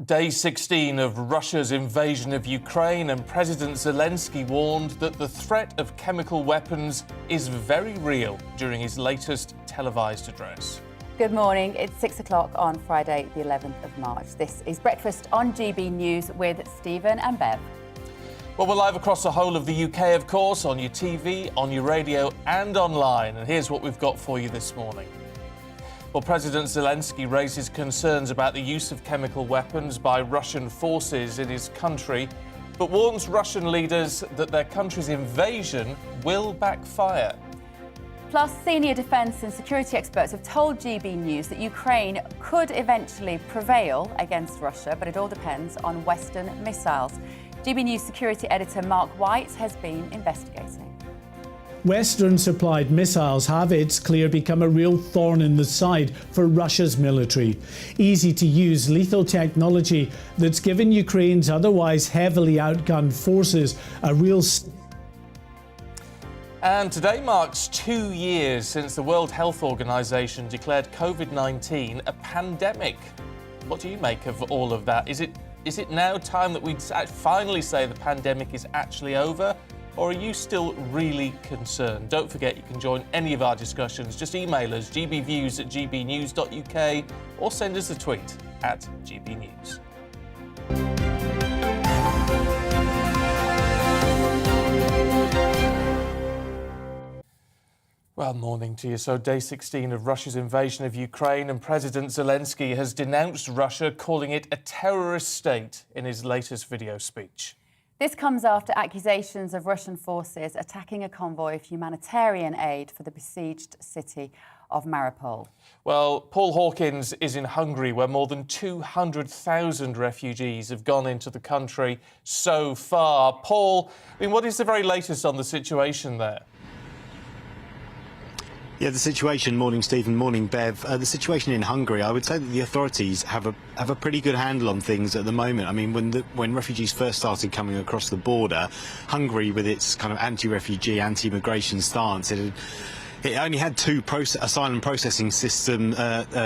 Day 16 of Russia's invasion of Ukraine, and President Zelensky warned that the threat of chemical weapons is very real during his latest televised address. Good morning. It's 6 o'clock on Friday, the 11th of March. This is Breakfast on GB News with Stephen and Bev. Well, we're live across the whole of the UK, of course, on your TV, on your radio and online. And here's what we've got for you this morning. Well, President Zelensky raises concerns about the use of chemical weapons by Russian forces in his country, but warns Russian leaders that their country's invasion will backfire. Plus, senior defence and security experts have told GB News that Ukraine could eventually prevail against Russia, but it all depends on Western missiles. GB News security editor Mark White has been investigating. Western-supplied missiles have, it's clear, become a real thorn in the side for Russia's military. Easy-to-use lethal technology that's given Ukraine's otherwise heavily outgunned forces a real... And today marks 2 years since the World Health Organization declared COVID-19 a pandemic. What do you make of all of that? Is it now time that we finally say the pandemic is actually over? Or are you still really concerned? Don't forget, you can join any of our discussions. Just email us, gbviews@gbnews.uk, or send us a tweet @gbnews. Well, morning to you. So, day 16 of Russia's invasion of Ukraine, and President Zelensky has denounced Russia, calling it a terrorist state in his latest video speech. This comes after accusations of Russian forces attacking a convoy of humanitarian aid for the besieged city of Mariupol. Well, Paul Hawkins is in Hungary, where more than 200,000 refugees have gone into the country so far. Paul, what is the very latest on the situation there? Yeah, the situation, morning Stephen, morning Bev, the situation in Hungary, I would say that the authorities have a pretty good handle on things at the moment. I mean, when refugees first started coming across the border, Hungary, with its kind of anti-refugee, anti-immigration stance, it only had two asylum processing system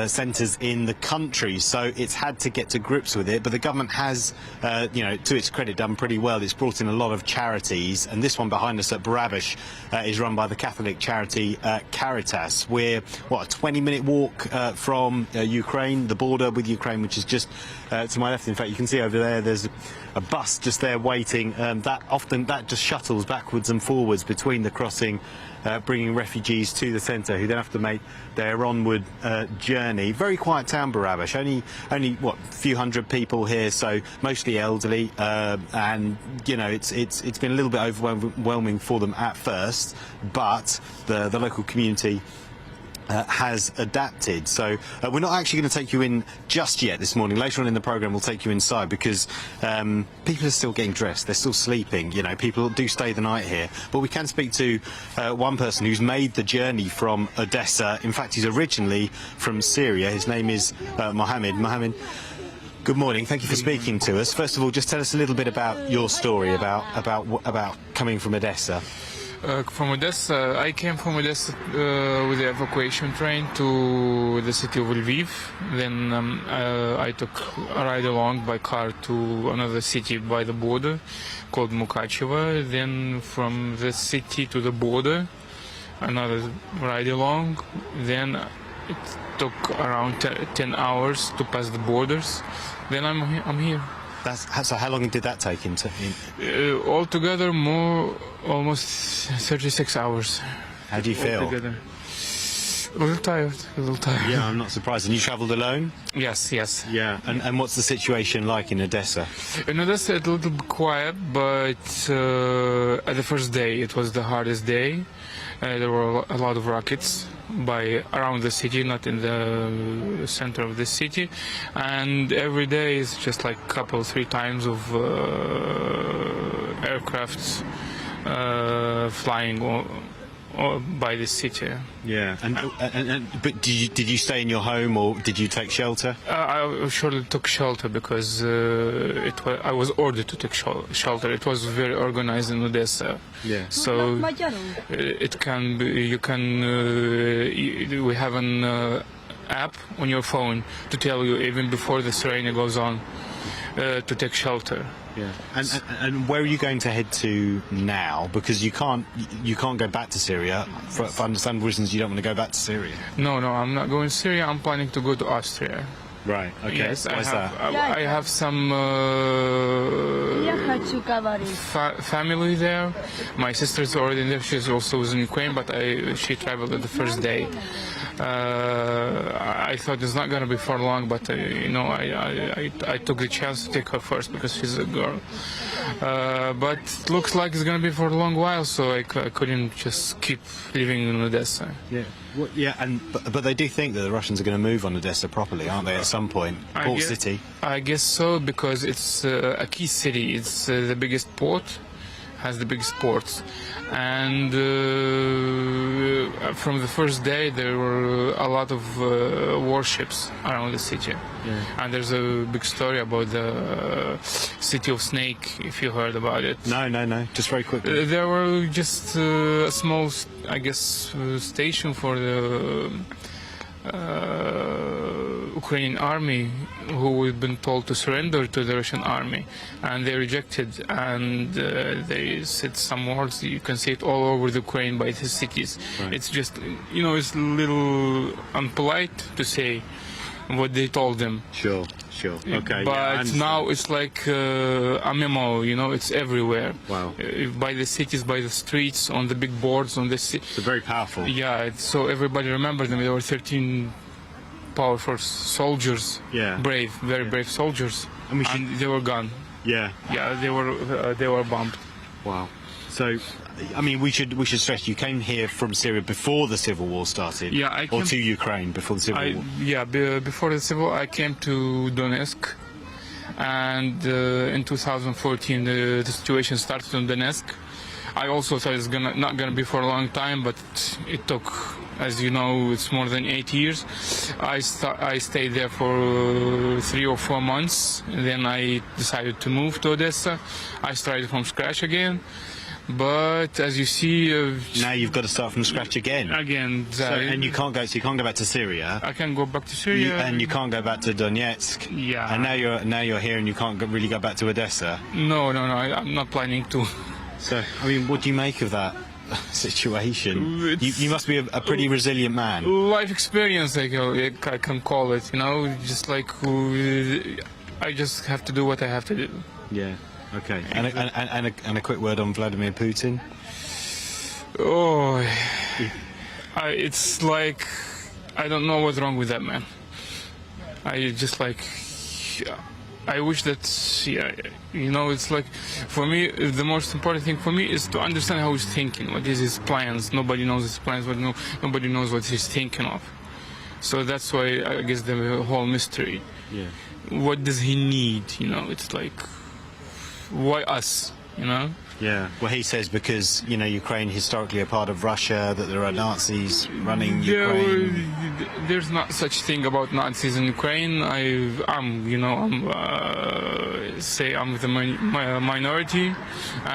centres in the country, so it's had to get to grips with it. But the government has, to its credit, done pretty well. It's brought in a lot of charities, and this one behind us at Barabash is run by the Catholic charity Caritas. We're, a 20-minute walk from Ukraine, the border with Ukraine, which is just to my left. In fact, you can see over there, there's a bus just there waiting. That just shuttles backwards and forwards between the crossing, bringing refugees to the centre, who then have to make their onward journey. Very quiet town, Barabash. Only a few hundred people here, so mostly elderly, and it's been a little bit overwhelming for them at first, but the local community has adapted. So we're not actually going to take you in just yet this morning. Later on in the programme we'll take you inside, because people are still getting dressed, they're still sleeping, people do stay the night here. But we can speak to one person who's made the journey from Odessa. In fact, he's originally from Syria. His name is Mohammed. Mohammed, good morning, thank you for speaking to us. First of all, just tell us a little bit about your story, about coming from Odessa. From Odessa, I came from Odessa with the evacuation train to the city of Lviv. Then I took a ride along by car to another city by the border called Mukachevo. Then from the city to the border, another ride along. Then it took around 10 hours to pass the borders. Then I'm here. So how long did that take Altogether, almost 36 hours. How do you feel? Altogether. A little tired. Yeah, I'm not surprised. And you travelled alone? Yes. Yeah. And what's the situation like in Odessa? In Odessa, it's a little bit quiet, but at the first day, it was the hardest day. There were a lot of rockets around the city, not in the center of the city, and every day is just like three times of aircrafts flying by the city. Yeah, but did you stay in your home, or did you take shelter? I surely took shelter, because I was ordered to take shelter. It was very organized in Odessa. Yeah. So it can be, we have an app on your phone to tell you even before the sirene goes on to take shelter. Yeah. And where are you going to head to now? Because you can't go back to Syria for understandable reasons. You don't want to go back to Syria. No, I'm not going to Syria. I'm planning to go to Austria. Right. Okay. Yes, Why's that? I have some family there. My sister's already there. She's also in Ukraine, but she traveled the first day. I thought it's not going to be for long, but I took the chance to take her first because she's a girl. But it looks like it's going to be for a long while, so I couldn't just keep living in Odessa. Yeah. Well, yeah, but they do think that the Russians are going to move on Odessa properly, aren't they? At some point, port city. I guess so, because it's a key city. It's the biggest port, has the biggest ports, and from the first day there were a lot of warships around the city. Yeah. And there's a big story about the city of Snake, if you heard about it. No, just very quickly. There were just a small, I guess, station for the Ukrainian army, who had been told to surrender to the Russian army, and they rejected, and they said some words. You can see it all over the Ukraine by the cities. Right. It's just, it's a little unpolite to say what they told them. Sure. Okay. But now it's like a memo, it's everywhere. Wow. By the cities, by the streets, on the big boards, on the It's very powerful. Yeah, so everybody remembers them. There were 13 powerful soldiers. Yeah. Brave, very brave soldiers. And they were gone. Yeah. Yeah, they were bombed. Wow. So, we should stress you came here from Syria before the civil war started. Yeah, or to Ukraine before the civil war. Yeah, before the civil war, I came to Donetsk, and in 2014 the situation started in Donetsk. I also thought it's not gonna be for a long time, but it took, as you know, it's more than 8 years. I stayed there for 3 or 4 months, and then I decided to move to Odessa. I started from scratch again. But as you see, now you've got to start from scratch again. And you can't go back to Syria. I can't go back to Syria, and you can't go back to Donetsk. Yeah. And now you're here, and you can't really go back to Odessa. No, I'm not planning to. So, what do you make of that situation? You must be a pretty resilient man. Life experience, I can call it. Just like I just have to do what I have to do. Yeah. Okay. And a quick word on Vladimir Putin. Oh, it's like I don't know what's wrong with that man. I wish that, it's like, for me, the most important thing for me is to understand how he's thinking, what is his plans. Nobody knows his plans, but nobody knows what he's thinking of. So that's why, I guess, the whole mystery. Yeah. What does he need, It's like, why us, Yeah. Well, he says because, Ukraine historically a part of Russia, that there are Nazis running Ukraine. There's not such thing about Nazis in Ukraine. I'm the minority,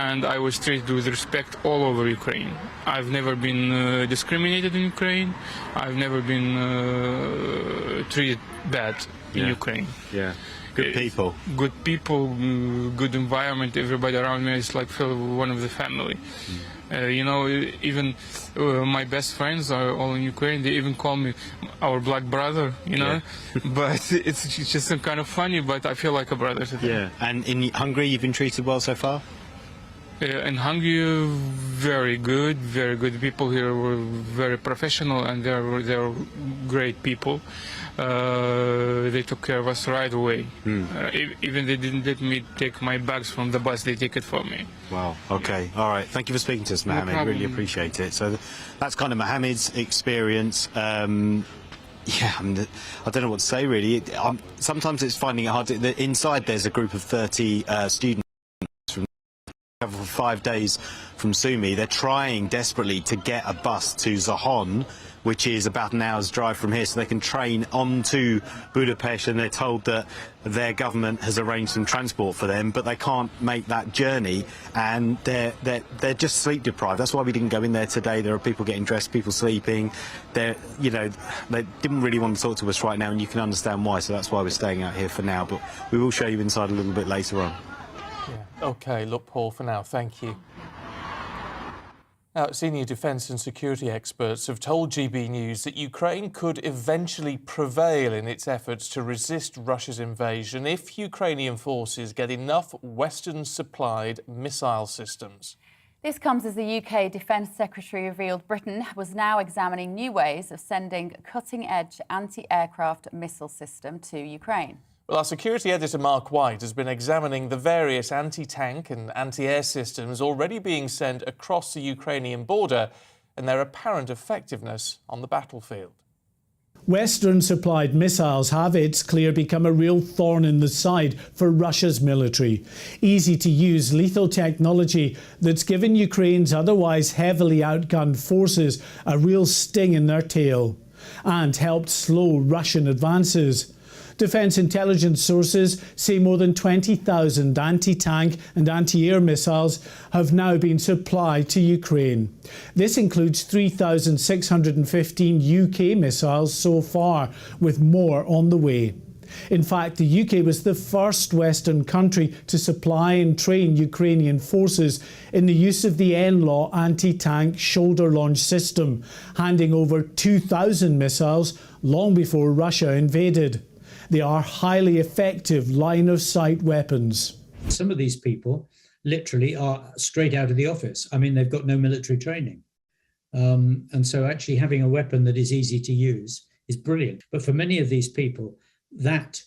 and I was treated with respect all over Ukraine. I've never been discriminated in Ukraine. I've never been treated bad in Ukraine. Yeah. Good people, good environment. Everybody around me is like one of the family. Even my best friends are all in Ukraine. They even call me our black brother. But it's just some kind of funny. But I feel like a brother to them. Yeah. And in Hungary, you've been treated well so far? In Hungary, very good. The people here were very professional, and they're great people. They took care of us right away. Even they didn't let me take my bags from the bus, they take it for me. Wow. Okay. All right. Thank you for speaking to us, Mohammed. No really appreciate it. So that's kind of Mohammed's experience. I don't know what to say, really. Sometimes it's finding it hard. Inside there's a group of 30 students from for 5 days from Sumy. They're trying desperately to get a bus to Zahon, which is about an hour's drive from here, so they can train on to Budapest, and they're told that their government has arranged some transport for them, but they can't make that journey, and they're just sleep deprived. That's why we didn't go in there today. There are people getting dressed, people sleeping. They didn't really want to talk to us right now, and you can understand why, so that's why we're staying out here for now, but we will show you inside a little bit later on. Yeah. OK, look, Paul, for now, thank you. Now, senior defence and security experts have told GB News that Ukraine could eventually prevail in its efforts to resist Russia's invasion if Ukrainian forces get enough Western-supplied missile systems. This comes as the UK Defence Secretary revealed Britain was now examining new ways of sending cutting-edge anti-aircraft missile system to Ukraine. Well, our security editor Mark White has been examining the various anti-tank and anti-air systems already being sent across the Ukrainian border and their apparent effectiveness on the battlefield. Western-supplied missiles have, it's clear, become a real thorn in the side for Russia's military. Easy-to-use lethal technology that's given Ukraine's otherwise heavily outgunned forces a real sting in their tail and helped slow Russian advances. Defence intelligence sources say more than 20,000 anti-tank and anti-air missiles have now been supplied to Ukraine. This includes 3,615 UK missiles so far, with more on the way. In fact, the UK was the first Western country to supply and train Ukrainian forces in the use of the NLAW anti-tank shoulder launch system, handing over 2,000 missiles long before Russia invaded. They are highly effective line-of-sight weapons. Some of these people literally are straight out of the office. I mean, they've got no military training. And so actually having a weapon that is easy to use is brilliant. But for many of these people, that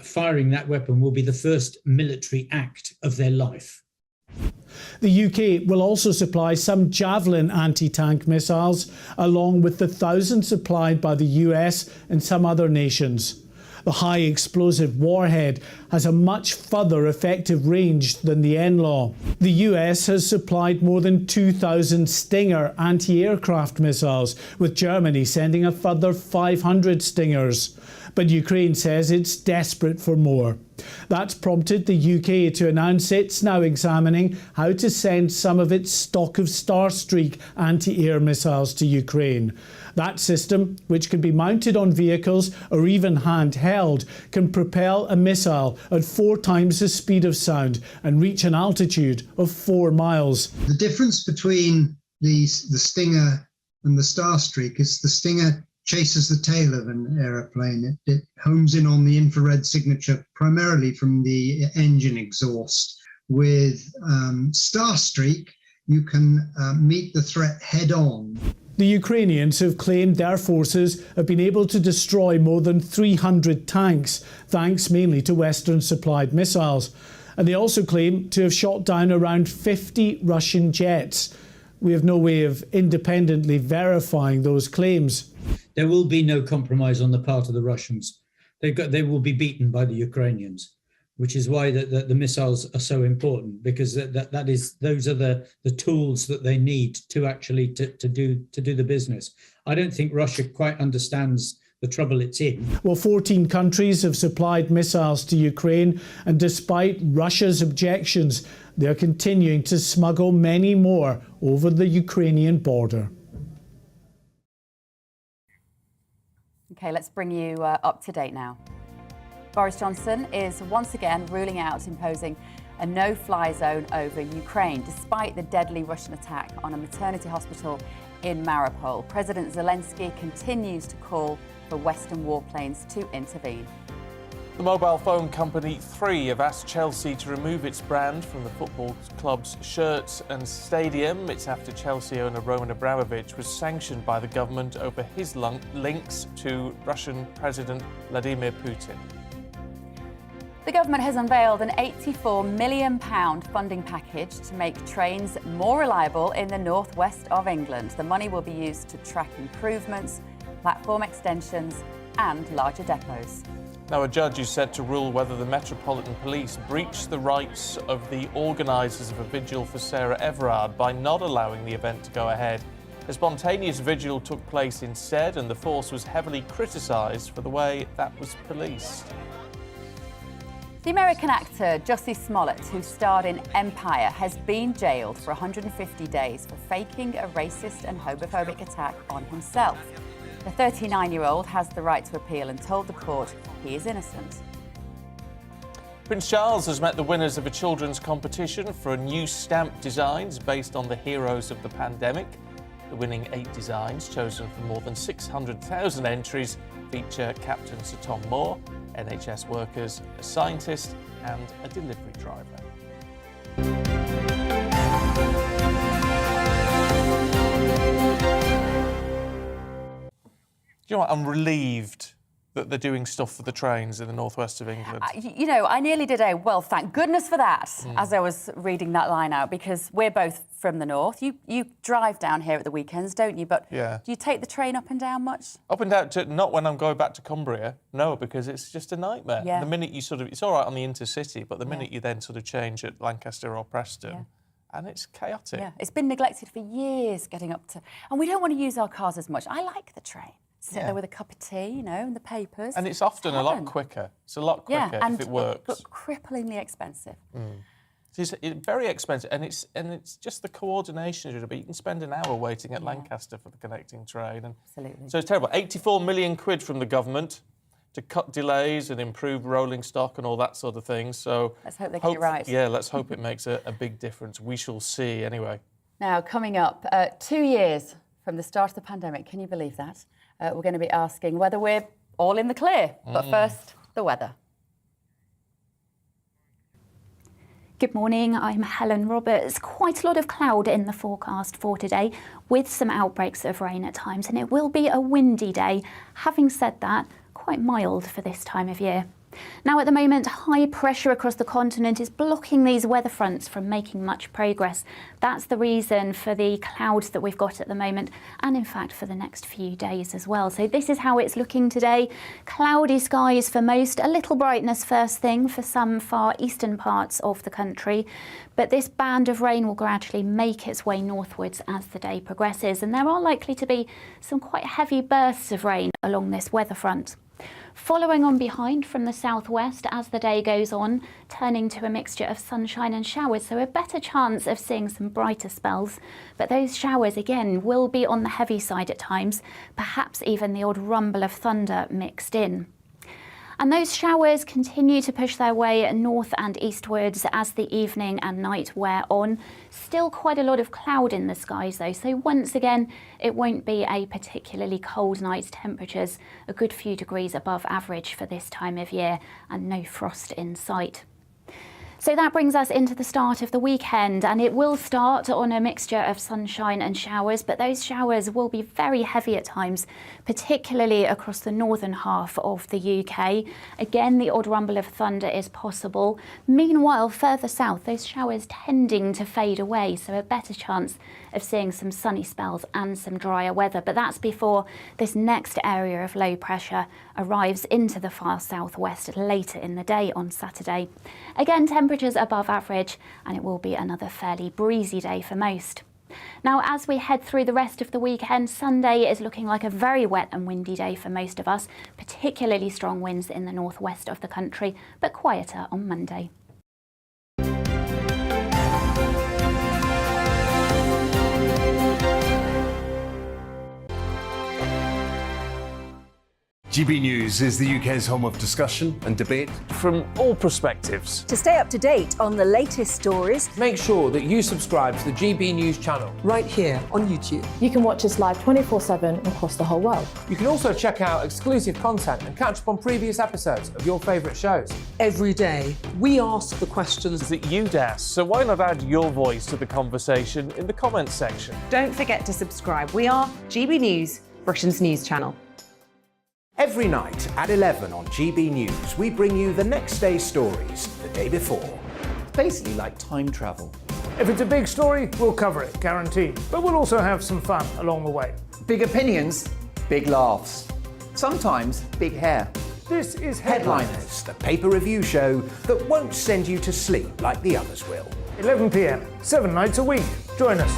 firing that weapon will be the first military act of their life. The UK will also supply some Javelin anti-tank missiles, along with the 1,000 supplied by the US and some other nations. The high explosive warhead has a much further effective range than the NLAW. The US has supplied more than 2,000 Stinger anti-aircraft missiles, with Germany sending a further 500 Stingers. But Ukraine says it's desperate for more. That's prompted the UK to announce it's now examining how to send some of its stock of Starstreak anti-air missiles to Ukraine. That system, which can be mounted on vehicles or even handheld, can propel a missile at 4 times the speed of sound and reach an altitude of 4 miles. The difference between the Stinger and the Starstreak is the Stinger chases the tail of an aeroplane. It homes in on the infrared signature primarily from the engine exhaust. With Starstreak, you can meet the threat head on. The Ukrainians have claimed their forces have been able to destroy more than 300 tanks, thanks mainly to Western-supplied missiles. And they also claim to have shot down around 50 Russian jets. We have no way of independently verifying those claims. There will be no compromise on the part of the Russians. They will be beaten by the Ukrainians, which is why the missiles are so important, because those are the tools that they need to actually to do the business. I don't think Russia quite understands the trouble it's in. Well, 14 countries have supplied missiles to Ukraine, and despite Russia's objections, they're continuing to smuggle many more over the Ukrainian border. OK, let's bring you up to date now. Boris Johnson is once again ruling out imposing a no-fly zone over Ukraine, despite the deadly Russian attack on a maternity hospital in Mariupol. President Zelensky continues to call for Western warplanes to intervene. The mobile phone company Three have asked Chelsea to remove its brand from the football club's shirts and stadium. It's after Chelsea owner Roman Abramovich was sanctioned by the government over his links to Russian President Vladimir Putin. The government has unveiled an £84 million funding package to make trains more reliable in the northwest of England. The money will be used to track improvements, platform extensions and larger depots. Now, a judge is set to rule whether the Metropolitan Police breached the rights of the organisers of a vigil for Sarah Everard by not allowing the event to go ahead. A spontaneous vigil took place instead, and the force was heavily criticised for the way that was policed. The American actor Jussie Smollett, who starred in Empire, has been jailed for 150 days for faking a racist and homophobic attack on himself. The 39-year-old has the right to appeal and told the court he is innocent. Prince Charles has met the winners of a children's competition for new stamp designs based on the heroes of the pandemic. The winning 8 designs, chosen from more than 600,000 entries, feature Captain Sir Tom Moore, NHS workers, a scientist and a delivery driver. Do you know what? I'm relieved that they're doing stuff for the trains in the northwest of England. You know, I nearly did a, well, thank goodness for that, as I was reading that line out, because we're both from the north. You drive down here at the weekends, don't you? But yeah. Do you take the train up and down much? Up and down, not when I'm going back to Cumbria, no, because it's just a nightmare. Yeah. The minute you it's all right on the intercity, but the minute you then sort of change at Lancaster or Preston, and it's chaotic. Yeah, it's been neglected for years getting up to... And we don't want to use our cars as much. I like the train. Sit there with a cup of tea, you know, and the papers. And it's often a lot quicker. It's a lot quicker if it works. But cripplingly expensive. It's very expensive, and it's just the coordination. But you can spend an hour waiting at Lancaster for the connecting train. And absolutely. So it's terrible. 84 million quid from the government to cut delays and improve rolling stock and all that sort of thing. So let's hope they get it right. Yeah, let's hope it makes a big difference. We shall see anyway. Now, coming up, 2 years from the start of the pandemic. Can you believe that? We're going to be asking whether we're all in the clear. But first, the weather. Good morning, I'm Helen Roberts. Quite a lot of cloud in the forecast for today, with some outbreaks of rain at times, and it will be a windy day. Having said that, quite mild for this time of year. Now, at the moment, high pressure across the continent is blocking these weather fronts from making much progress. That's the reason for the clouds that we've got at the moment, and in fact for the next few days as well. So this is how it's looking today. Cloudy skies for most, a little brightness first thing for some far eastern parts of the country. But this band of rain will gradually make its way northwards as the day progresses, and there are likely to be some quite heavy bursts of rain along this weather front. Following on behind from the southwest as the day goes on, turning to a mixture of sunshine and showers, so a better chance of seeing some brighter spells. But those showers, again, will be on the heavy side at times, perhaps even the odd rumble of thunder mixed in. And those showers continue to push their way north and eastwards as the evening and night wear on. Still quite a lot of cloud in the skies though, so once again it won't be a particularly cold night. Temperatures a good few degrees above average for this time of year and no frost in sight. So that brings us into the start of the weekend, and it will start on a mixture of sunshine and showers, but those showers will be very heavy at times, particularly across the northern half of the UK. Again, the odd rumble of thunder is possible. Meanwhile, further south, those showers tending to fade away, so a better chance of seeing some sunny spells and some drier weather. But that's before this next area of low pressure arrives into the far southwest later in the day on Saturday. Again, temperatures above average, and it will be another fairly breezy day for most. Now, as we head through the rest of the weekend, Sunday is looking like a very wet and windy day for most of us, particularly strong winds in the northwest of the country, but quieter on Monday. GB News is the UK's home of discussion and debate from all perspectives. To stay up to date on the latest stories, make sure that you subscribe to the GB News channel right here on YouTube. You can watch us live 24/7 across the whole world. You can also check out exclusive content and catch up on previous episodes of your favourite shows. Every day, we ask the questions that you'd ask, so why not add your voice to the conversation in the comments section? Don't forget to subscribe. We are GB News, Britain's news channel. Every night at 11 on GB News, we bring you the next day's stories the day before. Basically like time travel. If it's a big story, we'll cover it, guaranteed. But we'll also have some fun along the way. Big opinions, big laughs. Sometimes big hair. This is Headliners, the paper review show that won't send you to sleep like the others will. 11 p.m, 7 nights a week. Join us.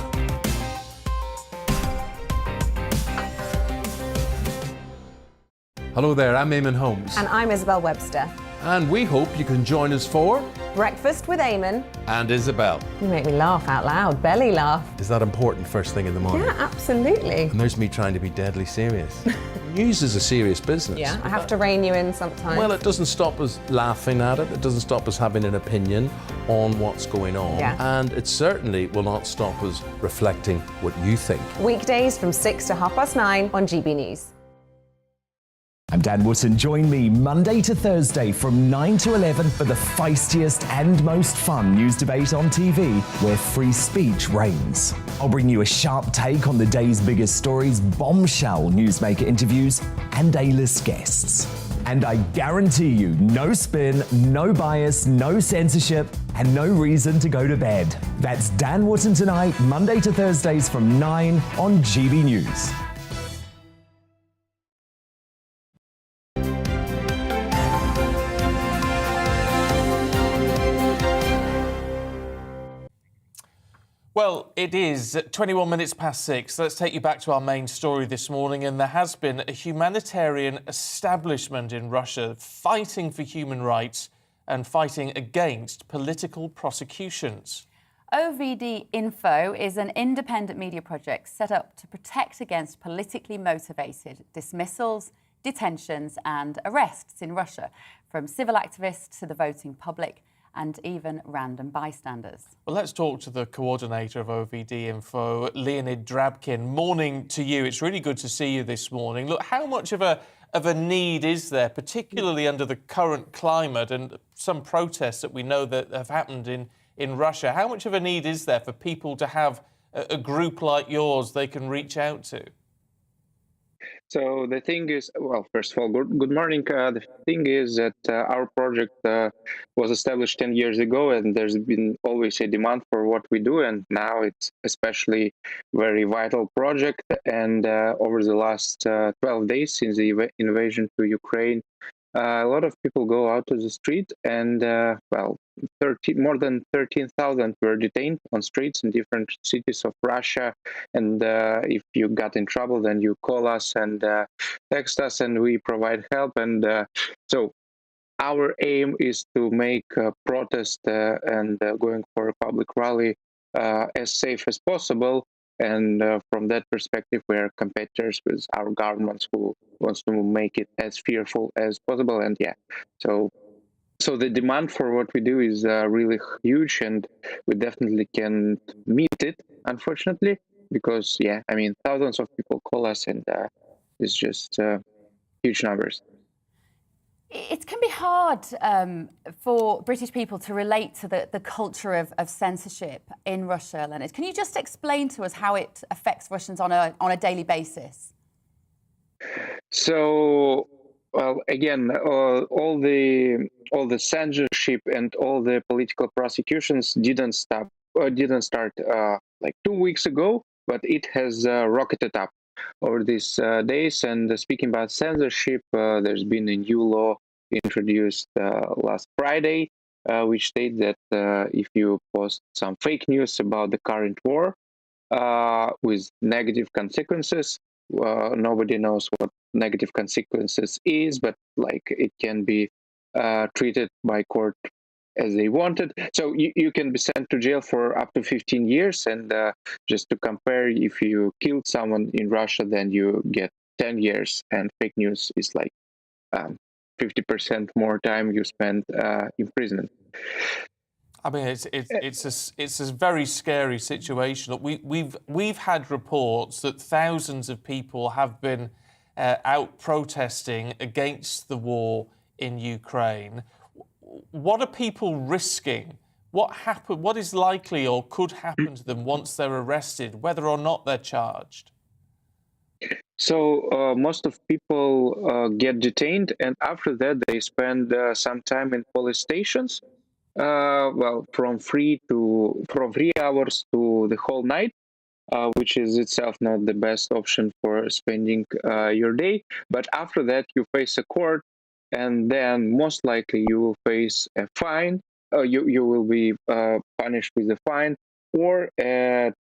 Hello there, I'm Eamon Holmes. And I'm Isabel Webster. And we hope you can join us for Breakfast with Eamon. And Isabel. You make me laugh out loud, belly laugh. Is that important first thing in the morning? Yeah, absolutely. And there's me trying to be deadly serious. News is a serious business. Yeah, I have to rein you in sometimes. Well, it doesn't stop us laughing at it. It doesn't stop us having an opinion on what's going on. Yeah. And it certainly will not stop us reflecting what you think. Weekdays from 6 to 9:30 on GB News. I'm Dan Wootton. Join me Monday to Thursday from 9 to 11 for the feistiest and most fun news debate on TV, where free speech reigns. I'll bring you a sharp take on the day's biggest stories, bombshell newsmaker interviews, and A-list guests. And I guarantee you, no spin, no bias, no censorship, and no reason to go to bed. That's Dan Wootton Tonight, Monday to Thursdays from 9 on GB News. Well, it is 21 minutes past 6. Let's take you back to our main story this morning. And there has been a humanitarian establishment in Russia fighting for human rights and fighting against political prosecutions. OVD Info is an independent media project set up to protect against politically motivated dismissals, detentions and arrests in Russia, from civil activists to the voting public and even random bystanders. Well, let's talk to the coordinator of OVD Info, Leonid Drabkin. Morning to you. It's really good to see you this morning. Look, how much of a need is there, particularly under the current climate and some protests that we know that have happened in Russia? How much of a need is there for people to have a group like yours they can reach out to? So the thing is, well, first of all, good morning. The thing is that our project was established 10 years ago, and there's been always a demand for what we do, and now it's especially very vital project. And over the last 12 days since the invasion to Ukraine, a lot of people go out to the street, and well, more than 13,000 were detained on streets in different cities of Russia. And if you got in trouble, then you call us and text us, and we provide help. And so our aim is to make a protest and going for a public rally as safe as possible. And from that perspective, we are competitors with our governments who wants to make it as fearful as possible. And yeah, so the demand for what we do is really huge, and we definitely can't meet it, unfortunately, because, yeah, I mean, thousands of people call us, and it's just huge numbers. It can be hard for British people to relate to the culture of censorship in Russia, Leonard. Can you just explain to us how it affects Russians on a daily basis? So, well, again, all the censorship and all the political prosecutions didn't start like 2 weeks ago, but it has rocketed up over these days. And speaking about censorship, there's been a new law introduced last Friday, which states that if you post some fake news about the current war with negative consequences, nobody knows what negative consequences is, but like it can be treated by court as they wanted. So you can be sent to jail for up to 15 years. And just to compare, if you killed someone in Russia, then you get 10 years. And fake news is like 50% more time you spend in prison. I mean, it's a very scary situation. We've had reports that thousands of people have been out protesting against the war in Ukraine. What are people risking? What is likely or could happen to them once they're arrested, whether or not they're charged? So most of people get detained, and after that they spend some time in police stations. Well, from 3 hours to the whole night, which is itself not the best option for spending your day. But after that, you face a court, and then most likely you will face a fine. You will be punished with a fine or 10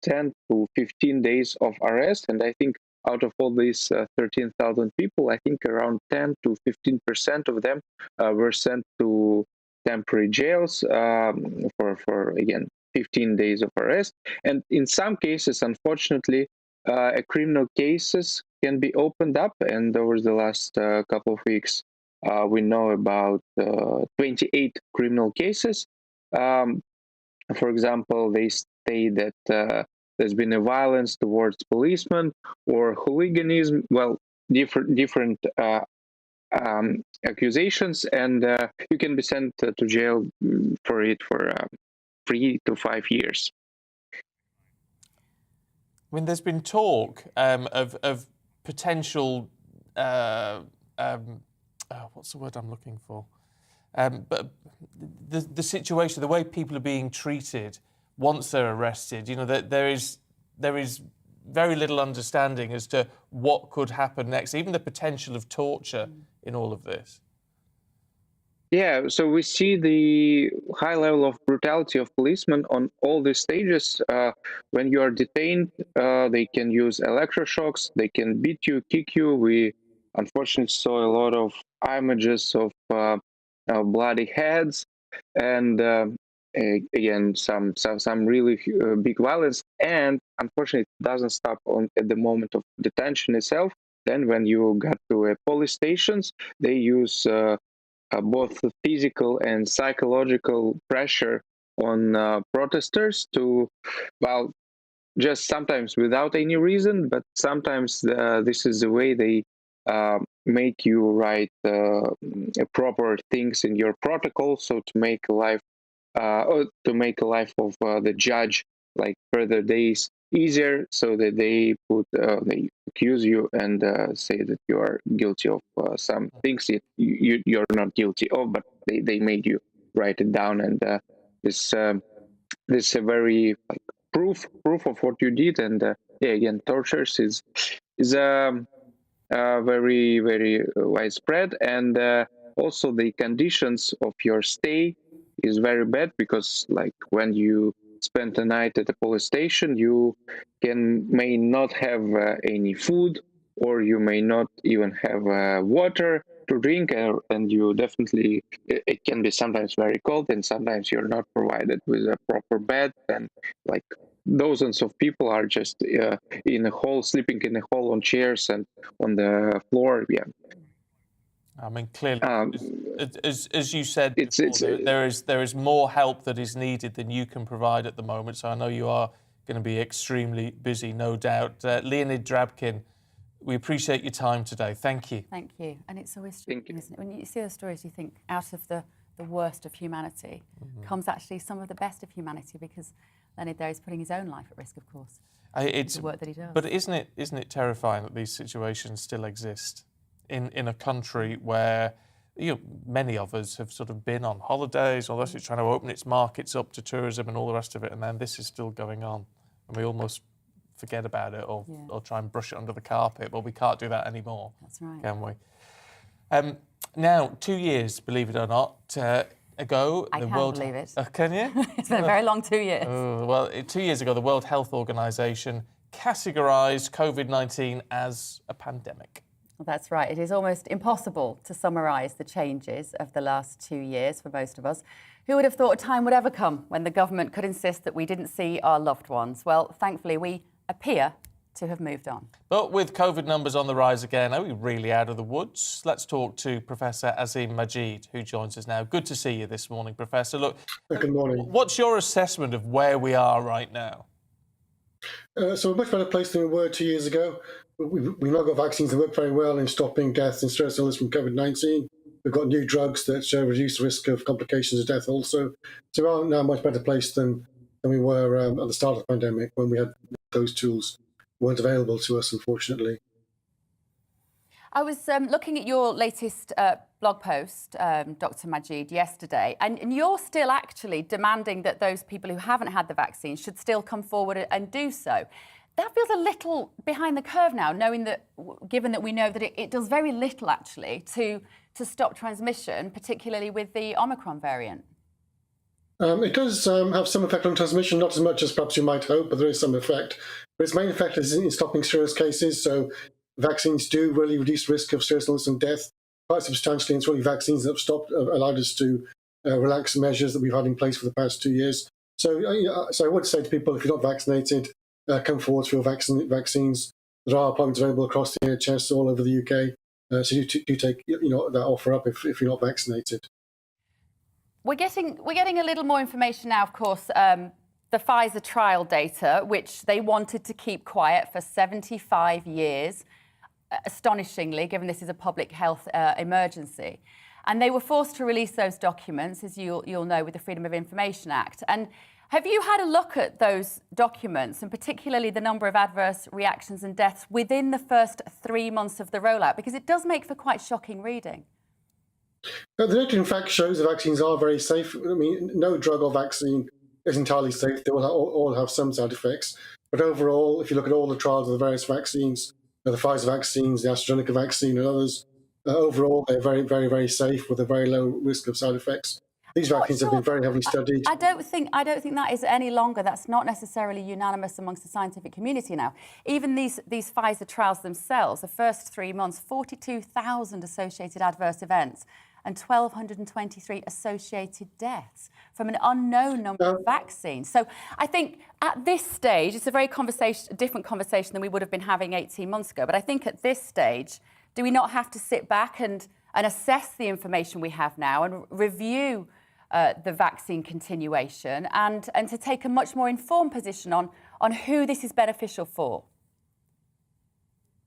to 15 days of arrest. And I think out of all these 13,000 people, I think around 10 to 15% of them were sent to temporary jails for again 15 days of arrest. And in some cases, unfortunately, criminal cases can be opened up. And over the last couple of weeks, we know about 28 criminal cases. For example, they state that there's been a violence towards policemen or hooliganism. Well, different accusations, and you can be sent to jail for it for 3 to 5 years. I mean, there's been talk of potential. What's the word I'm looking for? But the situation, the way people are being treated once they're arrested, you know, there is very little understanding as to what could happen next, even the potential of torture in all of this. Yeah, so we see the high level of brutality of policemen on all these stages. When you are detained, they can use electroshocks, they can beat you, kick you. We unfortunately saw a lot of images of bloody heads, and again, some really big violence. And unfortunately, it doesn't stop at the moment of detention itself. Then when you got to police stations, they use both physical and psychological pressure on protesters to, well, just sometimes without any reason, but sometimes this is the way they make you write proper things in your protocol, so to make a life of the judge like further days easier, so that they they accuse you and say that you are guilty of some things that you're not guilty of, but they made you write it down, and this is a very proof of what you did. And yeah, again, tortures is very, very widespread, and also the conditions of your stay is very bad, because like when you spend the night at the police station, you may not have any food, or you may not even have water to drink, and you definitely, it can be sometimes very cold, and sometimes you're not provided with a proper bed, and like dozens of people are just in a hall, sleeping in a hall on chairs and on the floor. Yeah, I mean, clearly, as you said before, there is more help that is needed than you can provide at the moment. So I know you are going to be extremely busy, no doubt. Leonid Drabkin, we appreciate your time today. Thank you. Thank you. And it's always true, isn't it? When you see those stories, you think out of the worst of humanity comes actually some of the best of humanity, because Leonid there is putting his own life at risk, of course. It's the work that he does. But isn't it terrifying that these situations still exist in a country where, you know, many of us have sort of been on holidays, or it's trying to open its markets up to tourism and all the rest of it, and then this is still going on, and we almost forget about it or try and brush it under the carpet. But we can't do that anymore. That's right. Can we? Now, 2 years, believe it or not, ago, I can't believe it. Can you? It's been a very long 2 years. Well, 2 years ago, the World Health Organization categorised COVID-19 as a pandemic. Well, that's right. It is almost impossible to summarise the changes of the last 2 years for most of us. Who would have thought a time would ever come when the government could insist that we didn't see our loved ones? Well, thankfully, we appear to have moved on. But with COVID numbers on the rise again, are we really out of the woods? Let's talk to Professor Azim Majid, who joins us now. Good to see you this morning, Professor. Look, good morning. What's your assessment of where we are right now? So we're much better placed than we were 2 years ago. We've now got vaccines that work very well in stopping deaths and stress illness from COVID-19. We've got new drugs that reduce risk of complications of death also. So we're now much better placed than we were at the start of the pandemic, when we had those tools weren't available to us, unfortunately. I was looking at your latest blog post, Dr. Majid, yesterday, and you're still actually demanding that those people who haven't had the vaccine should still come forward and do so. that feels a little behind the curve now, knowing that, given that we know that it does very little actually to stop transmission, particularly with the Omicron variant. It does have some effect on transmission, not as much as perhaps you might hope, but there is some effect. But its main effect is in stopping serious cases. So vaccines do really reduce risk of serious illness and death quite substantially. And it's really vaccines that have allowed us to relax measures that we've had in place for the past 2 years. So, so I would say to people, if you're not vaccinated, come forward for your vaccines. There are appointments available across the NHS all over the UK. So you take that offer up if you're not vaccinated. We're getting a little more information now, of course. The Pfizer trial data, which they wanted to keep quiet for 75 years, astonishingly, given this is a public health emergency. And they were forced to release those documents, as you'll know, with the Freedom of Information Act. And have you had a look at those documents, and particularly the number of adverse reactions and deaths within the first 3 months of the rollout? Because it does make for quite shocking reading. The data, in fact, shows the vaccines are very safe. I mean, no drug or vaccine is entirely safe. They will all have some side effects. But overall, if you look at all the trials of the various vaccines, the Pfizer vaccines, the AstraZeneca vaccine and others, overall, they're very, very, very safe with a very low risk of side effects. These vaccines have been very heavily studied. I don't think that is any longer. That's not necessarily unanimous amongst the scientific community now. Even these Pfizer trials themselves, the first 3 months, 42,000 associated adverse events and 1,223 associated deaths from an unknown number of vaccines. So I think at this stage, it's a very different conversation than we would have been having 18 months ago. But I think at this stage, do we not have to sit back and assess the information we have now and review the vaccine continuation and to take a much more informed position on who this is beneficial for?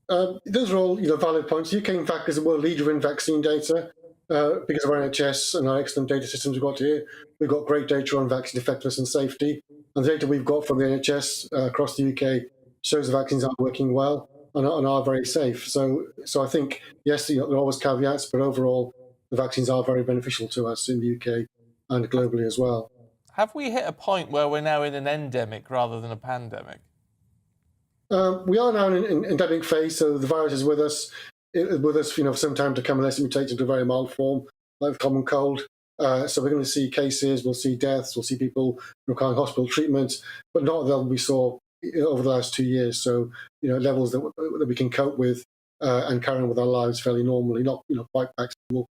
Those are all valid points. The UK, in fact, is a world leader in vaccine data because of our NHS and our excellent data systems we've got here. We've got great data on vaccine effectiveness and safety. And the data we've got from the NHS across the UK shows the vaccines are working well and are very safe. So I think, yes, there are always caveats, but overall, the vaccines are very beneficial to us in the UK and globally as well. Have we hit a point where we're now in an endemic rather than a pandemic? We are now in an endemic phase, so the virus is with us for some time to come, unless it mutates into a very mild form, like the common cold. So we're going to see cases, we'll see deaths, we'll see people requiring hospital treatment, but not the level we saw over the last 2 years. So, levels that we can cope with and carry on with our lives fairly normally, not quite back to normal,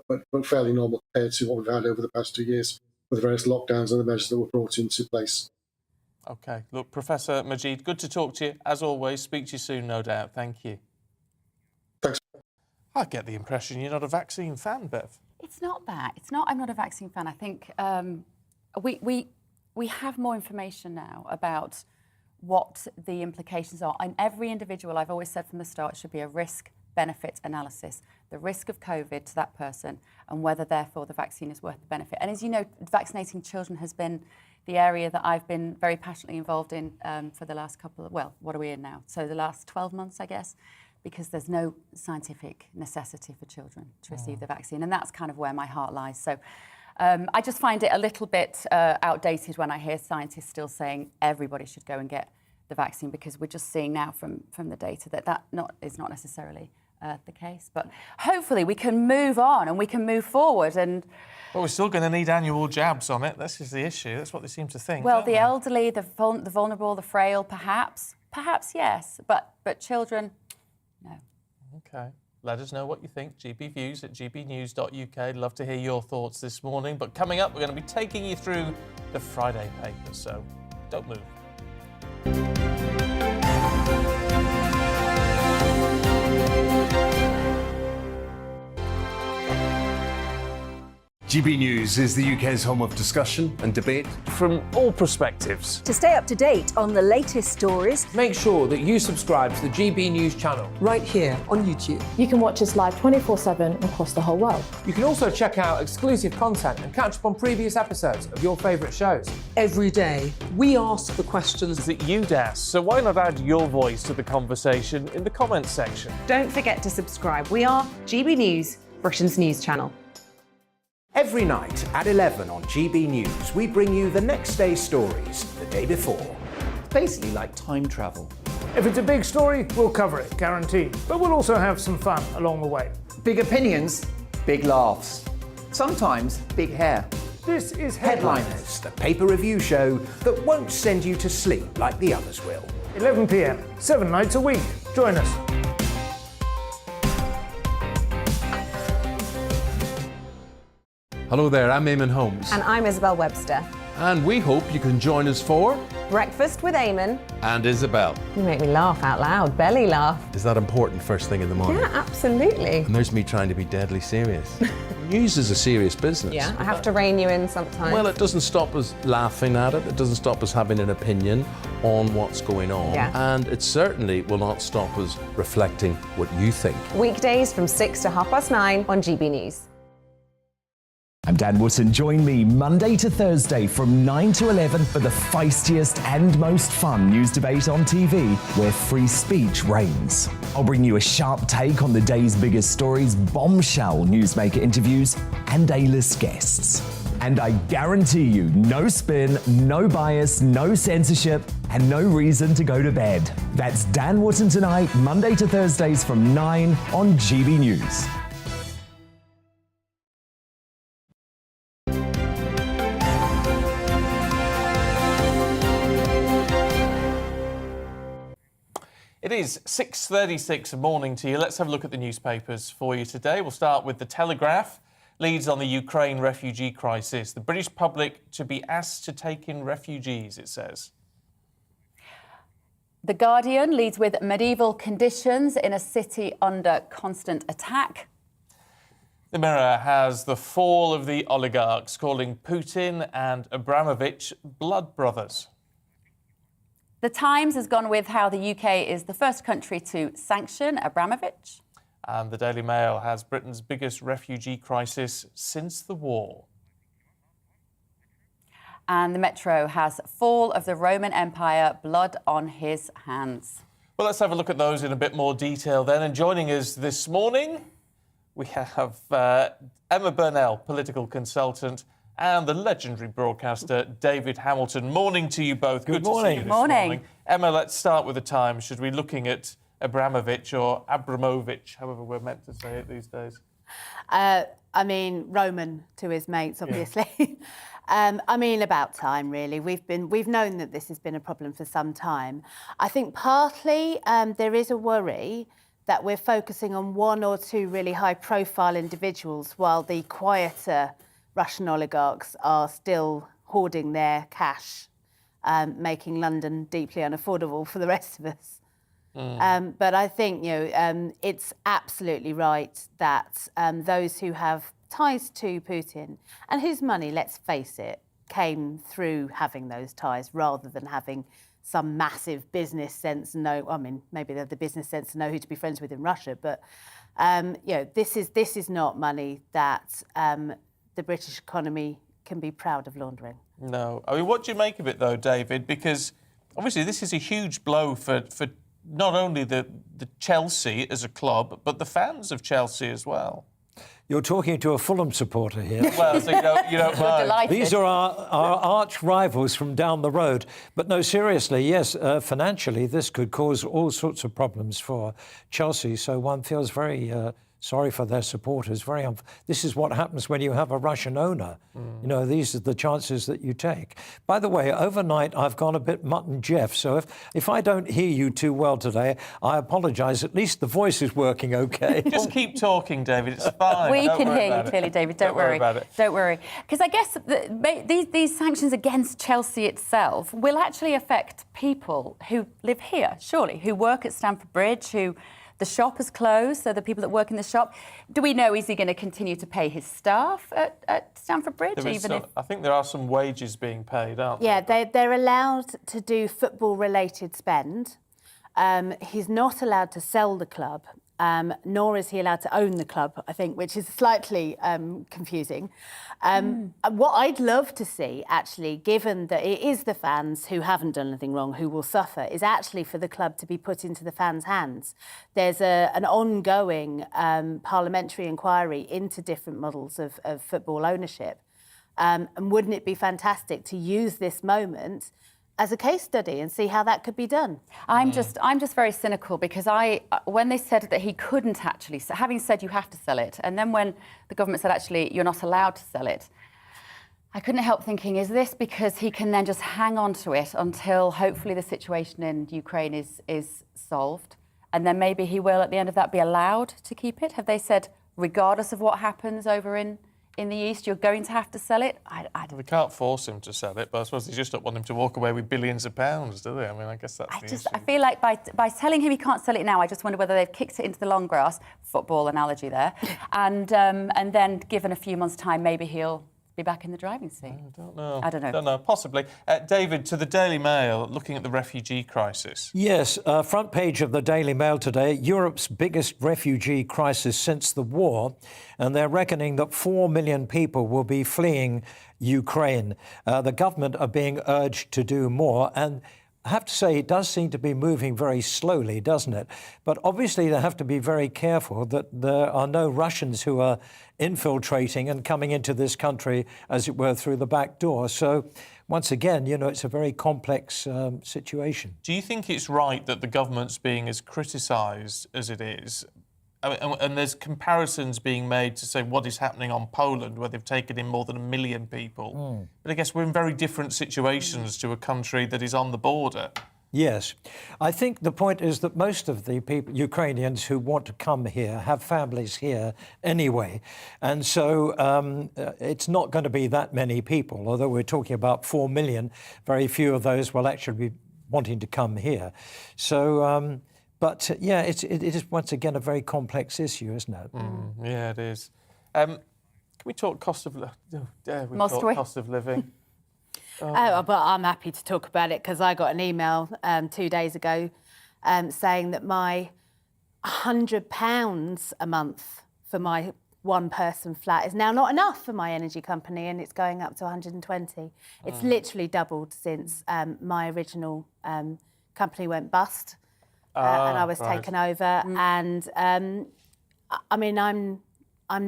but fairly normal compared to what we've had over the past 2 years with various lockdowns and the measures that were brought into place. OK. Look, Professor Majid, good to talk to you. As always, speak to you soon, no doubt. Thank you. Thanks. I get the impression you're not a vaccine fan, Bev. It's not that. I'm not a vaccine fan. I think we have more information now about what the implications are. And every individual, I've always said from the start, should be a risk-benefit analysis. The risk of COVID to that person and whether, therefore, the vaccine is worth the benefit. And as you know, vaccinating children has been the area that I've been very passionately involved in for the last what are we in now? So the last 12 months, I guess, because there's no scientific necessity for children to receive the vaccine. And that's kind of where my heart lies. So I just find it a little bit outdated when I hear scientists still saying everybody should go and get the vaccine, because we're just seeing now from the data that is not necessarily the case. But hopefully we can move on and we can move forward. And well, we're still going to need annual jabs on it. This is the issue. That's what they seem to think. Well, the elderly, the vulnerable, the frail, perhaps yes, but children, no. OK. Let us know what you think. GBViews at gbnews.uk. I'd love to hear your thoughts this morning. But coming up, we're going to be taking you through the Friday papers, so don't move. GB News is the UK's home of discussion and debate from all perspectives. To stay up to date on the latest stories, make sure that you subscribe to the GB News channel right here on YouTube. You can watch us live 24/7 across the whole world. You can also check out exclusive content and catch up on previous episodes of your favourite shows. Every day, we ask the questions that you'd ask, so why not add your voice to the conversation in the comments section? Don't forget to subscribe. We are GB News, Britain's news channel. Every night at 11 on GB News, we bring you the next day's stories the day before. basically like time travel. If it's a big story, we'll cover it, guaranteed. But we'll also have some fun along the way. Big opinions, big laughs. Sometimes big hair. This is Headliners, the paper review show that won't send you to sleep like the others will. 11 p.m, 7 nights a week. Join us. Hello there, I'm Eamon Holmes. And I'm Isabel Webster. And we hope you can join us for Breakfast with Eamon. And Isabel. You make me laugh out loud, belly laugh. Is that important first thing in the morning? Yeah, absolutely. And there's me trying to be deadly serious. News is a serious business. Yeah, I have to rein you in sometimes. Well, it doesn't stop us laughing at it. It doesn't stop us having an opinion on what's going on. Yeah. And it certainly will not stop us reflecting what you think. Weekdays from 6 to 9:30 on GB News. I'm Dan Wootton. Join me Monday to Thursday from 9 to 11 for the feistiest and most fun news debate on TV, where free speech reigns. I'll bring you a sharp take on the day's biggest stories, bombshell newsmaker interviews, and A-list guests. And I guarantee you, no spin, no bias, no censorship, and no reason to go to bed. That's Dan Wootton tonight, Monday to Thursdays from 9 on GB News. It is 6:36 morning to you. Let's have a look at the newspapers for you today. We'll start with The Telegraph. Leads on the Ukraine refugee crisis. The British public to be asked to take in refugees, it says. The Guardian leads with medieval conditions in a city under constant attack. The Mirror has the fall of the oligarchs, calling Putin and Abramovich blood brothers. The Times has gone with how the UK is the first country to sanction Abramovich. And the Daily Mail has Britain's biggest refugee crisis since the war. And the Metro has fall of the Roman Empire, blood on his hands. Well, let's have a look at those in a bit more detail then. And joining us this morning, we have Emma Burnell, political consultant, and the legendary broadcaster David Hamilton. Morning to you both. Good morning. To see you this morning. Emma, let's start with the Times. Should we be looking at Abramovich or Abramovich, however we're meant to say it these days? I mean, Roman to his mates, obviously. Yeah. I mean, about time, really. We've known that this has been a problem for some time. I think partly there is a worry that we're focusing on one or two really high-profile individuals while the quieter Russian oligarchs are still hoarding their cash, making London deeply unaffordable for the rest of us. But I think, it's absolutely right that those who have ties to Putin and whose money, let's face it, came through having those ties rather than having some massive business sense. Maybe they have the business sense to know who to be friends with in Russia, but this is not money that the British economy can be proud of laundering. No. I mean, what do you make of it, though, David? Because obviously this is a huge blow for not only the Chelsea as a club, but the fans of Chelsea as well. You're talking to a Fulham supporter here. Well, so you don't mind. These are our arch rivals from down the road. But no, seriously, yes, financially, this could cause all sorts of problems for Chelsea. So one feels very sorry for their supporters. This is what happens when you have a Russian owner. These are the chances that you take. By the way, overnight I've gone a bit Mutton Jeff, so if I don't hear you too well today, I apologise. At least the voice is working okay. Just keep talking, David. It's fine. We can hear you clearly, David. Don't worry about it. Don't worry. Because I guess these sanctions against Chelsea itself will actually affect people who live here, surely, who work at Stamford Bridge, who the shop has closed, so the people that work in the shop. Do we know, is he going to continue to pay his staff at Stamford Bridge? I think there are some wages being paid, aren't there? Yeah, they're allowed to do football-related spend. He's not allowed to sell the club, nor is he allowed to own the club, I think, which is slightly confusing. What I'd love to see, actually, given that it is the fans who haven't done anything wrong who will suffer, is actually for the club to be put into the fans' hands. There's an ongoing parliamentary inquiry into different models of football ownership. And wouldn't it be fantastic to use this moment as a case study and see how that could be done. I'm just very cynical because when they said that he couldn't actually, having said you have to sell it, and then when the government said actually you're not allowed to sell it, I couldn't help thinking, is this because he can then just hang on to it until hopefully the situation in Ukraine is solved, and then maybe he will at the end of that be allowed to keep it? Have they said, regardless of what happens over in the East, you're going to have to sell it? We can't force him to sell it, but I suppose they just don't want him to walk away with billions of pounds, do they? I mean, I guess that's the issue. I feel like by telling him he can't sell it now, I just wonder whether they've kicked it into the long grass, football analogy there, and then given a few months' time, maybe he'll be back in the driving seat. I don't know. Possibly. David, to the Daily Mail, looking at the refugee crisis. Yes, front page of the Daily Mail today, Europe's biggest refugee crisis since the war, and they're reckoning that 4 million people will be fleeing Ukraine. The government are being urged to do more, and I have to say it does seem to be moving very slowly, doesn't it? But obviously they have to be very careful that there are no Russians who are infiltrating and coming into this country, as it were, through the back door. So once again, it's a very complex situation. Do you think it's right that the government's being as criticised as it is? And there's comparisons being made to say what is happening on Poland, where they've taken in more than 1 million people. But I guess we're in very different situations to a country that is on the border. Yes. I think the point is that most of the people, Ukrainians who want to come here have families here anyway. And so it's not going to be that many people, although we're talking about 4 million, very few of those will actually be wanting to come here. So... But yeah, it is once again a very complex issue, isn't it? Yeah, it is. Can we talk cost of living? But I'm happy to talk about it because I got an email 2 days ago saying that my £100 a month for my one-person flat is now not enough for my energy company, and it's going up to 120. It's literally doubled since my original company went bust. And I was taken over, and I mean, I'm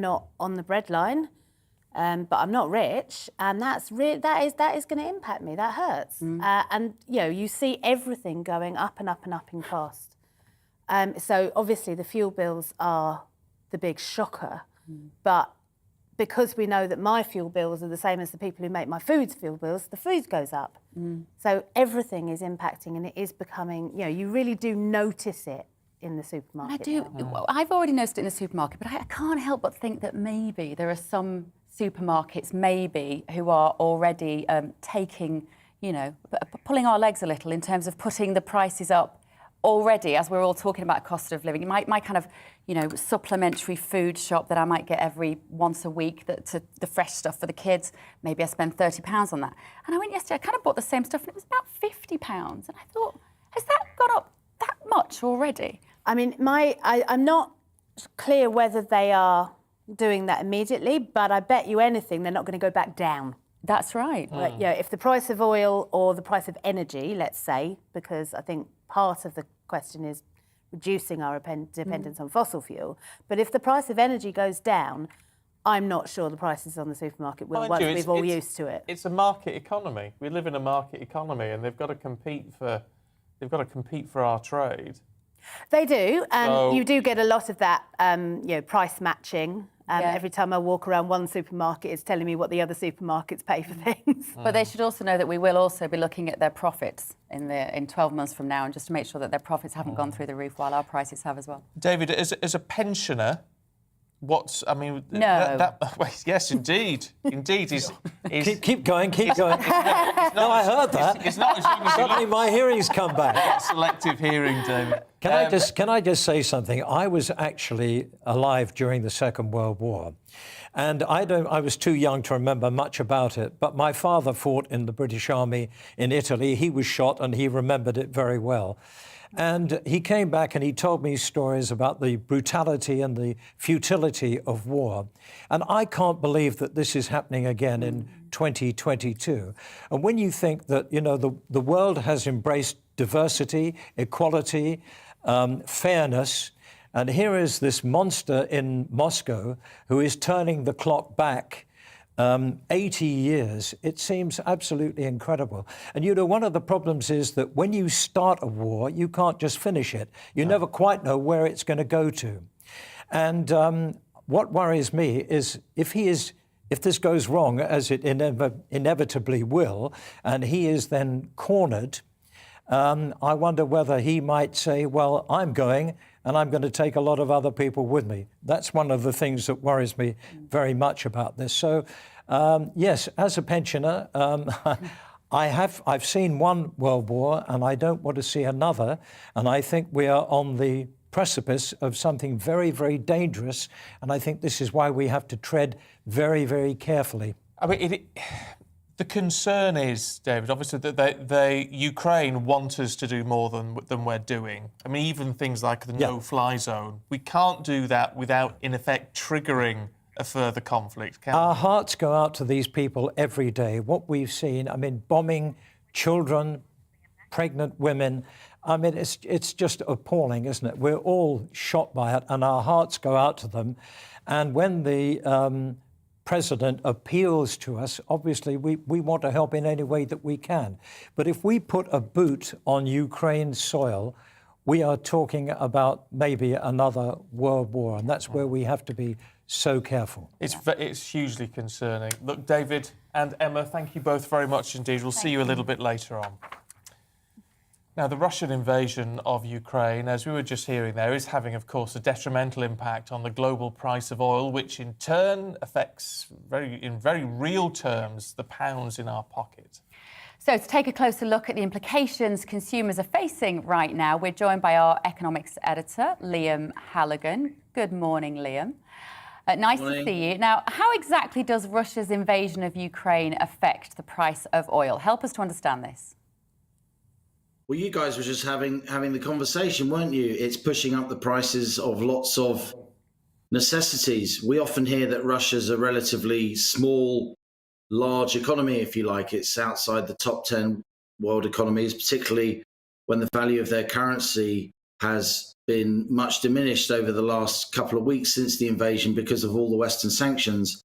not on the breadline, but I'm not rich, and that is going to impact me. That hurts, and you see everything going up and up and up in cost. So obviously the fuel bills are the big shocker, but because we know that my fuel bills are the same as the people who make my food's fuel bills, the food goes up. So everything is impacting, and it is becoming, you really do notice it in the supermarket. I've already noticed it in the supermarket, but I can't help but think that maybe there are some supermarkets who are already taking, pulling our legs a little in terms of putting the prices up already, as we're all talking about cost of living. My kind of, supplementary food shop that I might get every once a week, the fresh stuff for the kids, maybe I spend £30 on that. And I went yesterday, I kind of bought the same stuff and it was about £50. And I thought, has that gone up that much already? I mean, I'm not clear whether they are doing that immediately, but I bet you anything they're not going to go back down. That's right. If the price of oil or the price of energy, let's say, because I think part of the question is reducing our dependence on fossil fuel, but if the price of energy goes down, I'm not sure the prices on the supermarket will, once we've all used to it. It's a market economy. We live in a market economy, and they've got to compete for our trade. They do, and you do get a lot of that, price matching. Every time I walk around one supermarket, it's telling me what the other supermarkets pay for things. But they should also know that we will also be looking at their profits in 12 months from now, and just to make sure that their profits haven't gone through the roof while our prices have as well. David, as a pensioner, yes, indeed. Keep going. No, I heard that. It's not as young as suddenly my hearing's come back. Selective hearing, David. Can I just say something? I was actually alive during the Second World War, and I was too young to remember much about it. But my father fought in the British Army in Italy. He was shot, and he remembered it very well. And he came back and he told me stories about the brutality and the futility of war. And I can't believe that this is happening again in 2022. And when you think that, the world has embraced diversity, equality, fairness, and here is this monster in Moscow who is turning the clock back 80 years, it seems absolutely incredible. And you know, one of the problems is that when you start a war, you can't just finish it. You never quite know where it's going to go to. And what worries me is if this goes wrong, as it inevitably will, and he is then cornered, I wonder whether he might say, well, I'm going and I'm going to take a lot of other people with me. That's one of the things that worries me very much about this. So, yes, as a pensioner, I've seen one world war and I don't want to see another. And I think we are on the precipice of something very, very dangerous. And I think this is why we have to tread very, very carefully. I mean, the concern is, David, obviously that Ukraine want us to do more than we're doing. I mean, even things like the no-fly zone. We can't do that without, in effect, triggering a further conflict, can we? Our hearts go out to these people every day. What we've seen, I mean, bombing children, pregnant women. I mean, it's just appalling, isn't it? We're all shocked by it, and our hearts go out to them. And when the President appeals to us, obviously we want to help in any way that we can. But if we put a boot on Ukraine's soil, we are talking about maybe another world war, and that's where we have to be so careful. It's hugely concerning. Look, David and Emma, thank you both very much indeed. We'll see you a little bit later on. Now, the Russian invasion of Ukraine, as we were just hearing there, is having, of course, a detrimental impact on the global price of oil, which in turn affects, in very real terms, the pounds in our pocket. So to take a closer look at the implications consumers are facing right now, we're joined by our economics editor, Liam Halligan. Good morning, Liam. Nice to see you. Now, how exactly does Russia's invasion of Ukraine affect the price of oil? Help us to understand this. Well, you guys were just having the conversation, weren't you? It's pushing up the prices of lots of necessities. We often hear that Russia's a relatively small, large economy, if you like. It's outside the top 10 world economies, particularly when the value of their currency has been much diminished over the last couple of weeks since the invasion because of all the Western sanctions.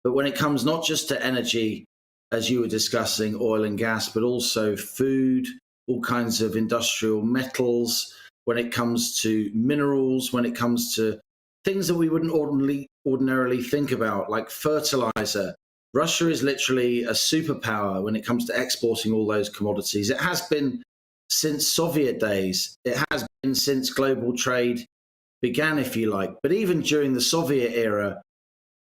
But when it comes not just to energy, as you were discussing, oil and gas, but also food, all kinds of industrial metals, when it comes to minerals, when it comes to things that we wouldn't ordinarily think about, like fertilizer. Russia is literally a superpower when it comes to exporting all those commodities. It has been since Soviet days. It has been since global trade began, if you like. But even during the Soviet era,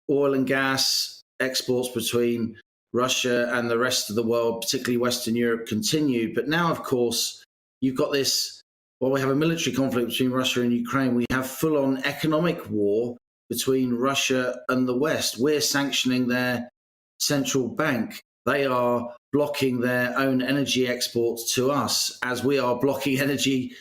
oil and gas exports between Russia and the rest of the world, particularly Western Europe, continued. But now, of course, you've got this, well, we have a military conflict between Russia and Ukraine. We have full-on economic war between Russia and the West. We're sanctioning their central bank. They are blocking their own energy exports to us, as we are blocking energy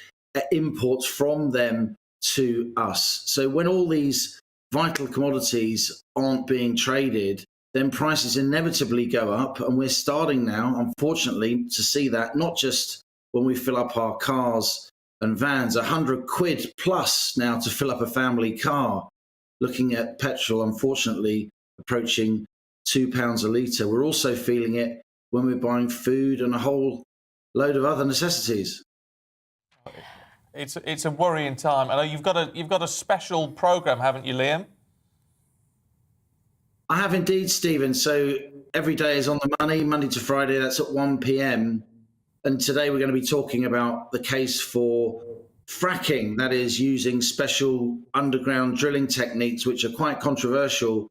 imports from them to us. So when all these vital commodities aren't being traded, then prices inevitably go up. And we're starting now, unfortunately, to see that not just when we fill up our cars and vans, 100 quid plus now to fill up a family car, looking at petrol, unfortunately, approaching £2 a litre. We're also feeling it when we're buying food and a whole load of other necessities. It's a worrying time. I know you've got a special programme, haven't you, Liam? I have indeed, Stephen. So every day is on the money, Monday to Friday, that's at 1 p.m. And today we're going to be talking about the case for fracking, that is using special underground drilling techniques, which are quite controversial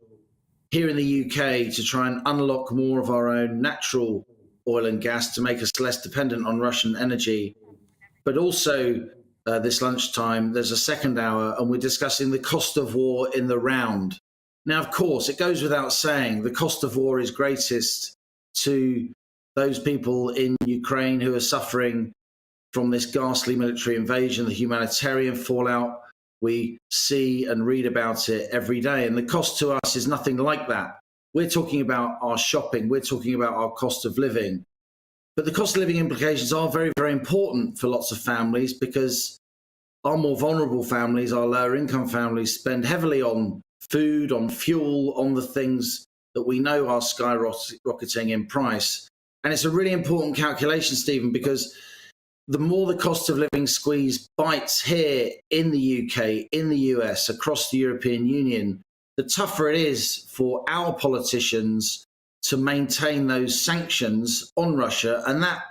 here in the UK, to try and unlock more of our own natural oil and gas to make us less dependent on Russian energy. But also this lunchtime, there's a second hour, and we're discussing the cost of war in the round. Now, of course, it goes without saying, the cost of war is greatest to those people in Ukraine who are suffering from this ghastly military invasion, the humanitarian fallout. We see and read about it every day. And the cost to us is nothing like that. We're talking about our shopping. We're talking about our cost of living. But the cost of living implications are very, very important for lots of families, because our more vulnerable families, our lower income families, spend heavily on food, on fuel, on the things that we know are skyrocketing in price. And it's a really important calculation, Stephen, because the more the cost of living squeeze bites here in the UK, in the US, across the European Union, the tougher it is for our politicians to maintain those sanctions on Russia. And that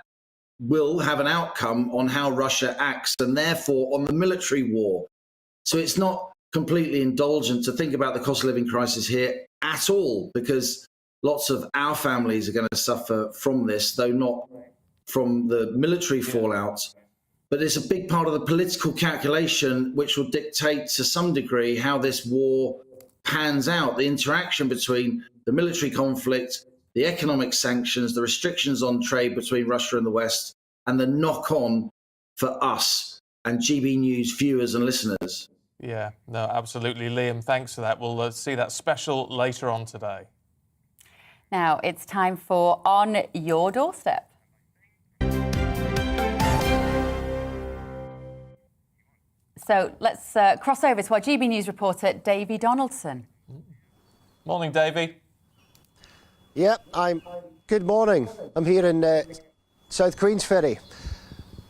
will have an outcome on how Russia acts and therefore on the military war. So it's not completely indulgent to think about the cost of living crisis here at all, because lots of our families are going to suffer from this, though not from the military fallout. But it's a big part of the political calculation which will dictate to some degree how this war pans out, the interaction between the military conflict, the economic sanctions, the restrictions on trade between Russia and the West, and the knock-on for us and GB News viewers and listeners. Yeah, no, absolutely. Liam, thanks for that. We'll see that special later on today. Now it's time for On Your Doorstep. So let's cross over to our GB News reporter, Davey Donaldson. Morning, Davey. Yep, good morning. I'm here in South Queensferry.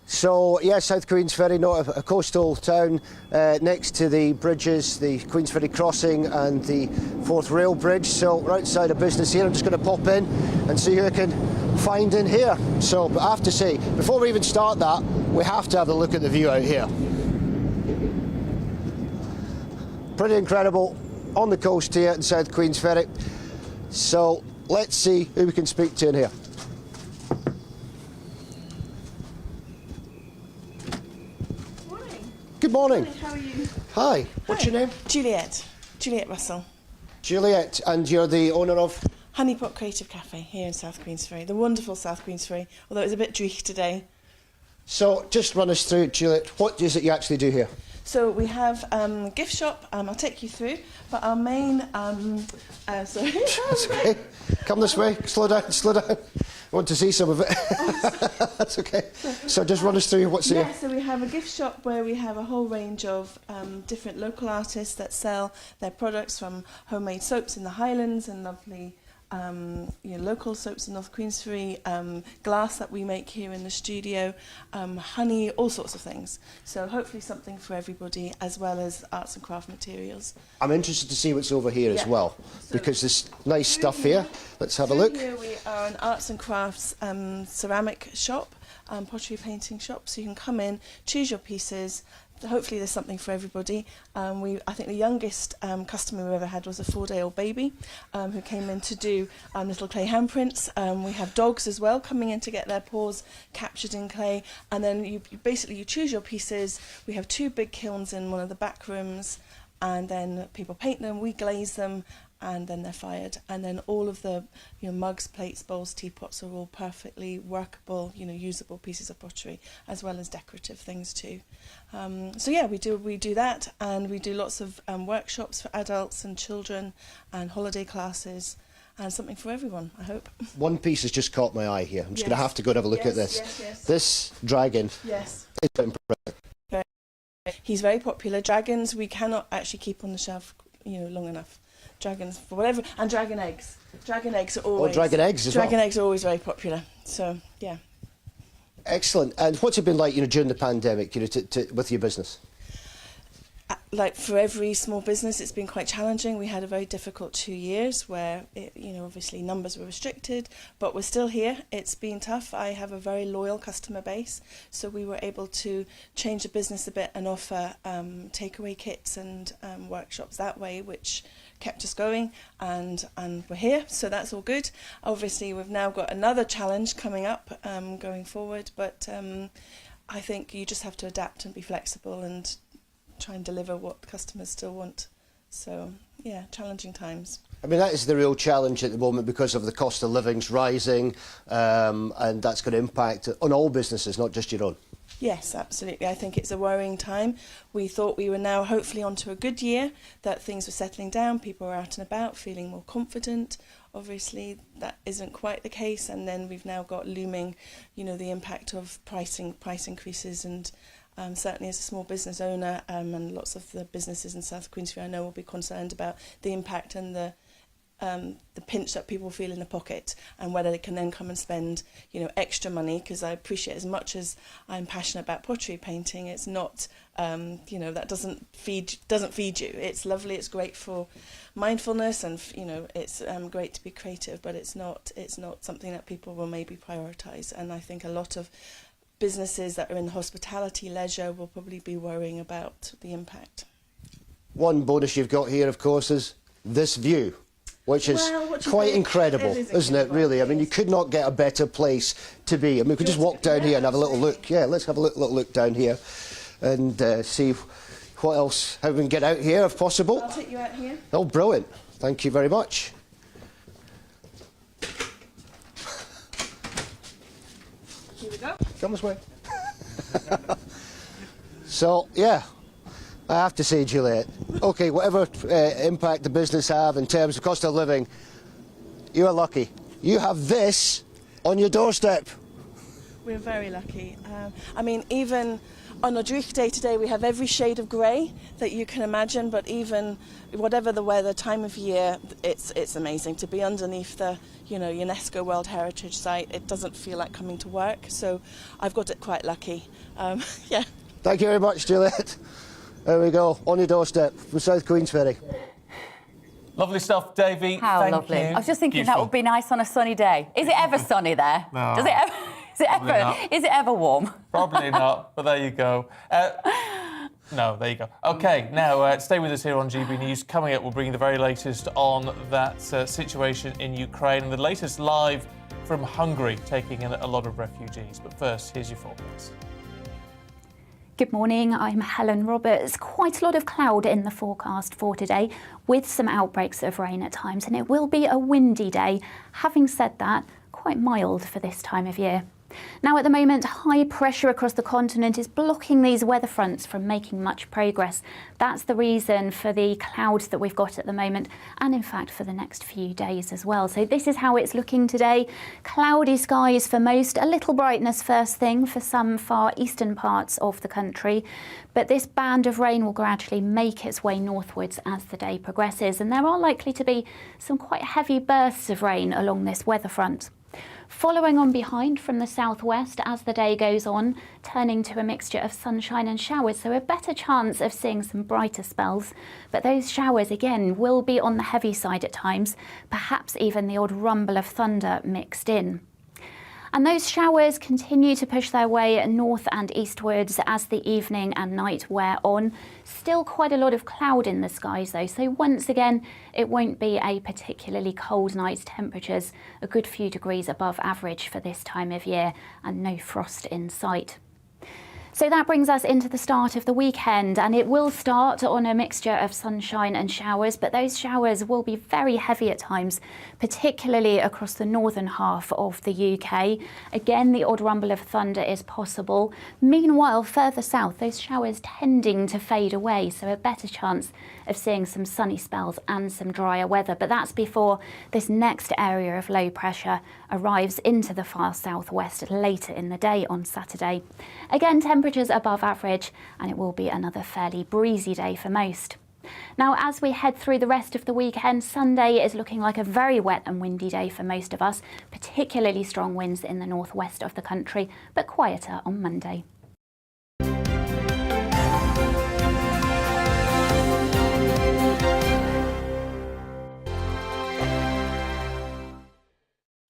So, yeah, South Queensferry, not a coastal town next to the bridges, the Queensferry Crossing and the Forth Rail Bridge. So, we're outside a business here. I'm just going to pop in and see who I can find in here. So, but I have to say, before we even start that, we have to have a look at the view out here. Pretty incredible on the coast here in South Queensferry. So, let's see who we can speak to in here. Good morning. How are you? Hi. What's your name? Juliet. Juliet Russell. Juliet, and you're the owner of? Honeypot Creative Cafe here in South Queensferry, the wonderful South Queensferry, although it's a bit dreich today. So just run us through, Juliet, what is it you actually do here? So we have a gift shop, I'll take you through, but our main, sorry. That's okay. Come this way, slow down, slow down. I want to see some of it. That's okay. So just run us through what's here. Yeah, so we have a gift shop where we have a whole range of different local artists that sell their products, from homemade soaps in the Highlands and lovely local soaps in North Queensferry, glass that we make here in the studio, honey, all sorts of things. So hopefully something for everybody, as well as arts and craft materials. I'm interested to see what's over here as well, because there's nice stuff here. Let's have a look. Here we are an arts and crafts ceramic shop, pottery painting shop, so you can come in, choose your pieces. Hopefully there's something for everybody. I think the youngest customer we've ever had was a 4-day-old baby who came in to do little clay handprints. We have dogs as well coming in to get their paws captured in clay, and then you choose your pieces. We have 2 big kilns in one of the back rooms, and then people paint them, we glaze them, and then they're fired. And then all of the mugs, plates, bowls, teapots are all perfectly workable, usable pieces of pottery, as well as decorative things too. So yeah, we do that, and we do lots of workshops for adults and children, and holiday classes, and something for everyone, I hope. One piece has just caught my eye here. I'm just going to have to go and have a look at this. Yes. This dragon. Yes. Is impressive. He's very popular. Dragons we cannot actually keep on the shelf, long enough. Dragons for whatever, and dragon eggs. Dragon eggs are always. Oh, dragon eggs as well. Dragon eggs are always very popular. So yeah. Excellent. And what's it been like, during the pandemic, with your business? Like for every small business, it's been quite challenging. We had a very difficult 2 years where, obviously numbers were restricted, but we're still here. It's been tough. I have a very loyal customer base, so we were able to change the business a bit and offer takeaway kits and workshops that way, which kept us going, and we're here, so that's all good. Obviously, we've now got another challenge coming up going forward, but I think you just have to adapt and be flexible and try and deliver what customers still want. So yeah, challenging times. I mean, that is the real challenge at the moment, because of the cost of living's rising, and that's going to impact on all businesses, not just your own. Yes, absolutely. I think it's a worrying time. We thought we were now hopefully onto a good year, that things were settling down, people were out and about, feeling more confident. Obviously, that isn't quite the case, and then we've now got looming, the impact of price increases, and certainly as a small business owner, and lots of the businesses in South Queensferry I know will be concerned about the impact and the the pinch that people feel in the pocket, and whether they can then come and spend, extra money. Because I appreciate, as much as I'm passionate about pottery painting, it's not, that doesn't feed you. It's lovely. It's great for mindfulness, and it's great to be creative. But it's not something that people will maybe prioritise. And I think a lot of businesses that are in hospitality, leisure, will probably be worrying about the impact. One bonus you've got here, of course, is this view, which is quite incredible, isn't it, really? I mean, you could not get a better place to be. I mean, we could just walk down here and have a little look. Yeah, let's have a little look down here and see what else, how we can get out here, if possible. I'll take you out here. Oh, brilliant. Thank you very much. Here we go. Come this way. So, yeah, I have to say, Juliet, OK, whatever impact the business have in terms of cost of living, you are lucky. You have this on your doorstep. We're very lucky. I mean, even on a weekday today, we have every shade of grey that you can imagine, but even whatever the weather, time of year, it's amazing to be underneath the UNESCO World Heritage Site. It doesn't feel like coming to work, so I've got it quite lucky. Yeah. Thank you very much, Juliet. There we go, on your doorstep from South Queensferry. Lovely stuff, Davey. How Thank lovely. you. I was just thinking Beautiful. that would be nice on a sunny day. Is it ever sunny there? No. Does it ever? Is it ever warm? Probably not, but there you go. No, there you go. OK, now stay with us here on GB News. Coming up, we'll bring you the very latest on that situation in Ukraine and the latest live from Hungary, taking in a lot of refugees. But first, here's your forecast. Good morning, I'm Helen Roberts. Quite a lot of cloud in the forecast for today, with some outbreaks of rain at times, and it will be a windy day. Having said that, quite mild for this time of year. Now, at the moment, high pressure across the continent is blocking these weather fronts from making much progress. That's the reason for the clouds that we've got at the moment, and in fact for the next few days as well. So this is how it's looking today. Cloudy skies for most, a little brightness first thing for some far eastern parts of the country. But this band of rain will gradually make its way northwards as the day progresses, and there are likely to be some quite heavy bursts of rain along this weather front. Following on behind from the southwest as the day goes on, turning to a mixture of sunshine and showers, so a better chance of seeing some brighter spells. But those showers, again, will be on the heavy side at times, perhaps even the odd rumble of thunder mixed in. And those showers continue to push their way north and eastwards as the evening and night wear on. Still quite a lot of cloud in the skies though, so once again it won't be a particularly cold night. Temperatures a good few degrees above average for this time of year, and no frost in sight. So that brings us into the start of the weekend, and it will start on a mixture of sunshine and showers, but those showers will be very heavy at times, particularly across the northern half of the UK. Again, the odd rumble of thunder is possible. Meanwhile, further south, those showers tending to fade away, so a better chance of seeing some sunny spells and some drier weather. But that's before this next area of low pressure arrives into the far southwest later in the day on Saturday. Again, temperatures above average, and it will be another fairly breezy day for most. Now, as we head through the rest of the weekend, Sunday is looking like a very wet and windy day for most of us, particularly strong winds in the northwest of the country, but quieter on Monday.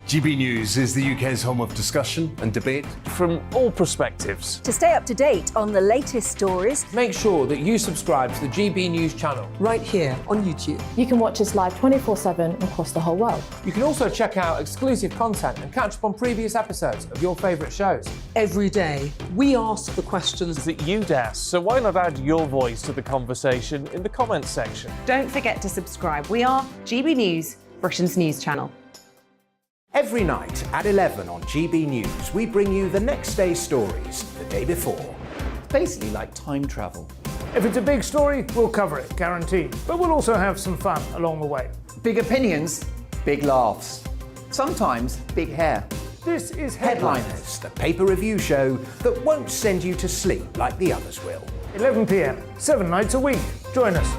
GB News is the UK's home of discussion and debate from all perspectives. To stay up to date on the latest stories, make sure that you subscribe to the GB News channel right here on YouTube. You can watch us live 24/7 across the whole world. You can also check out exclusive content and catch up on previous episodes of your favourite shows. Every day, we ask the questions that you'd ask, so why not add your voice to the conversation in the comments section? Don't forget to subscribe. We are GB News, Britain's news channel. Every night at 11 on GB News, we bring you the next day's stories the day before. Basically like time travel. If it's a big story, we'll cover it, guaranteed. But we'll also have some fun along the way. Big opinions, big laughs. Sometimes big hair. This is Headliners, the paper review show that won't send you to sleep like the others will. 11 p.m, 7 nights a week. Join us.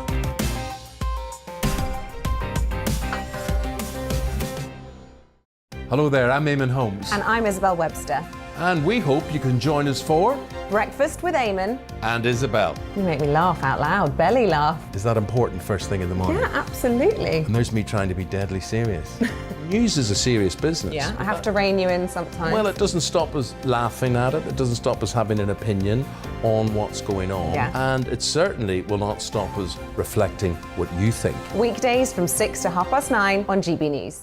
Hello there, I'm Eamon Holmes. And I'm Isabel Webster. And we hope you can join us for Breakfast with Eamon and Isabel. You make me laugh out loud, belly laugh. Is that important first thing in the morning? Yeah, absolutely. And there's me trying to be deadly serious. News is a serious business. Yeah, I have to rein you in sometimes. Well, it doesn't stop us laughing at it. It doesn't stop us having an opinion on what's going on. Yeah. And it certainly will not stop us reflecting what you think. Weekdays from 6 to 9:30 on GB News.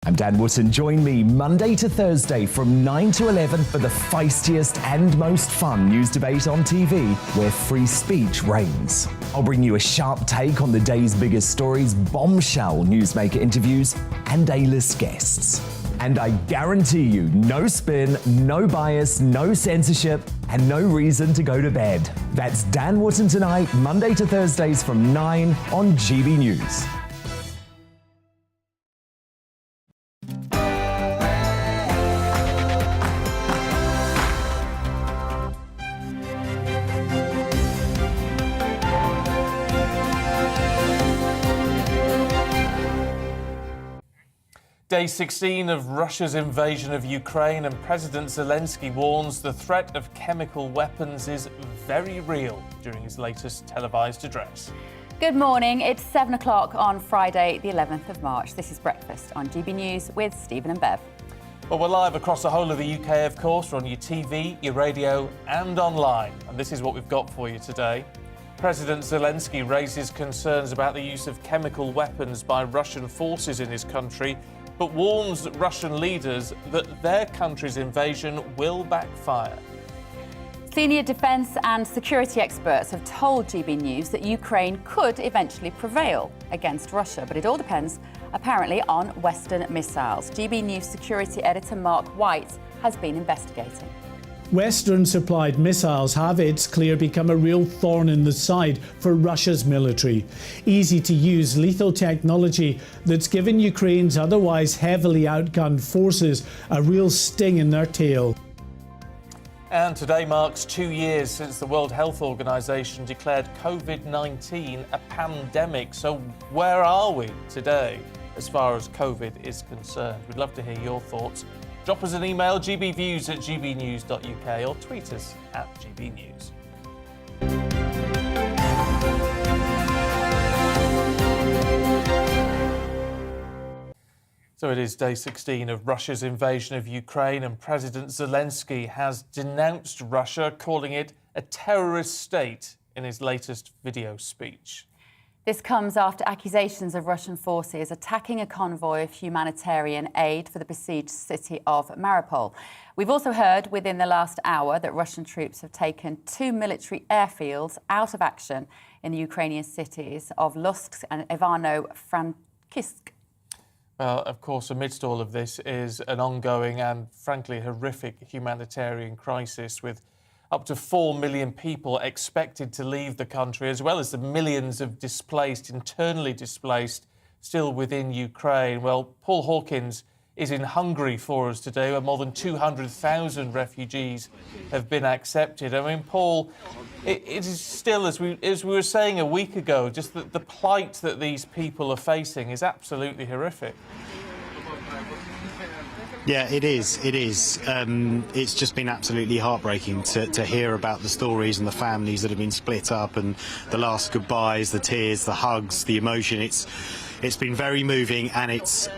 I'm Dan Wootton. Join me Monday to Thursday from 9 to 11 for the feistiest and most fun news debate on TV, where free speech reigns. I'll bring you a sharp take on the day's biggest stories, bombshell newsmaker interviews, and A-list guests. And I guarantee you, no spin, no bias, no censorship, and no reason to go to bed. That's Dan Wootton tonight, Monday to Thursdays from 9 on GB News. Day 16 of Russia's invasion of Ukraine, and President Zelensky warns the threat of chemical weapons is very real during his latest televised address. Good morning. It's 7 o'clock on Friday, the 11th of March. This is Breakfast on GB News with Stephen and Bev. Well, we're live across the whole of the UK, of course. We're on your TV, your radio and online. And this is what we've got for you today. President Zelensky raises concerns about the use of chemical weapons by Russian forces in his country, but warns Russian leaders that their country's invasion will backfire. Senior defence and security experts have told GB News that Ukraine could eventually prevail against Russia, but it all depends, apparently, on Western missiles. GB News security editor Mark White has been investigating. Western-supplied missiles have, it's clear, become a real thorn in the side for Russia's military. Easy-to-use lethal technology that's given Ukraine's otherwise heavily outgunned forces a real sting in their tail. And today marks 2 years since the World Health Organization declared COVID-19 a pandemic. So where are we today as far as COVID is concerned? We'd love to hear your thoughts. Drop us an email, gbviews@gbnews.uk, or tweet us @gbnews. So it is day 16 of Russia's invasion of Ukraine, and President Zelensky has denounced Russia, calling it a terrorist state in his latest video speech. This comes after accusations of Russian forces attacking a convoy of humanitarian aid for the besieged city of Mariupol. We've also heard within the last hour that Russian troops have taken 2 military airfields out of action in the Ukrainian cities of Lutsk and Ivano-Frankivsk. Well, of course, amidst all of this is an ongoing and, frankly, horrific humanitarian crisis, with up to 4 million people expected to leave the country, as well as the millions of displaced, internally displaced, still within Ukraine. Well, Paul Hawkins is in Hungary for us today, where more than 200,000 refugees have been accepted. I mean, Paul, it is still, as we were saying a week ago, just the plight that these people are facing is absolutely horrific. Yeah, it is. It is. It's just been absolutely heartbreaking to hear about the stories and the families that have been split up, and the last goodbyes, the tears, the hugs, the emotion. It's been very moving, and it's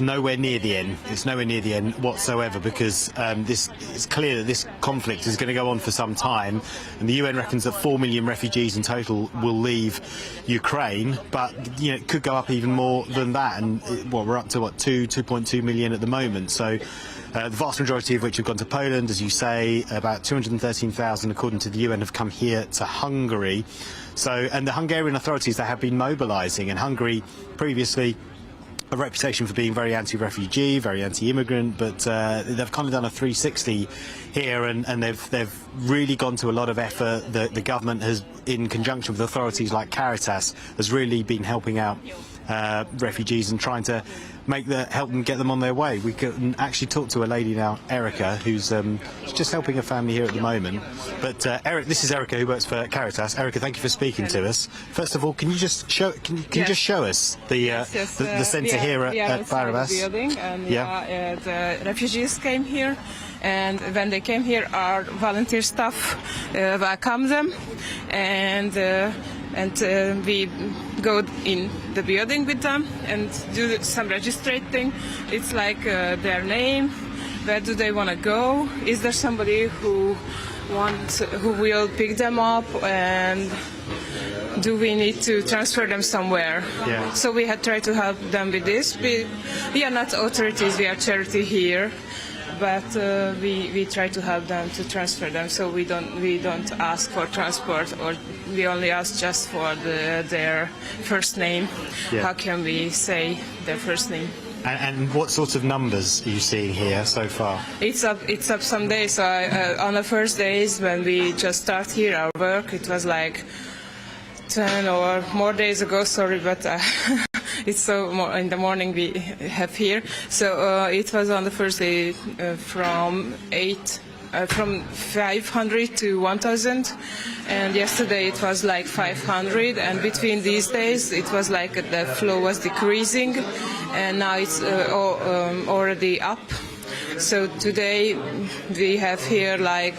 nowhere near the end. It's nowhere near the end whatsoever, because it's clear that this conflict is going to go on for some time, and the UN reckons that 4 million refugees in total will leave Ukraine, but it could go up even more than that, and we're up to 2.2 million at the moment. So the vast majority of which have gone to Poland, as you say. About 213,000, according to the UN, have come here to Hungary. So, and the Hungarian authorities, they have been mobilising, and Hungary previously a reputation for being very anti-refugee, very anti-immigrant, but they've kind of done a 360 here, and they've really gone to a lot of effort. The government has, in conjunction with authorities like Caritas, has really been helping out refugees and trying to help them get them on their way. We can actually talk to a lady now, Erica, who's just helping a family here at the moment. But this is Erica, who works for Caritas. Erica, thank you for speaking to us. First of all, can you just show us the centre here at Barabas? Building, and the refugees came here, and when they came here, our volunteer staff welcomed them, and we go in the building with them and do some registering. It's like their name, where do they want to go, is there somebody who will pick them up, and do we need to transfer them somewhere? Yeah. So we had tried to help them with this. We are not authorities, we are charity here, but we try to help them to transfer them. So we don't ask for transport, or we only ask just for their first name. Yeah. How can we say their first name? And what sort of numbers are you seeing here so far? It's up some days. So on the first days when we just start here our work, it was like 10 or more days ago. Sorry, but it's so more in the morning we have here. So it was on the first day from 500 to 1,000, and yesterday it was like 500, and between these days it was like the flow was decreasing, and now it's already up. So today we have here like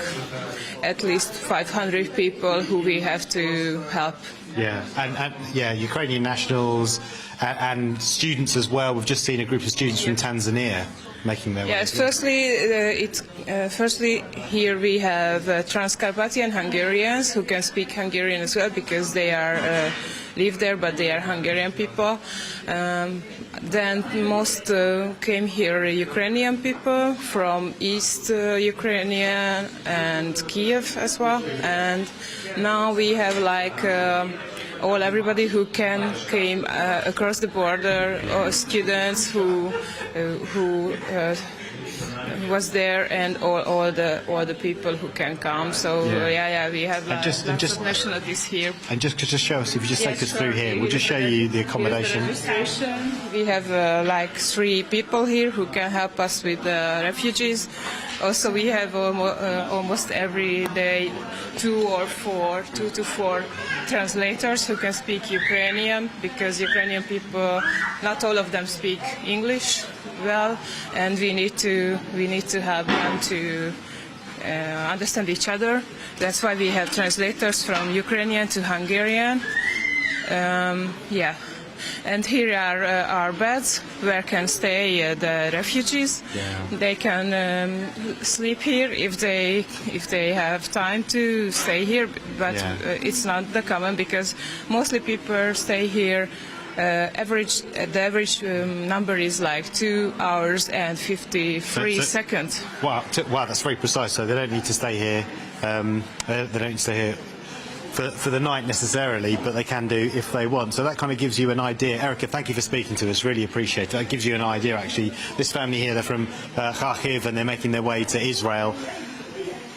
at least 500 people who we have to help. Yeah, and Ukrainian nationals and students as well. We've just seen a group of students from Tanzania making their way. Yes, firstly, here we have Transcarpathian Hungarians who can speak Hungarian as well, because they are live there, but they are Hungarian people. Then most came here Ukrainian people from East Ukrainian and Kiev as well. And now we have like everybody who came across the border, or students who was there, and all the people who can come. So we have lots of nationalities here. And just show us, if you just take us through here, we'll just show you the accommodation. We have like 3 people here who can help us with the refugees. Also, we have almost every day 2 to 4 translators who can speak Ukrainian, because Ukrainian people, not all of them speak English well, and we need to help them to understand each other. That's why we have translators from Ukrainian to Hungarian. And here are our beds where can stay the refugees. Yeah. They can sleep here if they have time to stay here, but it's not the common, because mostly people stay here. The average number is like 2 hours and 53 seconds. Wow, that's very precise. So they don't need to stay here. They don't need to stay here for the night necessarily, but they can do if they want. So that kind of gives you an idea. Erica, thank you for speaking to us. Really appreciate it. That gives you an idea, actually. This family here, they're from Kharkiv, and they're making their way to Israel.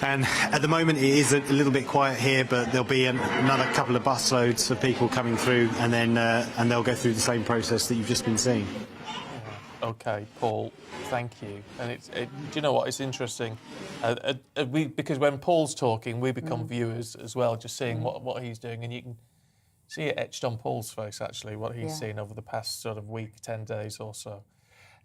And at the moment it is a little bit quiet here, but there'll be another couple of busloads of people coming through, and then they'll go through the same process that you've just been seeing. Okay, Paul, thank you. And do you know what? It's interesting because when Paul's talking, we become viewers as well, just seeing what he's doing, and you can see it etched on Paul's face actually, what he's seen over the past sort of week, 10 days or so.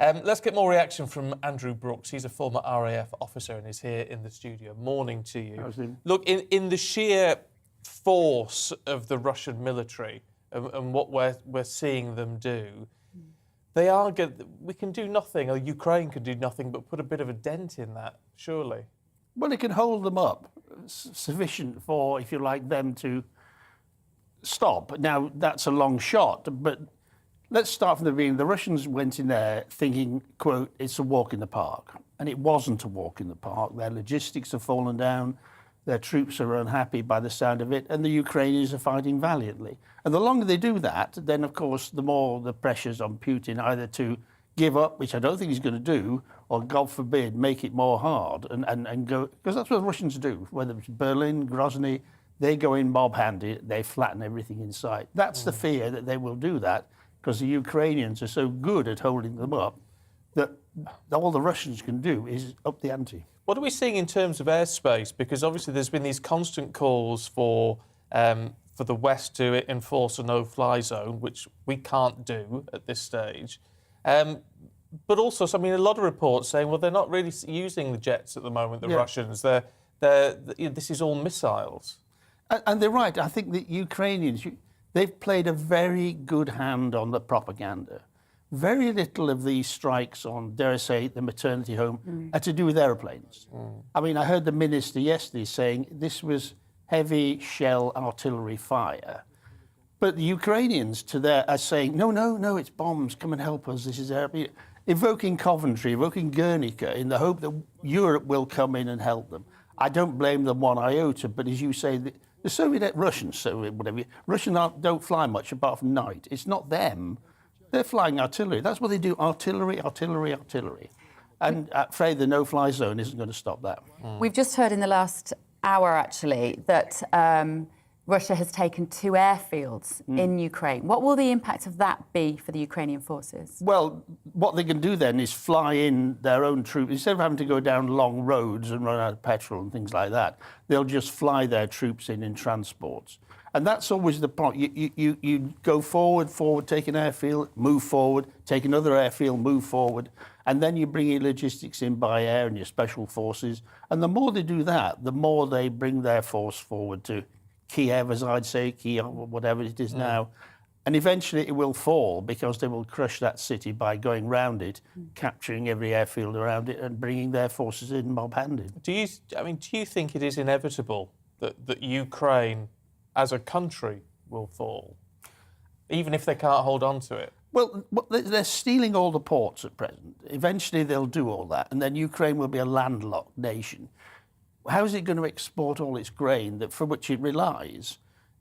Let's get more reaction from Andrew Brooks. He's a former RAF officer and is here in the studio. Morning to you. Look, in the sheer force of the Russian military and what we're seeing them do, they are good. We can do nothing, or Ukraine can do nothing but put a bit of a dent in that, surely. Well, it can hold them up sufficient for, if you like, them to stop. Now, that's a long shot, but let's start from the beginning. The Russians went in there thinking, quote, it's a walk in the park. And it wasn't a walk in the park. Their logistics have fallen down. Their troops are unhappy by the sound of it. And the Ukrainians are fighting valiantly. And the longer they do that, then, of course, the more the pressure's on Putin either to give up, which I don't think he's going to do, or, God forbid, make it more hard and go... Because that's what the Russians do. Whether it's Berlin, Grozny, they go in mob-handed, they flatten everything in sight. That's the fear, that they will do that, because the Ukrainians are so good at holding them up that all the Russians can do is up the ante. What are we seeing in terms of airspace? Because obviously there's been these constant calls for the West to enforce a no-fly zone, which we can't do at this stage. But also, I mean, a lot of reports saying, well, they're not really using the jets at the moment, the Russians. This is all missiles. And they're right. I think the Ukrainians, they've played a very good hand on the propaganda. Very little of these strikes on, dare I say, the maternity home are to do with aeroplanes. I mean, I heard the minister yesterday saying this was heavy shell artillery fire. But the Ukrainians are saying, no, it's bombs, come and help us, this is airplane. Evoking Coventry, evoking Guernica in the hope that Europe will come in and help them. I don't blame them one iota, but as you say, the Russians don't fly much apart from night. It's not them. They're flying artillery. That's what they do, artillery. And I'm afraid the no-fly zone isn't going to stop that. We've just heard in the last hour, actually, that Russia has taken 2 airfields in Ukraine. What will the impact of that be for the Ukrainian forces? Well, what they can do then is fly in their own troops. Instead of having to go down long roads and run out of petrol and things like that, they'll just fly their troops in transports. And that's always the point. You go forward, take an airfield, move forward, take another airfield, move forward, and then you bring your logistics in by air and your special forces. And the more they do that, the more they bring their force forward to Kiev, as I'd say, Kiev, whatever it is now. And eventually it will fall because they will crush that city by going round it, capturing every airfield around it and bringing their forces in mob-handed. Do you think it is inevitable that Ukraine as a country will fall, even if they can't hold on to it? Well, they're stealing all the ports at present. Eventually they'll do all that, and then Ukraine will be a landlocked nation. How is it going to export all its grain for which it relies?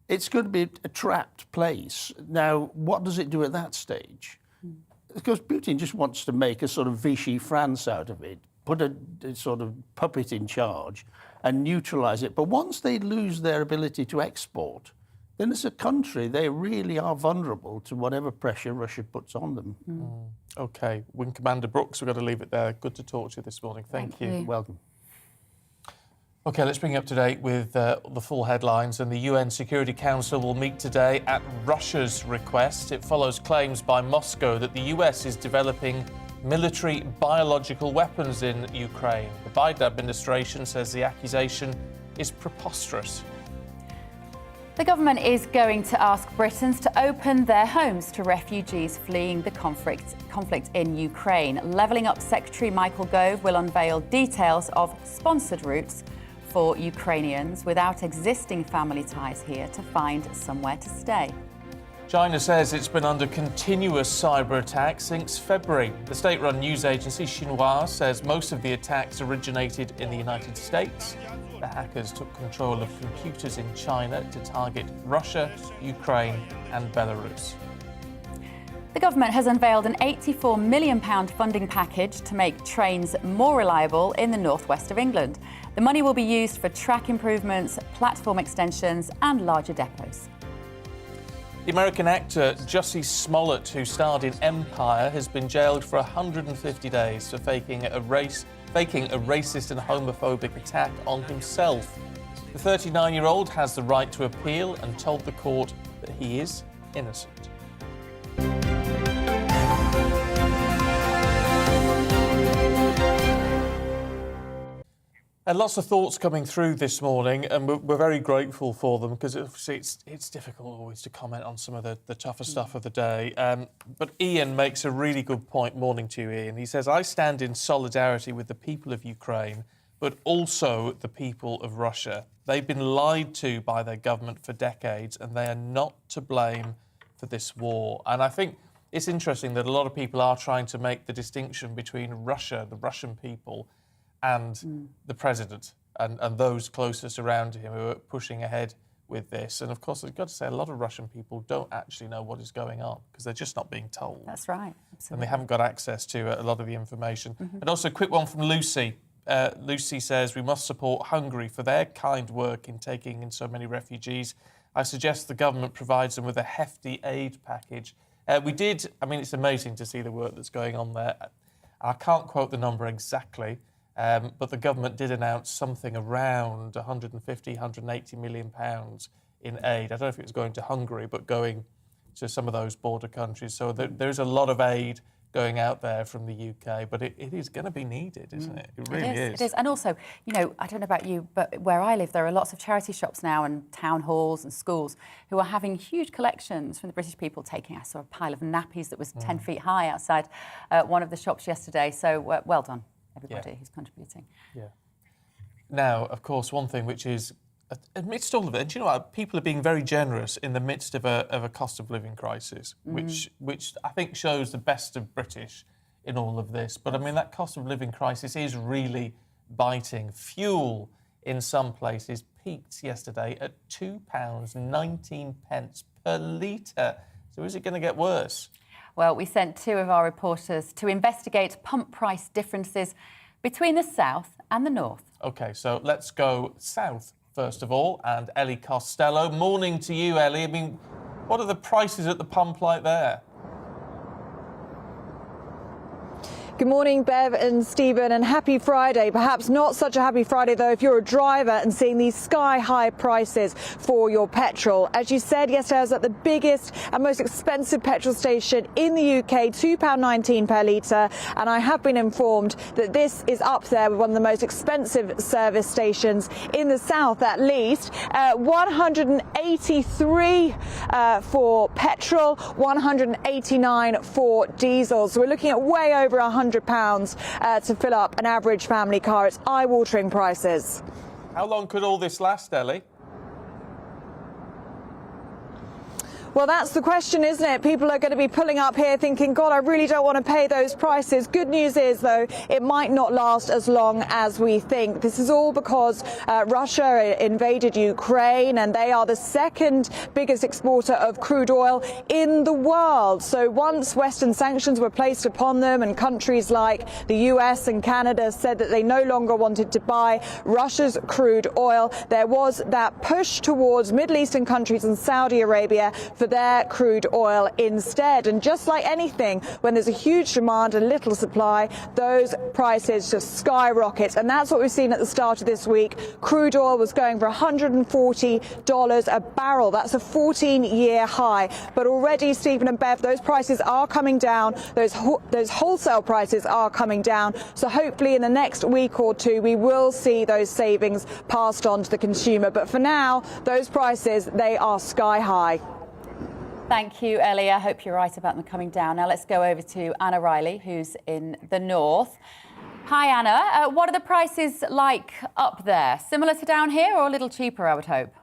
It's going to be a trapped place. Now, what does it do at that stage? Because Putin just wants to make a sort of Vichy France out of it, put a sort of puppet in charge and neutralise it. But once they lose their ability to export, then as a country, they really are vulnerable to whatever pressure Russia puts on them. OK. Wing Commander Brooks, we've got to leave it there. Good to talk to you this morning. Thank you. Welcome. OK, let's bring you up to date with the full headlines. And the UN Security Council will meet today at Russia's request. It follows claims by Moscow that the US is developing military biological weapons in Ukraine. The Biden administration says the accusation is preposterous. The government is going to ask Britons to open their homes to refugees fleeing the conflict in Ukraine. Levelling Up Secretary Michael Gove will unveil details of sponsored routes for Ukrainians without existing family ties here to find somewhere to stay. China says it's been under continuous cyber attacks since February. The state-run news agency Xinhua says most of the attacks originated in the United States. The hackers took control of computers in China to target Russia, Ukraine and Belarus. The government has unveiled an £84 million funding package to make trains more reliable in the northwest of England. The money will be used for track improvements, platform extensions and larger depots. The American actor Jussie Smollett, who starred in Empire, has been jailed for 150 days for faking a racist and homophobic attack on himself. The 39-year-old has the right to appeal and told the court that he is innocent. And lots of thoughts coming through this morning, and we're very grateful for them because obviously it's difficult always to comment on some of the tougher stuff of the day. But Ian makes a really good point. Morning to you, Ian. He says, I stand in solidarity with the people of Ukraine, but also the people of Russia. They've been lied to by their government for decades, and they are not to blame for this war. And I think it's interesting that a lot of people are trying to make the distinction between Russia, the Russian people, and the president and those closest around him who are pushing ahead with this. And of course, I've got to say, a lot of Russian people don't actually know what is going on because they're just not being told. That's right. Absolutely. And they haven't got access to a lot of the information. And also a quick one from Lucy. Lucy says, we must support Hungary for their kind work in taking in so many refugees. I suggest the government provides them with a hefty aid package It's amazing to see the work that's going on there. I can't quote the number exactly, but the government did announce something around 150, 180 million pounds in aid. I don't know if it was going to Hungary, but going to some of those border countries. So there's a lot of aid going out there from the UK, but it is going to be needed, isn't it? It really is. It is. And also, I don't know about you, but where I live, there are lots of charity shops now and town halls and schools who are having huge collections from the British people taking. I saw a pile of nappies that was 10 feet high outside one of the shops yesterday. So well done, everybody who's contributing. Yeah. Now, of course, one thing which is, amidst all of it, and do you know what? People are being very generous in the midst of a cost of living crisis, which I think shows the best of British in all of this. But I mean, that cost of living crisis is really biting. Fuel in some places peaked yesterday at £2.19 per litre. So is it going to get worse? Well, we sent two of our reporters to investigate pump price differences between the south and the north. OK, so let's go south first of all, and Ellie Costello. Morning to you, Ellie. I mean, what are the prices at the pump like there? Good morning, Bev and Stephen, and happy Friday. Perhaps not such a happy Friday, though, if you're a driver and seeing these sky-high prices for your petrol. As you said, yesterday I was at the biggest and most expensive petrol station in the UK, £2.19 per litre, and I have been informed that this is up there with one of the most expensive service stations in the south, at least. 183 for petrol, 189 for diesel. So we're looking at way over £100 to fill up an average family car. It's eye-watering prices. How long could all this last, Ellie? Well, that's the question, isn't it? People are going to be pulling up here thinking, God, I really don't want to pay those prices. Good news is, though, it might not last as long as we think. This is all because Russia invaded Ukraine, and they are the second biggest exporter of crude oil in the world. So once Western sanctions were placed upon them and countries like the US and Canada said that they no longer wanted to buy Russia's crude oil, there was that push towards Middle Eastern countries and Saudi Arabia for their crude oil instead. And just like anything, when there's a huge demand and little supply, those prices just skyrocket. And that's what we've seen at the start of this week. Crude oil was going for $140 a barrel. That's a 14-year high. But already, Stephen and Bev, those prices are coming down. Those wholesale prices are coming down. So hopefully in the next week or two, we will see those savings passed on to the consumer. But for now, those prices, they are sky high. Thank you, Ellie. I hope you're right about them coming down. Now let's go over to Anna Riley, who's in the north. Hi, Anna. What are the prices like up there? Similar to down here or a little cheaper, I would hope?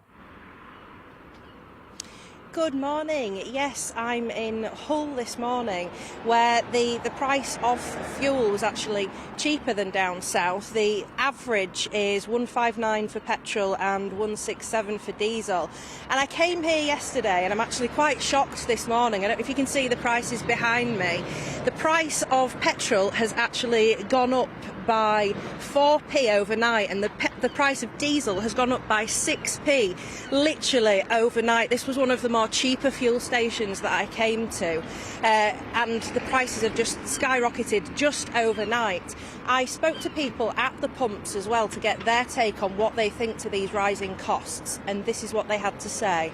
Good morning. Yes, I'm in Hull this morning, where the price of fuel was actually cheaper than down south. The average is £1.59 for petrol and £1.67 for diesel. And I came here yesterday, and I'm actually quite shocked this morning. I don't know if you can see the prices behind me. The price of petrol has actually gone up by 4p overnight, and the price of diesel has gone up by 6p literally overnight. This was one of the more cheaper fuel stations that I came to, and the prices have just skyrocketed just overnight. I spoke to people at the pumps as well to get their take on what they think to these rising costs, and this is what they had to say.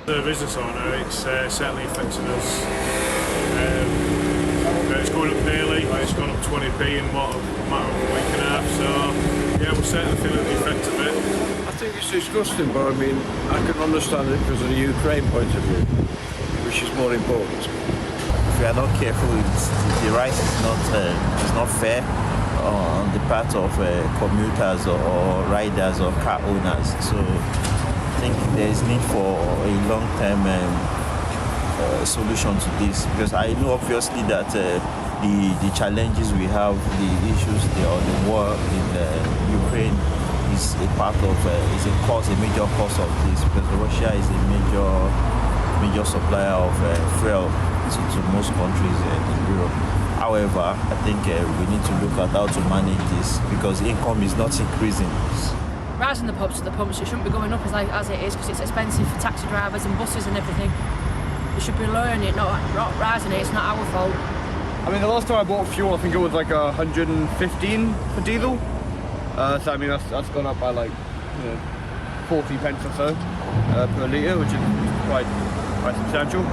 The business owner, it's certainly affecting us. It's going up daily, it's gone up 20p in a matter of a week and a half, so yeah, we're certainly feeling the effect of it. I think it's disgusting, but I mean, I can understand it because of the Ukraine point of view, which is more important. If we are not careful, the rise is not fair on the part of commuters or riders or car owners. So I think there is need for a long-term solution to this, because I know obviously that the challenges we have, the issues, the war in Ukraine is a part of, is a major cause of this, because Russia is a major supplier of fuel to most countries in Europe. However, I think we need to look at how to manage this, because income is not increasing. Rising the pumps, it shouldn't be going up as it is, because it's expensive for taxi drivers and buses and everything. They should be lowering it, not rising it. It's not our fault. I mean, the last time I bought fuel, I think it was like 115 for diesel. So I mean, that's gone up by like 40 pence or so per litre, which is quite substantial.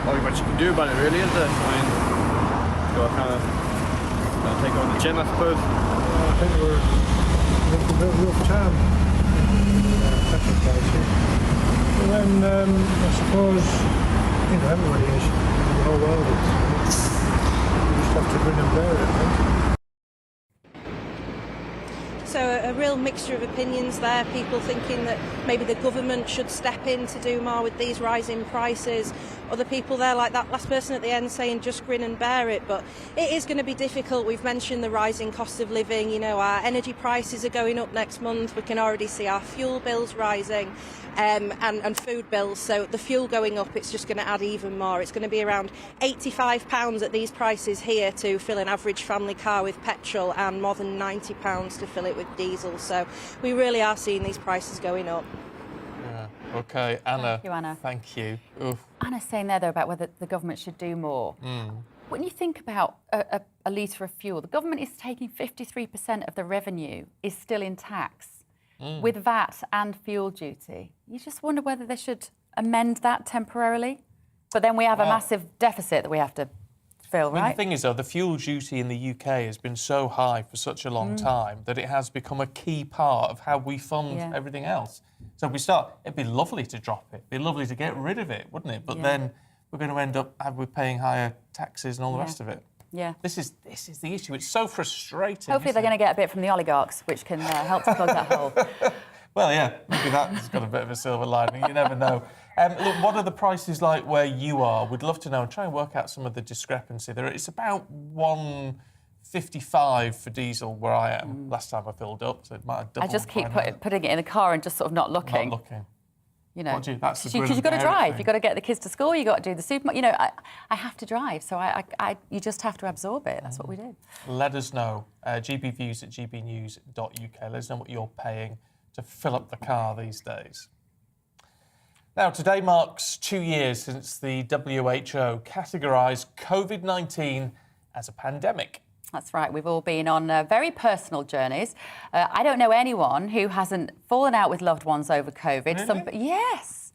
Not much you can do about it, really, is there? I mean, got to kind of take on the chin, I suppose. I think we're in a real time petrol prices. But then I suppose everybody is in the whole world. You just have to grin and bear it, I think. So a real mixture of opinions there, people thinking that maybe the government should step in to do more with these rising prices. Other people there, like that last person at the end, saying just grin and bear it. But it is going to be difficult. We've mentioned the rising cost of living. You know, our energy prices are going up next month. We can already see our fuel bills rising and food bills. So the fuel going up, it's just going to add even more. It's going to be around £85 at these prices here to fill an average family car with petrol, and more than £90 to fill it with diesel. So we really are seeing these prices going up. Yeah. OK, Anna. Thank you, Anna. Thank you. Oof. Anna's saying there, though, about whether the government should do more. When you think about a litre of fuel, the government is taking 53% of the revenue is still in tax with VAT and fuel duty. You just wonder whether they should amend that temporarily. But then we have a massive deficit that we have to fill, right? The thing is, though, the fuel duty in the UK has been so high for such a long time that it has become a key part of how we fund everything else. So if we start, it'd be lovely to drop it. It'd be lovely to get rid of it, wouldn't it? But then we're going to end up paying higher taxes and all the rest of it. Yeah. This is the issue. It's so frustrating. Hopefully they're going to get a bit from the oligarchs, which can help to plug that hole. Well, yeah, maybe that's got a bit of a silver lining. You never know. Look, what are the prices like where you are? We'd love to know and try and work out some of the discrepancy there. It's about £1.55 for diesel where I am. Last time I filled up, so it might have doubled. I just keep putting it in the car and just sort of not looking. Not looking. You know, because you've got to drive. You've got to get the kids to school. You've got to do the supermarket. You know, I have to drive, so you just have to absorb it. That's what we do. Let us know. gbviews@gbnews.uk. Let us know what you're paying to fill up the car these days. Now, today marks 2 years since the WHO categorised COVID-19 as a pandemic. That's right. We've all been on very personal journeys. I don't know anyone who hasn't fallen out with loved ones over COVID. Really? Yes.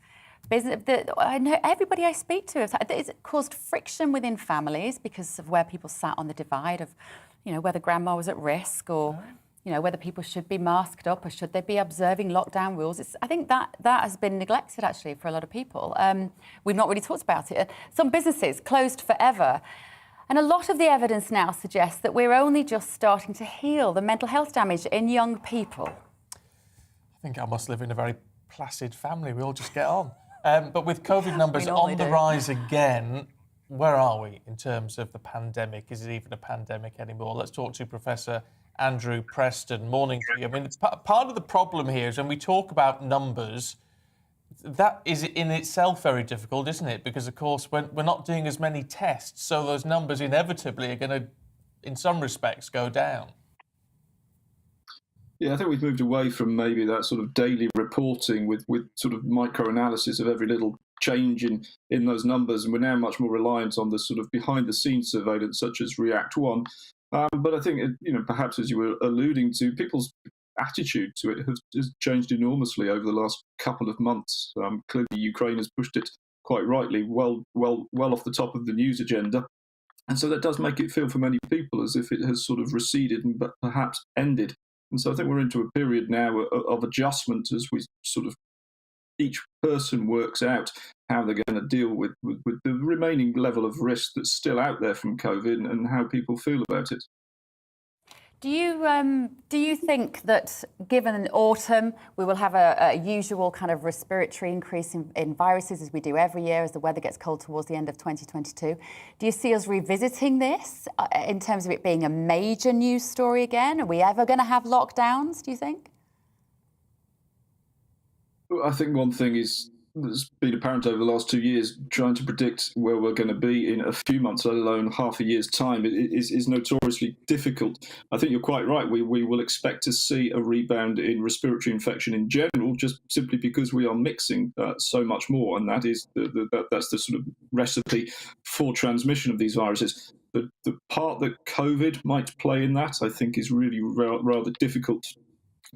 I know everybody I speak to. It's caused friction within families because of where people sat on the divide of, you know, whether grandma was at risk or, you know, whether people should be masked up or should they be observing lockdown rules. I think that has been neglected, actually, for a lot of people. We've not really talked about it. Some businesses closed forever. And a lot of the evidence now suggests that we're only just starting to heal the mental health damage in young people. I think I must live in a very placid family. We all just get on. But with COVID numbers on the rise again, where are we in terms of the pandemic? Is it even a pandemic anymore? Let's talk to Professor Andrew Preston. Morning to you. I mean, part of the problem here is when we talk about numbers, that is in itself very difficult, isn't it? Because, of course, we're not doing as many tests, so those numbers inevitably are going to, in some respects, go down. Yeah, I think we've moved away from maybe that sort of daily reporting with sort of micro-analysis of every little change in those numbers, and we're now much more reliant on the sort of behind-the-scenes surveillance, such as React One. But I think, perhaps as you were alluding to, people's attitude to it has changed enormously over the last couple of months. Clearly, Ukraine has pushed it quite rightly, well off the top of the news agenda. And so that does make it feel for many people as if it has sort of receded and perhaps ended. And so I think we're into a period now of adjustment as we sort of each person works out how they're going to deal with the remaining level of risk that's still out there from COVID and how people feel about it. Do you think that, given autumn, we will have a usual kind of respiratory increase in viruses as we do every year as the weather gets cold towards the end of 2022? Do you see us revisiting this in terms of it being a major news story again? Are we ever going to have lockdowns, do you think? I think one thing is that's been apparent over the last 2 years, trying to predict where we're going to be in a few months, let alone half a year's time, is notoriously difficult. I think you're quite right. We will expect to see a rebound in respiratory infection in general, just simply because we are mixing so much more, and that is that's the sort of recipe for transmission of these viruses. The part that COVID might play in that, I think, is really rather difficult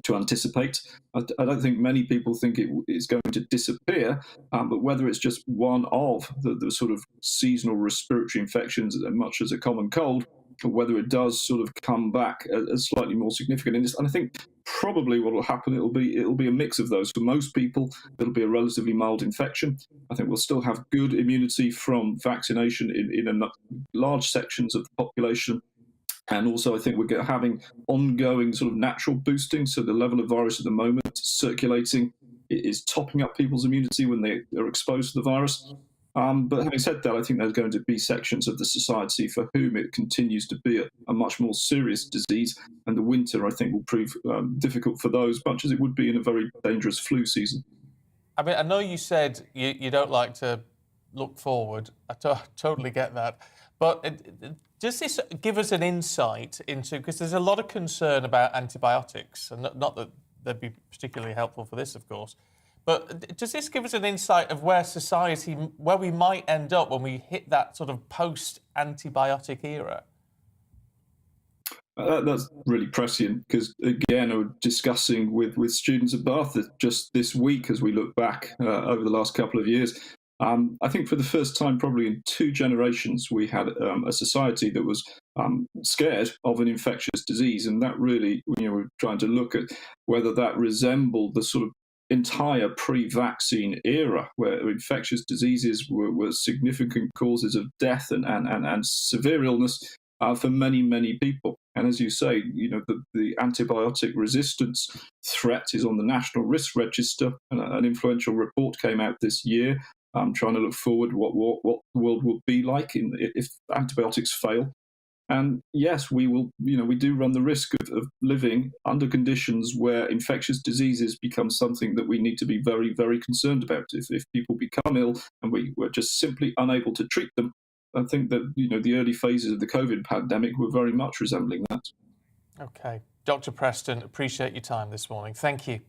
to anticipate. I don't think many people think it is going to disappear, but whether it's just one of the sort of seasonal respiratory infections, much as a common cold, or whether it does sort of come back as slightly more significant. And I think probably what will happen, it'll be a mix of those. For most people, it'll be a relatively mild infection. I think we'll still have good immunity from vaccination in large sections of the population. And also, I think we're having ongoing sort of natural boosting. So the level of virus at the moment circulating is topping up people's immunity when they are exposed to the virus. But having said that, I think there's going to be sections of the society for whom it continues to be a much more serious disease. And the winter, I think, will prove difficult for those, much as it would be in a very dangerous flu season. I mean, I know you said you don't like to look forward. I totally get that. But does this give us an insight into, because there's a lot of concern about antibiotics, and not that they'd be particularly helpful for this, of course, but does this give us an insight of where we might end up when we hit that sort of post-antibiotic era? That's really prescient, because, again, I was discussing with students at Bath just this week as we look back over the last couple of years. I think for the first time probably in 2 generations, we had a society that was scared of an infectious disease. And that really, we're trying to look at whether that resembled the sort of entire pre-vaccine era, where infectious diseases were significant causes of death and severe illness for many, many people. And as you say, the antibiotic resistance threat is on the National Risk Register. An influential report came out this year trying to look forward what the world will be like if antibiotics fail. And yes, we will. We do run the risk of living under conditions where infectious diseases become something that we need to be very, very concerned about. If people become ill and we're just simply unable to treat them, I think that the early phases of the COVID pandemic were very much resembling that. Okay, Dr. Preston, appreciate your time this morning. Thank you.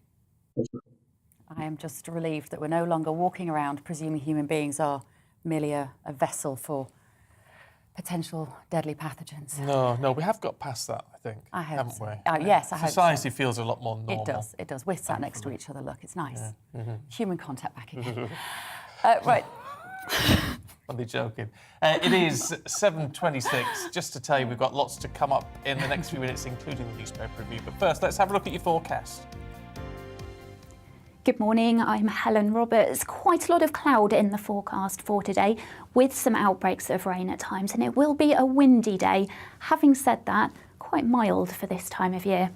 I am just relieved that we're no longer walking around presuming human beings are merely a vessel for potential deadly pathogens. No, we have got past that, I think, haven't we? Yes, I hope so. Society feels a lot more normal. It does. We're sat next to each other. Look, it's nice. Yeah. Mm-hmm. Human contact back again. Right. Only joking. It is 7:26. Just to tell you, we've got lots to come up in the next few minutes, including the newspaper review. But first, let's have a look at your forecast. Good morning, I'm Helen Roberts. Quite a lot of cloud in the forecast for today, with some outbreaks of rain at times, and it will be a windy day. Having said that, quite mild for this time of year.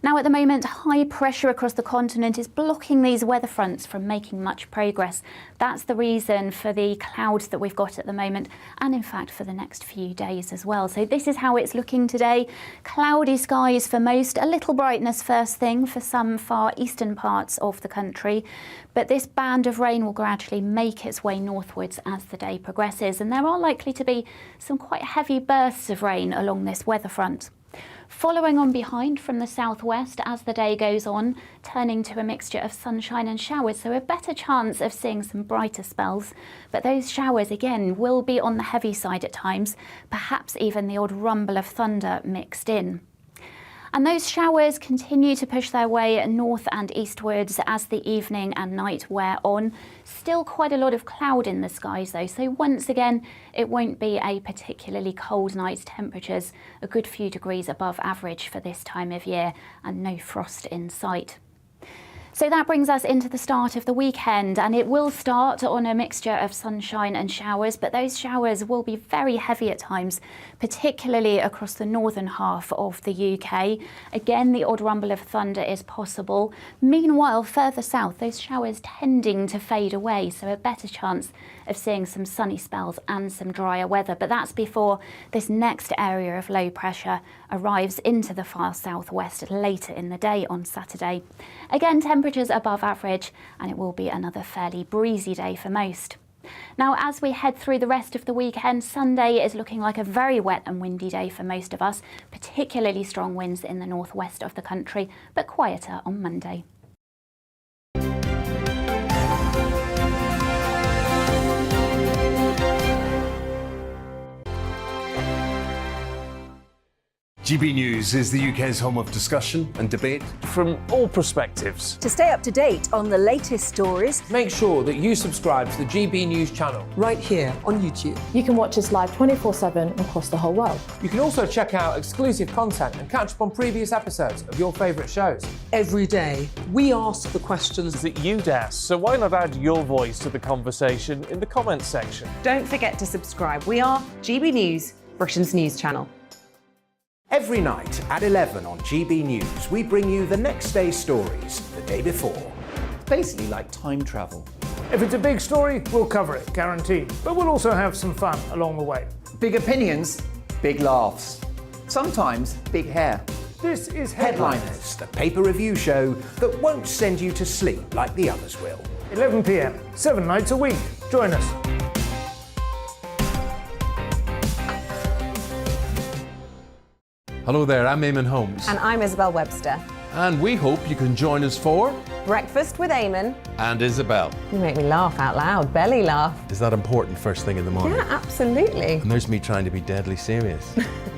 Now at the moment, high pressure across the continent is blocking these weather fronts from making much progress. That's the reason for the clouds that we've got at the moment, and in fact for the next few days as well. So this is how it's looking today. Cloudy skies for most, a little brightness first thing for some far eastern parts of the country. But this band of rain will gradually make its way northwards as the day progresses, and there are likely to be some quite heavy bursts of rain along this weather front. Following on behind from the southwest as the day goes on, turning to a mixture of sunshine and showers, so a better chance of seeing some brighter spells. But those showers, again, will be on the heavy side at times, perhaps even the odd rumble of thunder mixed in. And those showers continue to push their way north and eastwards as the evening and night wear on. Still quite a lot of cloud in the skies though, so once again it won't be a particularly cold night. Temperatures a good few degrees above average for this time of year, and no frost in sight. So that brings us into the start of the weekend, and it will start on a mixture of sunshine and showers, but those showers will be very heavy at times, particularly across the northern half of the UK. Again, the odd rumble of thunder is possible. Meanwhile, further south, those showers tending to fade away, so a better chance of seeing some sunny spells and some drier weather. But that's before this next area of low pressure arrives into the far southwest later in the day on Saturday. Again, temperatures temperatures above average, and it will be another fairly breezy day for most. Now, as we head through the rest of the weekend, Sunday is looking like a very wet and windy day for most of us, particularly strong winds in the northwest of the country, but quieter on Monday. GB News is the UK's home of discussion and debate from all perspectives. To stay up to date on the latest stories, make sure that you subscribe to the GB News channel right here on YouTube. You can watch us live 24/7 across the whole world. You can also check out exclusive content and catch up on previous episodes of your favourite shows. Every day, we ask the questions that you'd ask, so why not add your voice to the conversation in the comments section? Don't forget to subscribe. We are GB News, Britain's news channel. Every night at 11 on GB News, we bring you the next day's stories the day before. It's basically like time travel. If it's a big story, we'll cover it, guaranteed. But we'll also have some fun along the way. Big opinions, big laughs. Sometimes big hair. This is Headliners, the paper review show that won't send you to sleep like the others will. 11 p.m, 7 nights a week. Join us. Hello there, I'm Eamon Holmes. And I'm Isabel Webster. And we hope you can join us for Breakfast with Eamon and Isabel. You make me laugh out loud, belly laugh. Is that important first thing in the morning? Yeah, absolutely. And there's me trying to be deadly serious.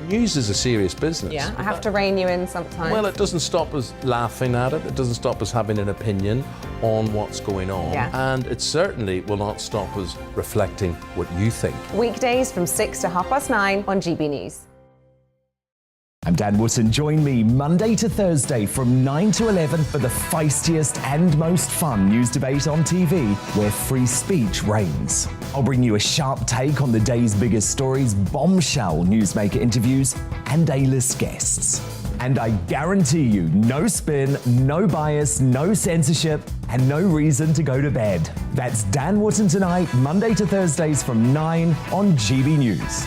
News is a serious business. Yeah, I have to rein you in sometimes. Well, it doesn't stop us laughing at it. It doesn't stop us having an opinion on what's going on. Yeah. And it certainly will not stop us reflecting what you think. Weekdays from 6 to 9:30 on GB News. I'm Dan Wootton. Join me Monday to Thursday from 9 to 11 for the feistiest and most fun news debate on TV, where free speech reigns. I'll bring you a sharp take on the day's biggest stories, bombshell newsmaker interviews, and A-list guests. And I guarantee you, no spin, no bias, no censorship, and no reason to go to bed. That's Dan Wootton Tonight, Monday to Thursdays from 9 on GB News.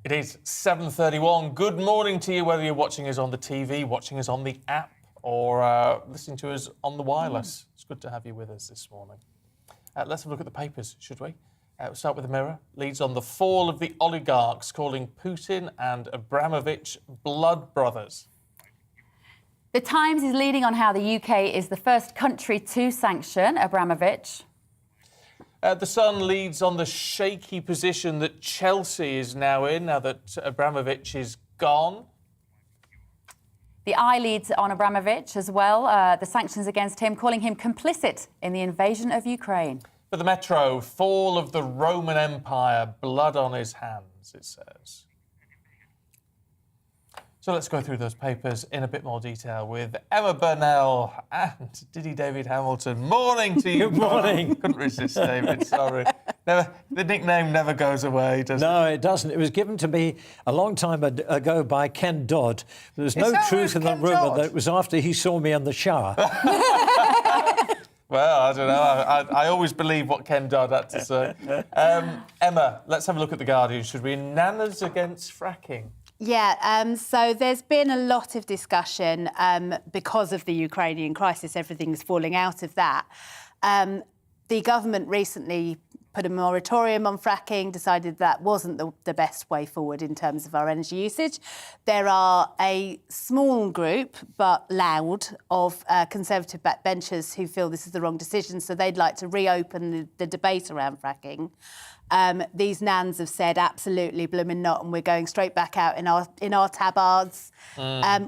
It is 7:31. Good morning to you, whether you're watching us on the TV, watching us on the app, or listening to us on the wireless. It's good to have you with us this morning. Let's have a look at the papers, should we? We'll start with the Mirror. Leads on the fall of the oligarchs, calling Putin and Abramovich blood brothers. The Times is leading on how the UK is the first country to sanction Abramovich. The Sun leads on the shaky position that Chelsea is now in, now that Abramovich is gone. The Eye leads on Abramovich as well, the sanctions against him, calling him complicit in the invasion of Ukraine. For the Metro, fall of the Roman Empire, blood on his hands, it says. So let's go through those papers in a bit more detail with Emma Burnell and Diddy David Hamilton. Morning to you. Good morning. Couldn't resist, David, sorry. The nickname never goes away, does it? No, it doesn't. It was given to me a long time ago by Ken Dodd. There's no truth in the rumour that it was after he saw me in the shower. Well, I don't know. I always believe what Ken Dodd had to say. Emma, let's have a look at The Guardian, should we? Nanas against fracking. Yeah, so there's been a lot of discussion because of the Ukrainian crisis. Everything's falling out of that. The government recently put a moratorium on fracking, decided that wasn't the best way forward in terms of our energy usage. There are a small group, but loud, of Conservative backbenchers who feel this is the wrong decision, so they'd like to reopen the debate around fracking. These nans have said absolutely blooming not, and we're going straight back out in our tabards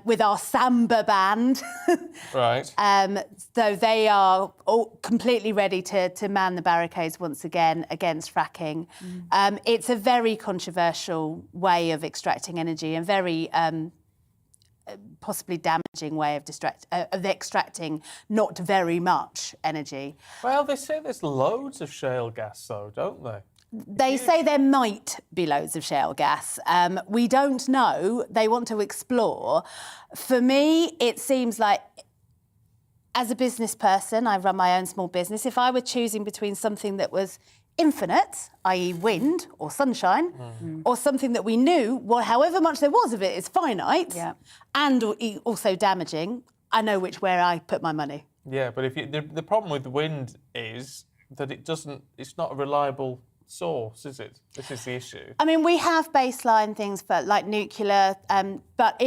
with our samba band. Right. So they are all completely ready to man the barricades once again against fracking. It's a very controversial way of extracting energy and very possibly damaging way of extracting not very much energy. Well, they say there's loads of shale gas, though, don't they? They say there might be loads of shale gas. We don't know. They want to explore. For me, it seems like, as a business person, I run my own small business, if I were choosing between something that was infinite, i.e. wind or sunshine, or something that we knew, well, however much there was of it, is finite, and also damaging, I know which way I put my money. Yeah, but if the problem with the wind is that it's not a reliable source, is it? This is the issue. I mean, we have baseline things for like nuclear, but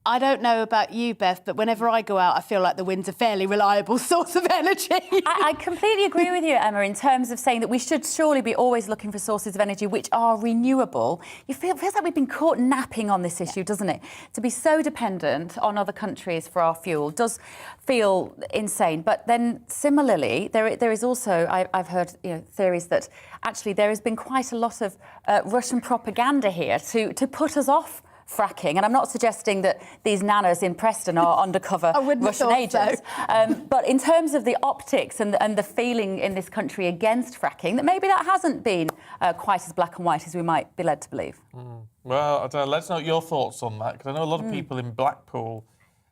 I don't know about you, Beth, but whenever I go out, I feel like the wind's a fairly reliable source of energy. I completely agree with you, Emma, in terms of saying that we should surely be always looking for sources of energy which are renewable. It feels like we've been caught napping on this issue, doesn't it? To be so dependent on other countries for our fuel does feel insane. But then, similarly, there is also, I've heard theories that actually there has been quite a lot of Russian propaganda here to put us off fracking, and I'm not suggesting that these nanas in Preston are undercover Russian agents, but in terms of the optics and the feeling in this country against fracking, that maybe that hasn't been quite as black and white as we might be led to believe. Well, I don't know, let's know your thoughts on that, because I know a lot of people in Blackpool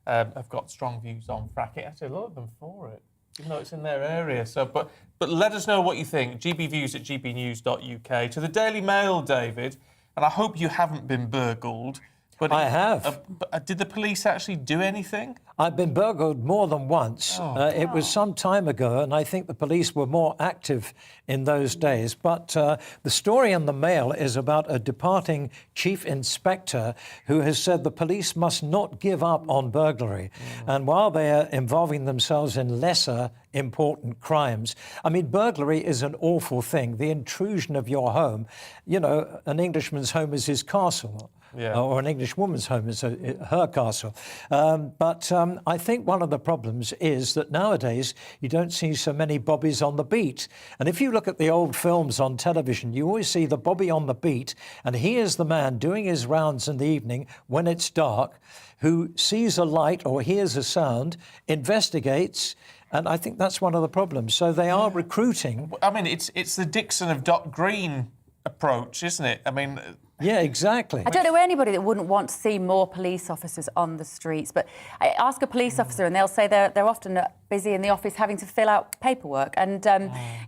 have got strong views on fracking. Actually, a lot of them for it, even though it's in their area. So, but let us know what you think. gbviews@gbnews.uk. To the Daily Mail, David. And I hope you haven't been burgled. But I have. Did the police actually do anything? I've been burgled more than once. It was some time ago, and I think the police were more active in those days. But the story in the Mail is about a departing chief inspector who has said the police must not give up on burglary. And while they are involving themselves in lesser important crimes, I mean, burglary is an awful thing. The intrusion of your home, an Englishman's home is his castle. Or an English woman's home is her castle. But I think one of the problems is that nowadays you don't see so many bobbies on the beat. And if you look at the old films on television, you always see the bobby on the beat, and he is the man doing his rounds in the evening when it's dark, who sees a light or hears a sound, investigates. And I think that's one of the problems. So they are recruiting. I mean, it's the Dixon of Dock Green approach, isn't it? I mean... Yeah, exactly. I don't know anybody that wouldn't want to see more police officers on the streets, but I ask a police officer and they'll say they're often busy in the office having to fill out paperwork. And,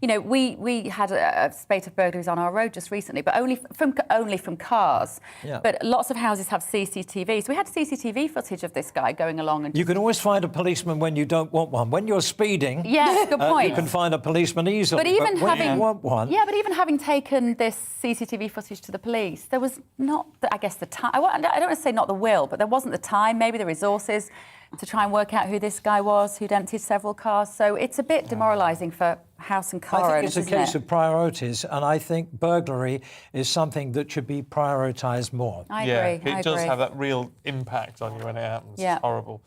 we had a spate of burglaries on our road just recently, but only from cars. Yeah. But lots of houses have CCTV. So we had CCTV footage of this guy going along. And you can always find a policeman when you don't want one. When you're speeding, good point. You can find a policeman easily. But even when you want one... Yeah, but even having taken this CCTV footage to the police, there was not, I guess, the time. I don't want to say not the will, but there wasn't the time, maybe the resources to try and work out who this guy was who'd emptied several cars. So it's a bit demoralising for house and car owners, I think it's a case of priorities, and I think burglary is something that should be prioritised more. I agree. It does have that real impact on you when it happens. Yeah. It's horrible.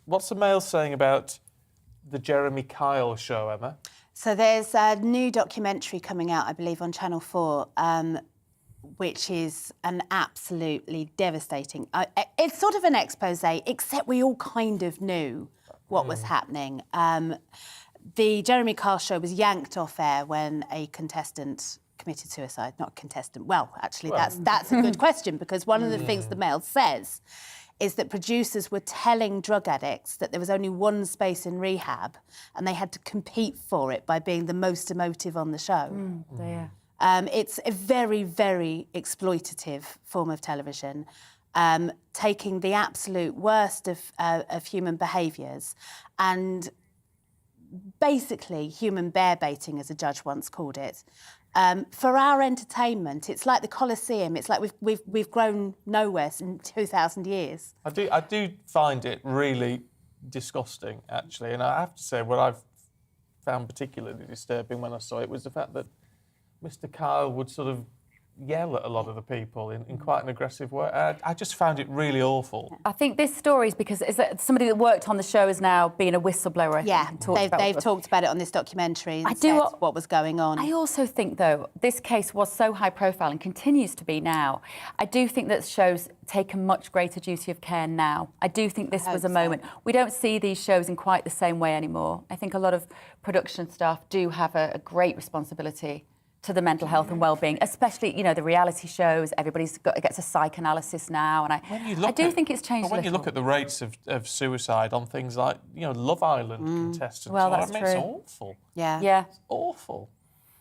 What's the Mail saying about the Jeremy Kyle show, Emma? So there's a new documentary coming out, I believe, on Channel 4, which is an absolutely devastating... it's sort of an expose, except we all kind of knew what was happening. The Jeremy Kyle show was yanked off air when a contestant committed suicide. Not a contestant. Well, actually, that's a good question, because one of the things the Mail says is that producers were telling drug addicts that there was only one space in rehab and they had to compete for it by being the most emotive on the show. It's a very, very exploitative form of television, taking the absolute worst of human behaviours and basically human bear baiting, as a judge once called it. For our entertainment, it's like the Colosseum. It's like we've grown nowhere in 2,000 years. I do find it really disgusting, actually, and I have to say what I've found particularly disturbing when I saw it was the fact that Mr. Kyle would sort of yell at a lot of the people in quite an aggressive way. I just found it really awful. I think this story is because somebody that worked on the show is now being a whistleblower. Yeah, they've talked about it on this documentary and said what was going on. I also think, though, this case was so high profile and continues to be now. I do think that shows take a much greater duty of care now. I do think this was a moment. We don't see these shows in quite the same way anymore. I think a lot of production staff do have a great responsibility to the mental health and well-being, especially, you know, the reality shows. Gets a psychoanalysis now, and I do think it's changed. But when you look at the rates of suicide on things like, you know, Love Island contestants, well, that's true. It's awful. Yeah, it's awful.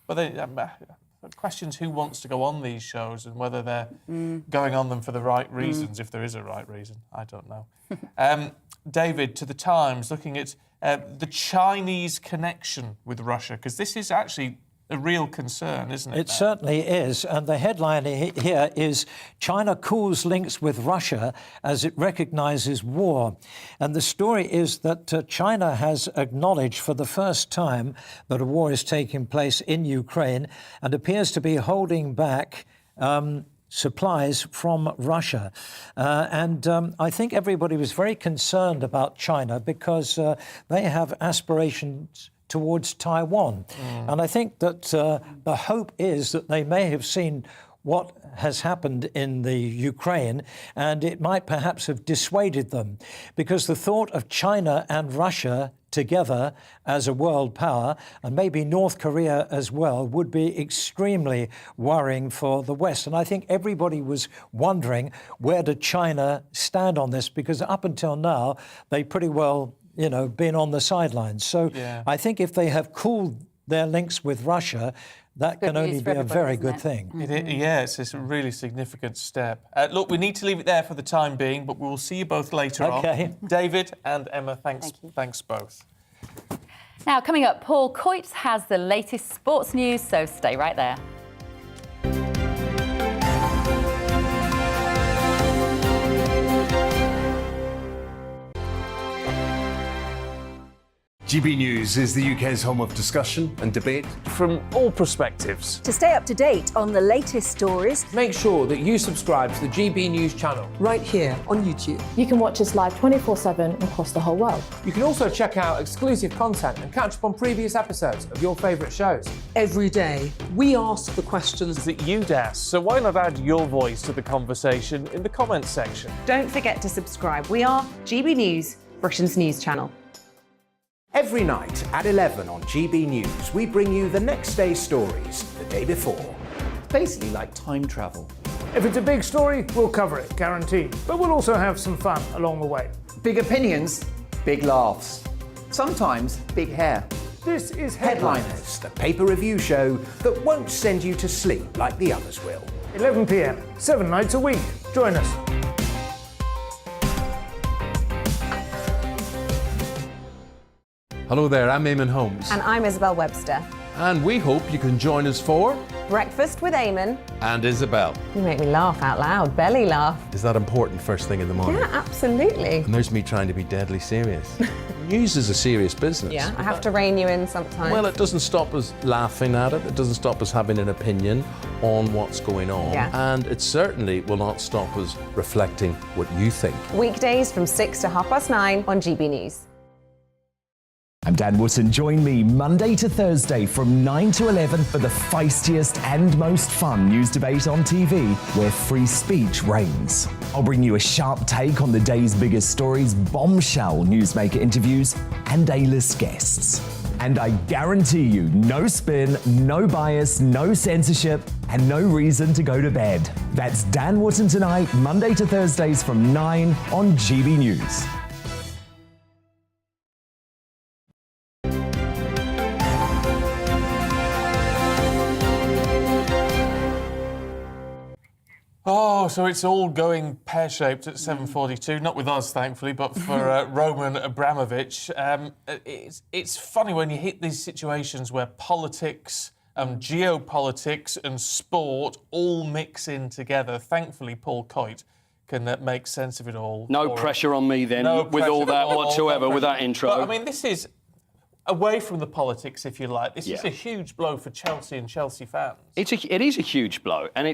But the question's who wants to go on these shows and whether they're going on them for the right reasons, if there is a right reason. I don't know. David, to the Times, looking at the Chinese connection with Russia, because this is actually a real concern, isn't it? It certainly is. And the headline here is China cools links with Russia as it recognises war. And the story is that China has acknowledged for the first time that a war is taking place in Ukraine and appears to be holding back supplies from Russia. I think everybody was very concerned about China because they have aspirations towards Taiwan. And I think that the hope is that they may have seen what has happened in the Ukraine, and it might perhaps have dissuaded them, because the thought of China and Russia together as a world power, and maybe North Korea as well, would be extremely worrying for the West. And I think everybody was wondering, where did China stand on this? Because up until now, they pretty well, you know, been on the sidelines. So I think if they have cooled their links with Russia, that can only be a very good thing. It's a really significant step. Look, we need to leave it there for the time being, but we'll see you both later on. David and Emma, thanks both. Now, coming up, Paul Coit has the latest sports news, so stay right there. GB News is the UK's home of discussion and debate from all perspectives. To stay up to date on the latest stories, make sure that you subscribe to the GB News channel right here on YouTube. You can watch us live 24/7 across the whole world. You can also check out exclusive content and catch up on previous episodes of your favourite shows. Every day, we ask the questions that you'd ask, so why not add your voice to the conversation in the comments section? Don't forget to subscribe. We are GB News, Britain's news channel. Every night at 11 on GB News, we bring you the next day's stories the day before. It's basically like time travel. If it's a big story, we'll cover it, guaranteed. But we'll also have some fun along the way. Big opinions, big laughs. Sometimes big hair. This is Headliners, the paper review show that won't send you to sleep like the others will. 11 p.m, 7 nights a week. Join us. Hello there, I'm Eamon Holmes. And I'm Isabel Webster. And we hope you can join us for Breakfast with Eamon and Isabel. You make me laugh out loud, belly laugh. Is that important first thing in the morning? Yeah, absolutely. And there's me trying to be deadly serious. News is a serious business. Yeah, I have to rein you in sometimes. Well, it doesn't stop us laughing at it. It doesn't stop us having an opinion on what's going on. Yeah. And it certainly will not stop us reflecting what you think. Weekdays from 6 to 9:30 on GB News. I'm Dan Wootton. Join me Monday to Thursday from 9 to 11 for the feistiest and most fun news debate on TV, where free speech reigns. I'll bring you a sharp take on the day's biggest stories, bombshell newsmaker interviews, and A-list guests. And I guarantee you, no spin, no bias, no censorship, and no reason to go to bed. That's Dan Wootton tonight, Monday to Thursdays from 9 on GB News. Oh, so it's all going pear-shaped at 7:42. Not with us, thankfully, but for Roman Abramovich. It's funny when you hit these situations where politics, geopolitics and sport all mix in together. Thankfully, Paul Coit can make sense of it all. No pressure on me then, No with all pressure that at all, whatsoever, no with that pressure. intro. But, I mean, this is away from the politics, if you like. This is a huge blow for Chelsea and Chelsea fans. It is a huge blow, and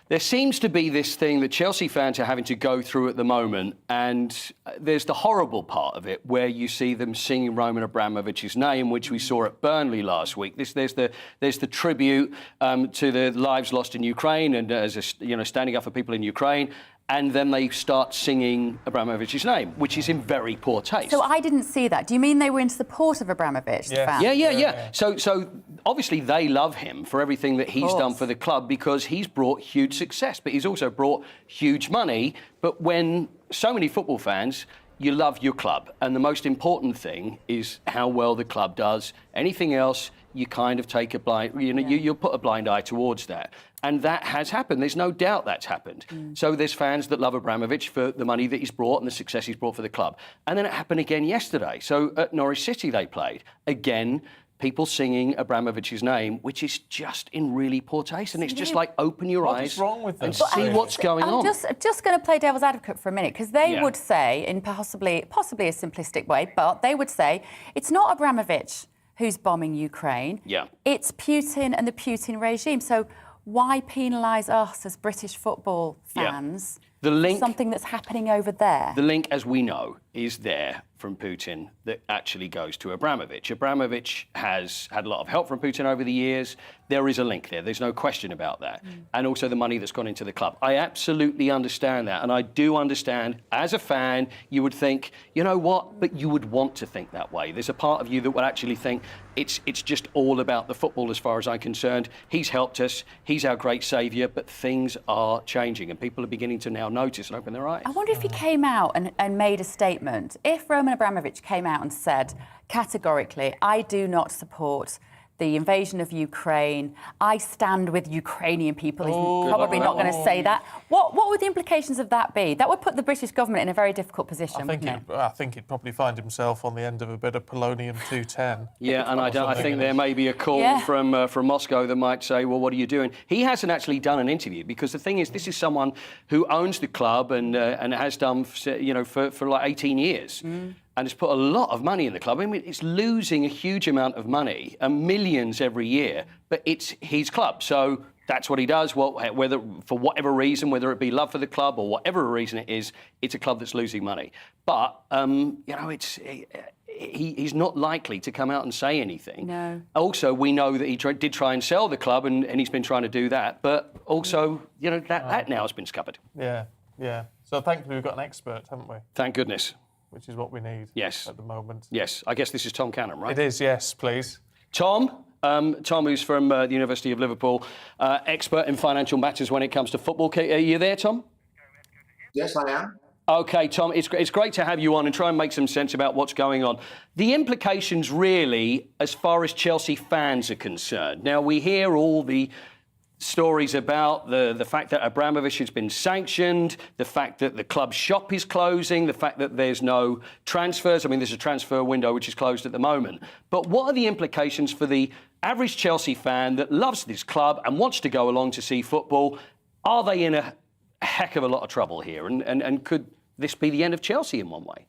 there seems to be this thing that Chelsea fans are having to go through at the moment, and there's the horrible part of it where you see them singing Roman Abramovich's name, which we saw at Burnley last week. There's the tribute to the lives lost in Ukraine, and standing up for people in Ukraine, and then they start singing Abramovich's name, which is in very poor taste. So I didn't see that. Do you mean they were in support of Abramovich, the fans? Yeah. So obviously they love him for everything that he's done for the club, because he's brought huge success, but he's also brought huge money. But when so many football fans, you love your club, and the most important thing is how well the club does. Anything else, you kind of take a blind, you'll put a blind eye towards that. And that has happened. There's no doubt that's happened. So there's fans that love Abramovich for the money that he's brought and the success he's brought for the club. And then it happened again yesterday. So at Norwich City they played. Again, people singing Abramovich's name, which is just in really poor taste. And it's just like, open your eyes and see what's going on. I'm just going to play devil's advocate for a minute, because they would say, in possibly a simplistic way, but they would say, it's not Abramovich who's bombing Ukraine. It's Putin and the Putin regime. So why penalise us as British football fans for something that's happening over there? The link, as we know, is there from Putin that actually goes to Abramovich. Abramovich has had a lot of help from Putin over the years. There is a link there. There's no question about that. And also the money that's gone into the club. I absolutely understand that. And I do understand, as a fan, you would think, you know what? But you would want to think that way. There's a part of you that would actually think it's just all about the football as far as I'm concerned. He's helped us. He's our great saviour. But things are changing and people are beginning to now notice and open their eyes. I wonder if he came out and made a statement. If Roman Abramovich came out and said categorically, I do not support the invasion of Ukraine, I stand with Ukrainian people, he's probably not going to say that. What would the implications of that be? That would put the British government in a very difficult position, I think he'd probably find himself on the end of a bit of polonium-210. Yeah, and I think there may be a call from Moscow that might say, well, what are you doing? He hasn't actually done an interview, because the thing is, this is someone who owns the club and has done, for like 18 years. And has put a lot of money in the club. I mean, it's losing a huge amount of money, millions every year, but it's his club. So that's what he does. Whether for whatever reason, whether it be love for the club or whatever reason it is, it's a club that's losing money. But he's not likely to come out and say anything. No. Also, we know that he did try and sell the club, and he's been trying to do that. But also, that now has been scuppered. Yeah. So thankfully we've got an expert, haven't we? Thank goodness. Which is what we need at the moment. Yes, I guess this is Tom Cannon, right? It is, yes, please. Tom, who's from the University of Liverpool, expert in financial matters when it comes to football. Are you there, Tom? Yes, I am. OK, Tom, it's great to have you on and try and make some sense about what's going on. The implications, really, as far as Chelsea fans are concerned. Now, we hear all the stories about the fact that Abramovich has been sanctioned, the fact that the club shop is closing, the fact that there's no transfers. I mean, there's a transfer window which is closed at the moment. But what are the implications for the average Chelsea fan that loves this club and wants to go along to see football? Are they in a heck of a lot of trouble here? And could this be the end of Chelsea in one way?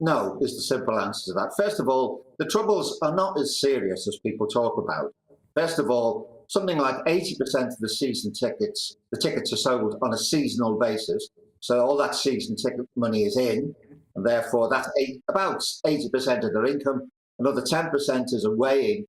No, is the simple answer to that. First of all, the troubles are not as serious as people talk about. First of all, something like 80% of the season tickets, the tickets are sold on a seasonal basis. So all that season ticket money is in, and therefore that's about 80% of their income. Another 10% is away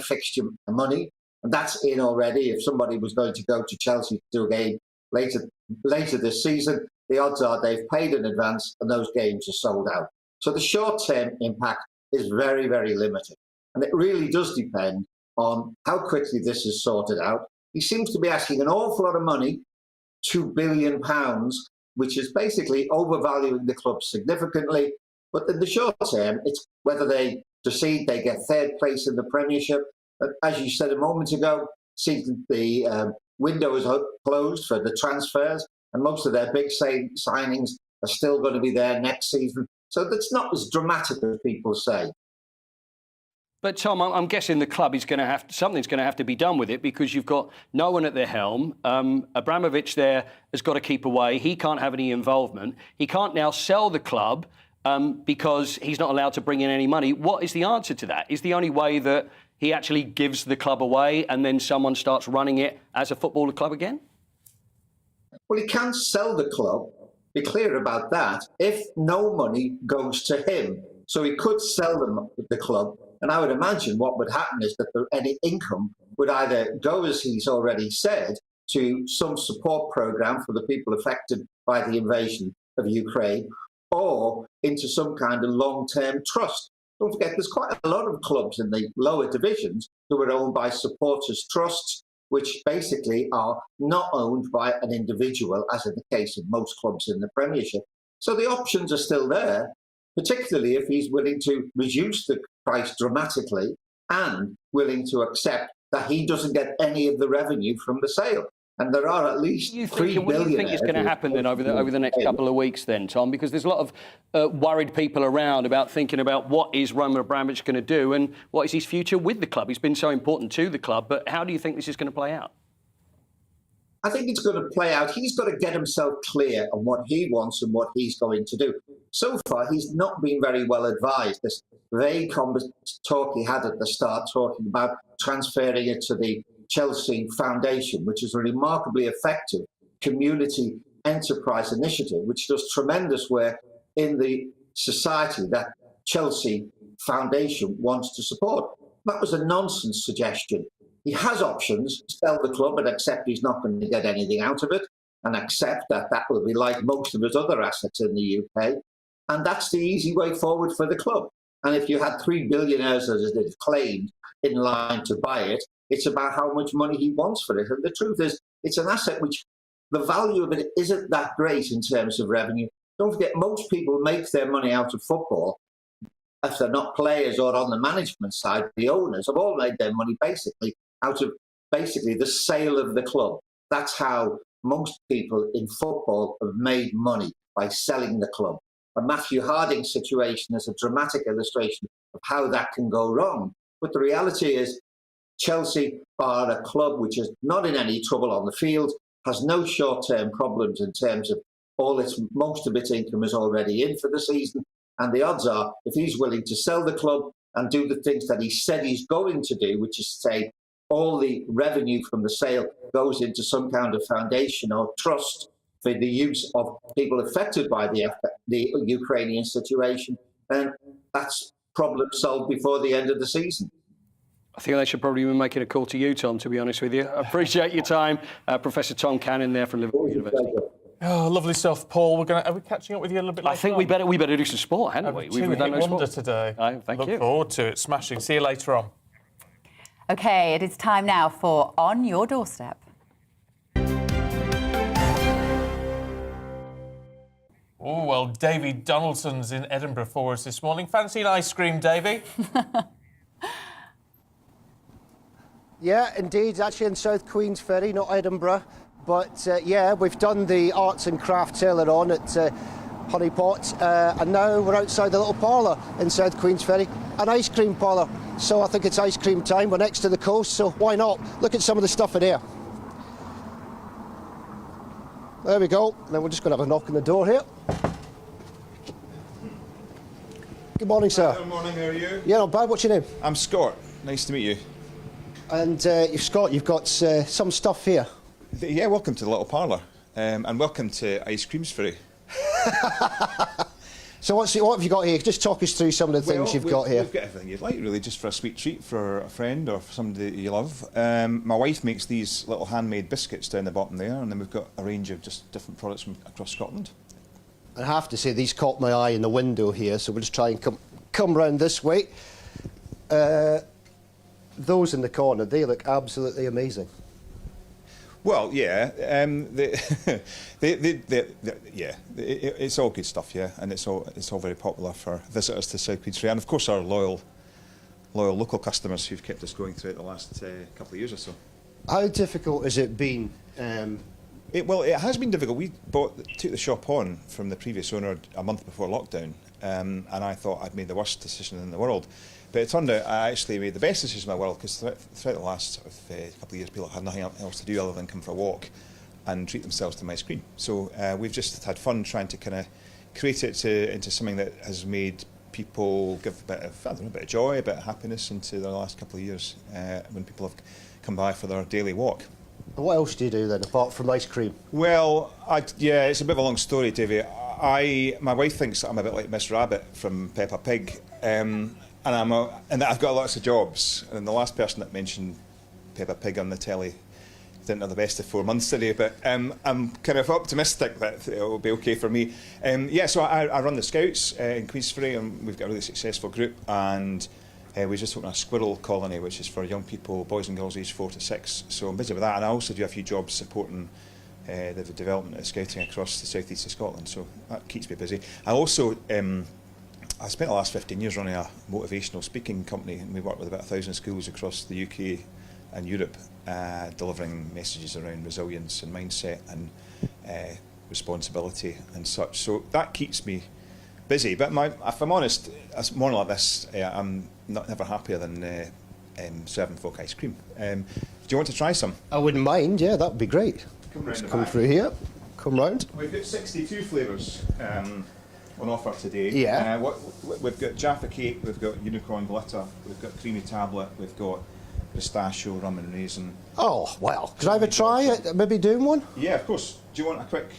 fixture money, and that's in already. If somebody was going to go to Chelsea to do a game later this season, the odds are they've paid in advance and those games are sold out. So the short-term impact is very, very limited. And it really does depend on how quickly this is sorted out. He seems to be asking an awful lot of money, £2 billion, which is basically overvaluing the club significantly. But in the short term, it's whether they proceed, they get third place in the Premiership. As you said a moment ago, the window is closed for the transfers, and most of their big signings are still going to be there next season. So that's not as dramatic as people say. But Tom, I'm guessing the club is going to something's going to have to be done with it, because you've got no one at the helm. Abramovich there has got to keep away. He can't have any involvement. He can't now sell the club because he's not allowed to bring in any money. What is the answer to that? Is the only way that he actually gives the club away and then someone starts running it as a football club again? Well, he can't sell the club, be clear about that, if no money goes to him. So he could sell the club. And I would imagine what would happen is that any income would either go, as he's already said, to some support programme for the people affected by the invasion of Ukraine, or into some kind of long-term trust. Don't forget, there's quite a lot of clubs in the lower divisions who are owned by supporters' trusts, which basically are not owned by an individual, as in the case of most clubs in the Premiership. So the options are still there, particularly if he's willing to reduce the price dramatically and willing to accept that he doesn't get any of the revenue from the sale. And there are at least $3 billion. What do you think is going to happen then over the next couple of weeks then, Tom? Because there's a lot of worried people around about thinking about what is Roman Abramovich going to do and what is his future with the club. He's been so important to the club, but how do you think this is going to play out? I think it's going to play out. He's got to get himself clear on what he wants and what he's going to do. So far, he's not been very well advised. This vague talk he had at the start, talking about transferring it to the Chelsea Foundation, which is a remarkably effective community enterprise initiative, which does tremendous work in the society that Chelsea Foundation wants to support. That was a nonsense suggestion. He has options: sell the club and accept he's not going to get anything out of it, and accept that that will be like most of his other assets in the UK. And that's the easy way forward for the club. And if you had 3 billionaires, as they've claimed, in line to buy it, it's about how much money he wants for it. And the truth is, it's an asset which the value of it isn't that great in terms of revenue. Don't forget, most people make their money out of football. If they're not players or on the management side, the owners have all made their money basically out of the sale of the club. That's how most people in football have made money, by selling the club. And Matthew Harding's situation is a dramatic illustration of how that can go wrong. But the reality is, Chelsea are a club which is not in any trouble on the field, has no short-term problems in terms of most of its income is already in for the season. And the odds are, if he's willing to sell the club and do the things that he said he's going to do, which is to say all the revenue from the sale goes into some kind of foundation or trust for the use of people affected by the Ukrainian situation, then that's problem solved before the end of the season. I think they should probably be making a call to you, Tom, to be honest with you. I appreciate your time. Professor Tom Cannon there from Liverpool University. Oh, lovely stuff, Paul. Are we catching up with you a little bit later? I think we better do some sport, hadn't we? We've done no wonder today. Thank you. Look forward to it. Smashing. See you later on. OK, it is time now for On Your Doorstep. Oh, well, Davey Donaldson's in Edinburgh for us this morning. Fancy an ice cream, Davey? Yeah, indeed. Actually in South Queensferry, not Edinburgh. But, yeah, we've done the arts and crafts earlier on at Honeypot. And now we're outside the little parlour in South Queensferry, an ice cream parlour. So I think it's ice cream time. We're next to the coast, so why not? Look at some of the stuff in here. There we go. Then we're just going to have a knock on the door here. Good morning, sir. Good morning, how are you? Yeah, not bad. What's your name? I'm Scott. Nice to meet you. And Scott, you've got some stuff here. Yeah, welcome to the little parlour. And welcome to Ice Creamsferry. So what have you got here? Just talk us through some of the things you've got here. We've got everything you'd like, really, just for a sweet treat for a friend or for somebody that you love. My wife makes these little handmade biscuits down the bottom there, and then we've got a range of just different products from across Scotland. I have to say, these caught my eye in the window here, so we'll just try and come round this way. Those in the corner, they look absolutely amazing. Well, yeah, it's all good stuff, yeah, and it's all very popular for visitors to South Queensferry, and of course our loyal local customers who've kept us going throughout the last couple of years or so. How difficult has it been? It has been difficult. We took the shop on from the previous owner a month before lockdown, and I thought I'd made the worst decision in the world. But it turned out I actually made the best decision in the world, because throughout the last couple of years, people had nothing else to do other than come for a walk and treat themselves to my ice cream. So we've just had fun trying to kind of create it into something that has made people give a bit of joy, a bit of happiness into the last couple of years when people have come by for their daily walk. What else do you do then, apart from ice cream? Well, yeah, it's a bit of a long story, Davey. My wife thinks that I'm a bit like Miss Rabbit from Peppa Pig. And that I've got lots of jobs. And the last person that mentioned Peppa Pig on the telly didn't have the best of 4 months today, but I'm kind of optimistic that it will be okay for me. Yeah, so I run the Scouts in Queensferry, and we've got a really successful group, and we just opened a squirrel colony, which is for young people, boys and girls aged 4 to 6. So I'm busy with that, and I also do a few jobs supporting the development of scouting across the southeast of Scotland, so that keeps me busy. I also I spent the last 15 years running a motivational speaking company, and we work with about 1,000 schools across the UK and Europe, delivering messages around resilience and mindset and responsibility and such. So that keeps me busy. But if I'm honest, a morning like this, I'm never happier than serving folk ice cream. Do you want to try some? I wouldn't mind, yeah, that would be great. Come through here, come round. We've got 62 flavours on offer today. Yeah. We've got Jaffa Cake, we've got Unicorn Glitter, we've got Creamy Tablet, we've got Pistachio, Rum and Raisin. Oh, well, could I have a try at maybe doing one? Yeah, of course. Do you want a quick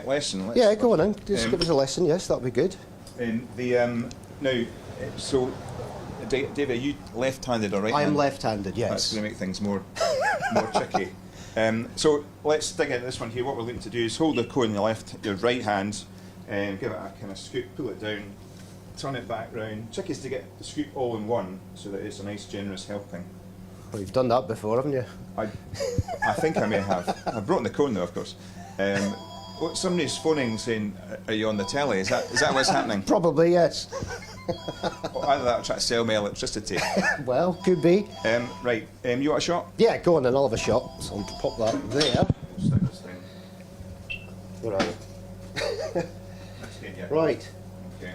lesson? Yeah, go on then. Just give us a lesson, yes, that would be good. Now, so, David, are you left-handed or right-handed? I am left-handed, yes. That's going to make things more tricky. So let's dig into this one here. What we're looking to do is hold the cone in your right hand, and give it a kind of scoop, pull it down, turn it back round. Trick is to get the scoop all in one, so that it's a nice, generous helping. Well, you've done that before, haven't you? I think I may have. I've broken the cone though, of course. Somebody's phoning saying, "Are you on the telly?" Is that what's happening? Probably, yes. Well, either that or try to sell me electricity. Well, could be. Right, you want a shot? Yeah, go on then, I'll have a shot. So I'll pop that there. Stick this thing. Where are you? That's good, yeah. Right. Okay.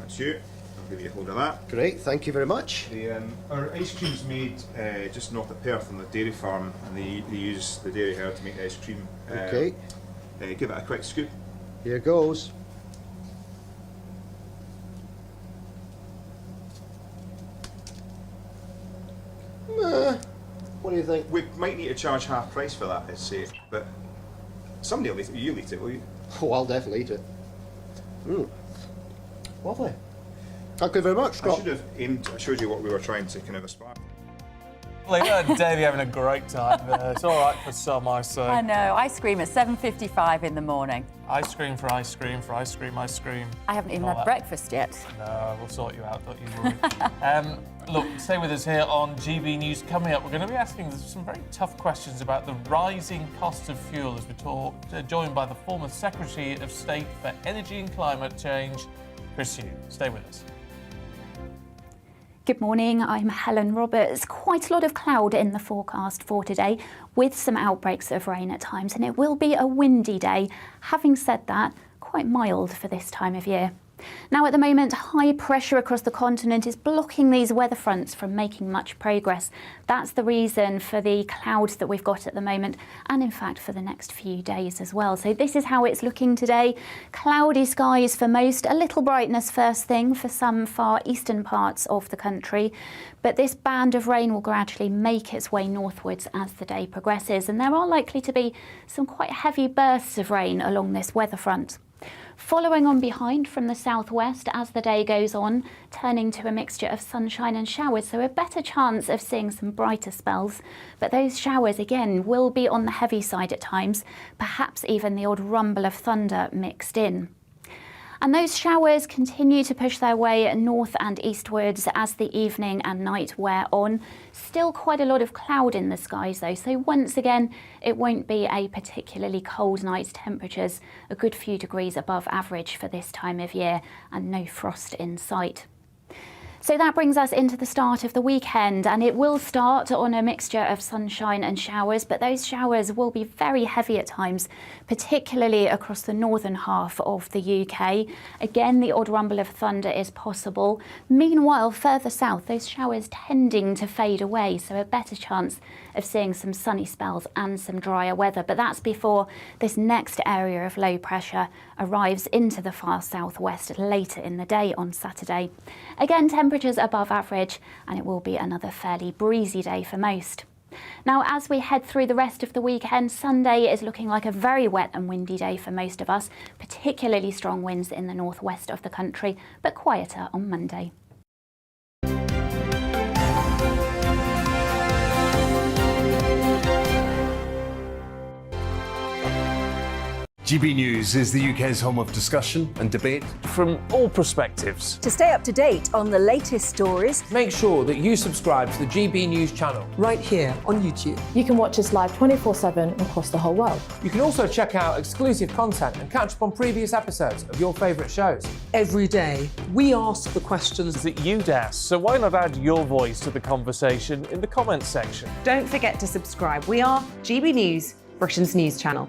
That's you. I'll give you a hold of that. Great, thank you very much. Our ice cream's made just north of Perth on the dairy farm, and they use the dairy herd to make the ice cream. Okay. Give it a quick scoop. Here goes. What do you think? We might need to charge half price for that, I'd say, but somebody will eat it. You'll eat it, will you? Oh, I'll definitely eat it. Lovely. Thank you very much, Scott. I should have showed you what we were trying to kind of aspire. Davey having a great time there. It's all right for some, I say. I know. Ice cream at 7:55 in the morning. Ice cream for ice cream for ice cream, ice cream. I haven't even had breakfast yet. No, we'll sort you out, don't you worry. Look, stay with us here on GB News. Coming up, we're going to be asking some very tough questions about the rising cost of fuel as we talk, joined by the former Secretary of State for Energy and Climate Change, Chris Yu. Stay with us. Good morning, I'm Helen Roberts. Quite a lot of cloud in the forecast for today, with some outbreaks of rain at times, and it will be a windy day. Having said that, quite mild for this time of year. Now, at the moment, high pressure across the continent is blocking these weather fronts from making much progress. That's the reason for the clouds that we've got at the moment, and in fact for the next few days as well. So this is how it's looking today. Cloudy skies for most, a little brightness first thing for some far eastern parts of the country. But this band of rain will gradually make its way northwards as the day progresses, and there are likely to be some quite heavy bursts of rain along this weather front. Following on behind from the southwest as the day goes on, turning to a mixture of sunshine and showers, so a better chance of seeing some brighter spells. But those showers, again, will be on the heavy side at times, perhaps even the odd rumble of thunder mixed in. And those showers continue to push their way north and eastwards as the evening and night wear on. Still quite a lot of cloud in the skies though, so once again it won't be a particularly cold night. Temperatures a good few degrees above average for this time of year, and no frost in sight. So that brings us into the start of the weekend, and it will start on a mixture of sunshine and showers, but those showers will be very heavy at times, particularly across the northern half of the UK. Again, the odd rumble of thunder is possible. Meanwhile, further south, those showers tending to fade away, so a better chance of seeing some sunny spells and some drier weather. But that's before this next area of low pressure arrives into the far southwest later in the day on Saturday. Again, temperatures above average, and it will be another fairly breezy day for most. Now, as we head through the rest of the weekend, Sunday is looking like a very wet and windy day for most of us, particularly strong winds in the northwest of the country, but quieter on Monday. GB News is the UK's home of discussion and debate. From all perspectives. To stay up to date on the latest stories, Make sure that you subscribe to the GB News channel. right here on YouTube. You can watch us live 24/7 across the whole world. You can also check out exclusive content and catch up on previous episodes of your favourite shows. Every day, we ask the questions That you'd ask, so why not add your voice to the conversation in the comments section? Don't forget to subscribe. We are GB News, Britain's news channel.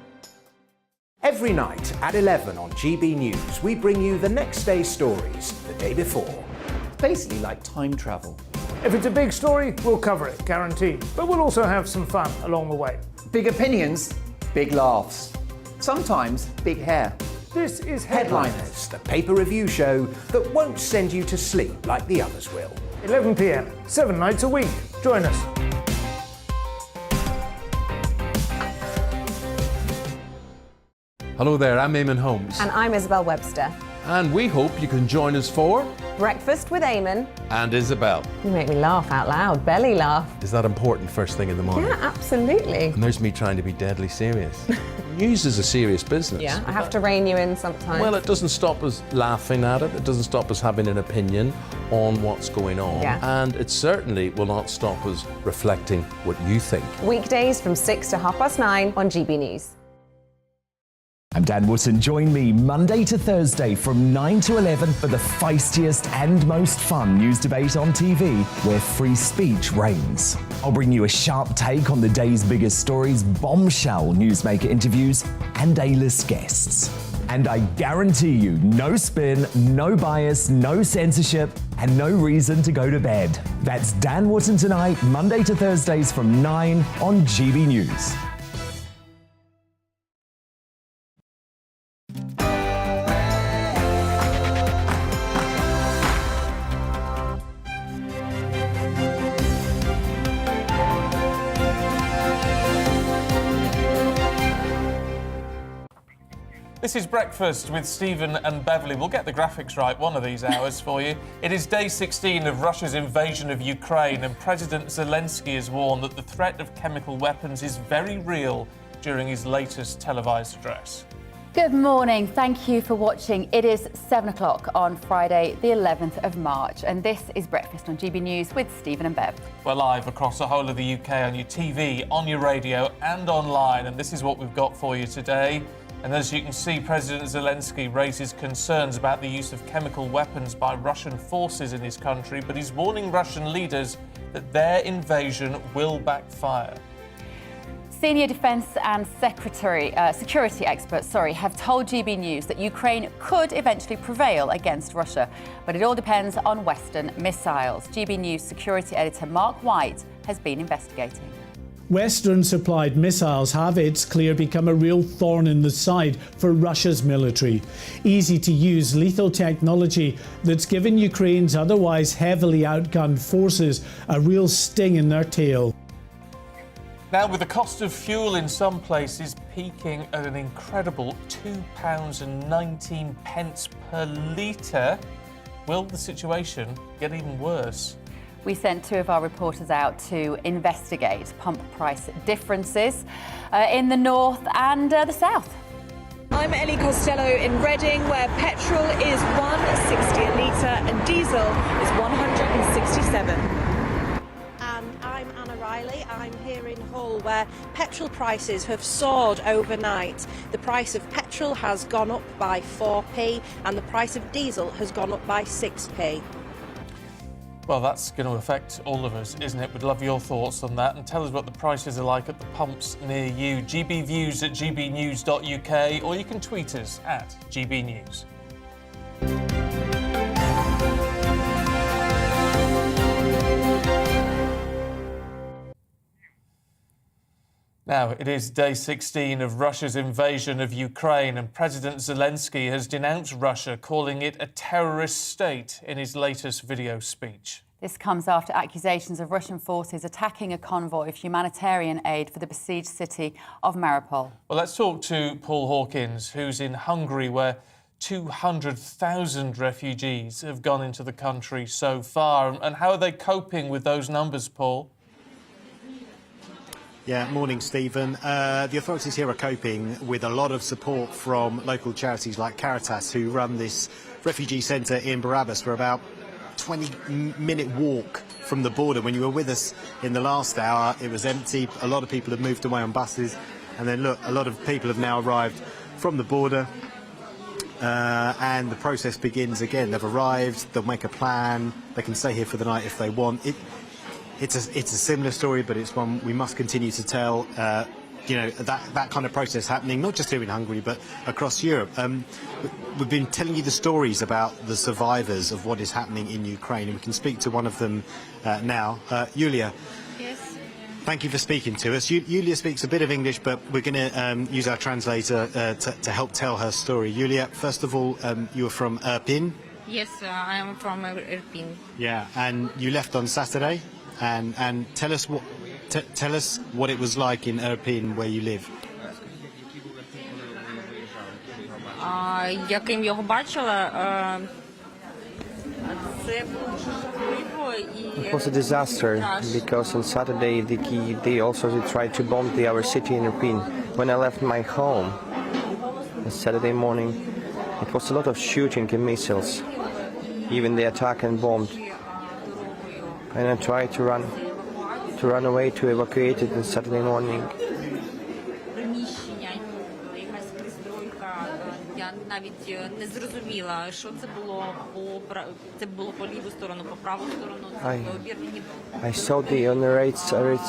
Every night at 11 on GB News, we bring you the next day's stories the day before. Basically like time travel. If it's a big story, we'll cover it, guaranteed. But we'll also have some fun along the way. Big opinions, big laughs. Sometimes big hair. This is Headliners, the paper review show that won't send you to sleep like the others will. 11 p.m, 7 nights a week. Join us. Hello there, I'm Eamon Holmes. And I'm Isabel Webster. And we hope you can join us for Breakfast with Eamon. And Isabel. You make me laugh out loud, belly laugh. Is that important first thing in the morning? Yeah, absolutely. And there's me trying to be deadly serious. News is a serious business. Yeah, I have to rein you in sometimes. Well, it doesn't stop us laughing at it. It doesn't stop us having an opinion on what's going on. Yeah. And it certainly will not stop us reflecting what you think. Weekdays from 6 to 9:30 on GB News. I'm Dan Wootton. Join me Monday to Thursday from 9 to 11 for the feistiest and most fun news debate on TV, where free speech reigns. I'll bring you a sharp take on the day's biggest stories, bombshell newsmaker interviews, and A-list guests. And I guarantee you, no spin, no bias, no censorship, and no reason to go to bed. That's Dan Wootton Tonight, Monday to Thursdays from 9 on GB News. This is Breakfast with Stephen and Beverly. We'll get the graphics right one of these hours for you. It is day 16 of Russia's invasion of Ukraine, and President Zelensky has warned that the threat of chemical weapons is very real during his latest televised address. Good morning. Thank you for watching. It is 7 o'clock on Friday, the 11th of March, and this is Breakfast on GB News with Stephen and Bev. We're live across the whole of the UK on your TV, on your radio and online, and this is what we've got for you today. And as you can see, President Zelensky raises concerns about the use of chemical weapons by Russian forces in his country, but he's warning Russian leaders that their invasion will backfire. Senior defence and security experts have told GB News that Ukraine could eventually prevail against Russia, but it all depends on Western missiles. GB News security editor Mark White has been investigating. Western-supplied missiles have, it's clear, become a real thorn in the side for Russia's military. Easy-to-use lethal technology that's given Ukraine's otherwise heavily outgunned forces a real sting in their tail. Now, with the cost of fuel in some places peaking at an incredible £2.19 per litre, will the situation get even worse? We sent two of our reporters out to investigate pump price differences in the north and the south. I'm Ellie Costello in Reading, where petrol is £1.60 a litre and diesel is £167. And I'm Anna Riley. I'm here in Hull, where petrol prices have soared overnight. The price of petrol has gone up by 4p and the price of diesel has gone up by 6p. Well, that's going to affect all of us, isn't it? We'd love your thoughts on that, and tell us what the prices are like at the pumps near you. GBviews at gbnews.uk, or you can tweet us at GBnews. Now, it is day 16 of Russia's invasion of Ukraine, and President Zelensky has denounced Russia, calling it a terrorist state in his latest video speech. This comes after accusations of Russian forces attacking a convoy of humanitarian aid for the besieged city of Mariupol. Well, let's talk to Paul Hawkins, who's in Hungary, where 200,000 refugees have gone into the country so far. And how are they coping with those numbers, Paul? Yeah, morning, Stephen. The authorities here are coping with a lot of support from local charities like Caritas, who run this refugee centre in Barabbas. We're about 20-minute walk from the border. When you were with us in the last hour, it was empty. A lot of people have moved away on buses. And then, look, a lot of people have now arrived from the border. And the process begins again. They've arrived, they'll make a plan, they can stay here for the night if they want. It's a similar story, but it's one we must continue to tell. You know, that kind of process happening, not just here in Hungary, but across Europe. We've been telling you the stories about the survivors of what is happening in Ukraine, and we can speak to one of them now. Julia. Yes. Thank you for speaking to us. Julia speaks a bit of English, but we're going to use our translator to help tell her story. Julia, first of all, you were from Irpin. Yes, I am from Irpin. Yeah, and you left on Saturday. And tell us what it was like in Irpin, where you live. Яким його бачила, це було жахливо і It was a disaster because on Saturday they also tried to bomb our city in Irpin. When I left my home on Saturday morning, it was a lot of shooting and missiles. Even they attacked and bombed. And I tried to run away to evacuate it on Saturday morning. Я навіть не зрозуміла, що це було по ліву сторону, по праву сторону. I saw on the right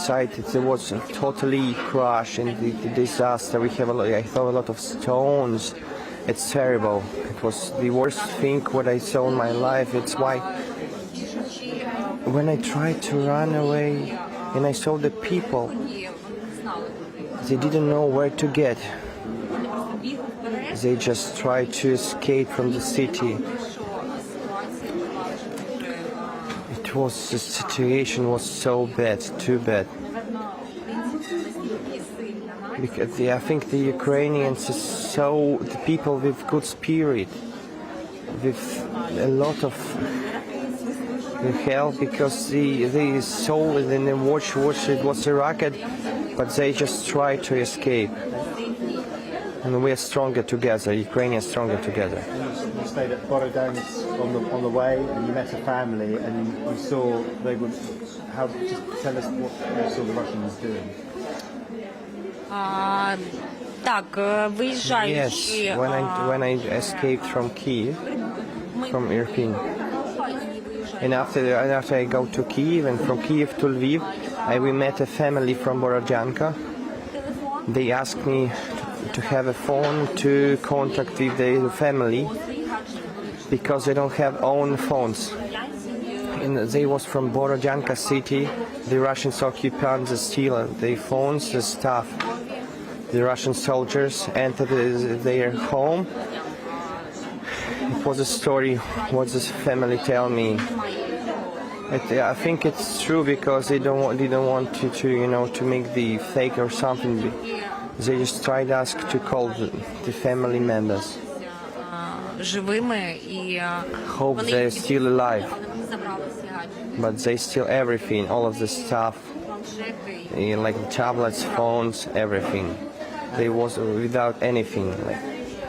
side it was totally crushed in the disaster. I saw a lot of stones. It's terrible. It was the worst thing what I saw in my life. It's why when I tried to run away and I saw the people, they didn't know where to get. They just tried to escape from the city. The situation was so bad, too bad. Because I think the Ukrainians are the people with good spirit, with a lot of help, because they saw it and they watched it was a rocket, but they just tried to escape. And we are stronger together. Ukrainians stronger together. You stayed at Borodyansk on the way, and you met a family, and you saw they were. How? Just tell us what you saw the Russians doing. Так, виїжджаючи. Yes, when I escaped from Kiev, from Irpin, and after I go to Kiev, and from Kiev to Lviv, we met a family from Borodyanka. They asked me to have a phone to contact with the family because they don't have own phones. And they was from Borodyanka city. The Russians occupants steal their phones, the stuff. The Russian soldiers entered their home. It was a story what this family tell me. I think it's true because they didn't want to make the fake or something. They just tried to ask to call the family members. Hope they're still alive. But they steal everything, all of the stuff, like tablets, phones, everything. They was without anything.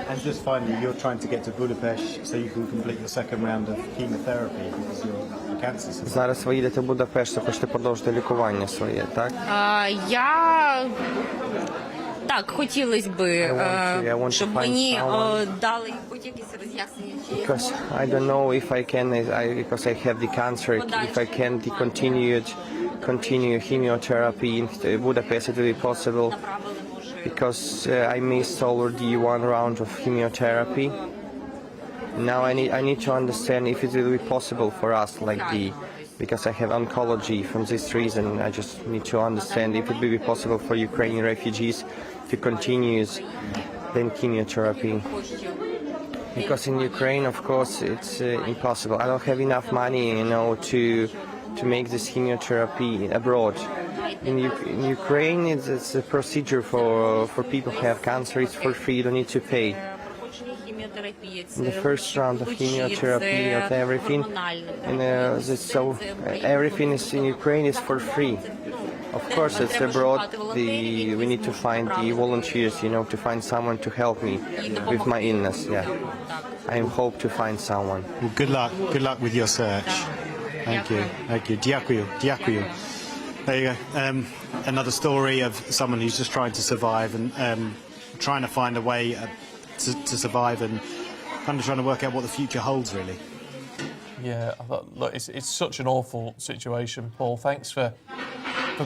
And just finally, you're trying to get to Budapest so you can complete your second round of chemotherapy because your cancer. Зараз ви їдете в Будапешт, хочете продовжити лікування своє, так? Так, хотілося б, щоб мені дали хоч якісь роз'яснення. Because I don't know if I can, because I have the cancer, if I can continue chemotherapy in Budapest, it will be possible. Because I missed already one round of chemotherapy. Now I need to understand if it will be possible for us, because I have oncology. From this reason, I just need to understand if it will be possible for Ukrainian refugees to continue then chemotherapy. Because in Ukraine, of course, it's impossible. I don't have enough money, to make this chemotherapy abroad. In Ukraine, it's a procedure for people who have cancer. It's for free. You don't need to pay. The first round of chemotherapy, of everything, and so everything is in Ukraine is for free. Of course, it's abroad. We need to find the volunteers, you know, to find someone to help me with my illness. Yeah, I hope to find someone. Well, good luck. Good luck with your search. Thank you. Thank you. Dziękuję. There you go. Another story of someone who's just trying to survive and trying to find a way to survive and kind of trying to work out what the future holds, really. Yeah, I thought, look, it's such an awful situation, Paul. Thanks for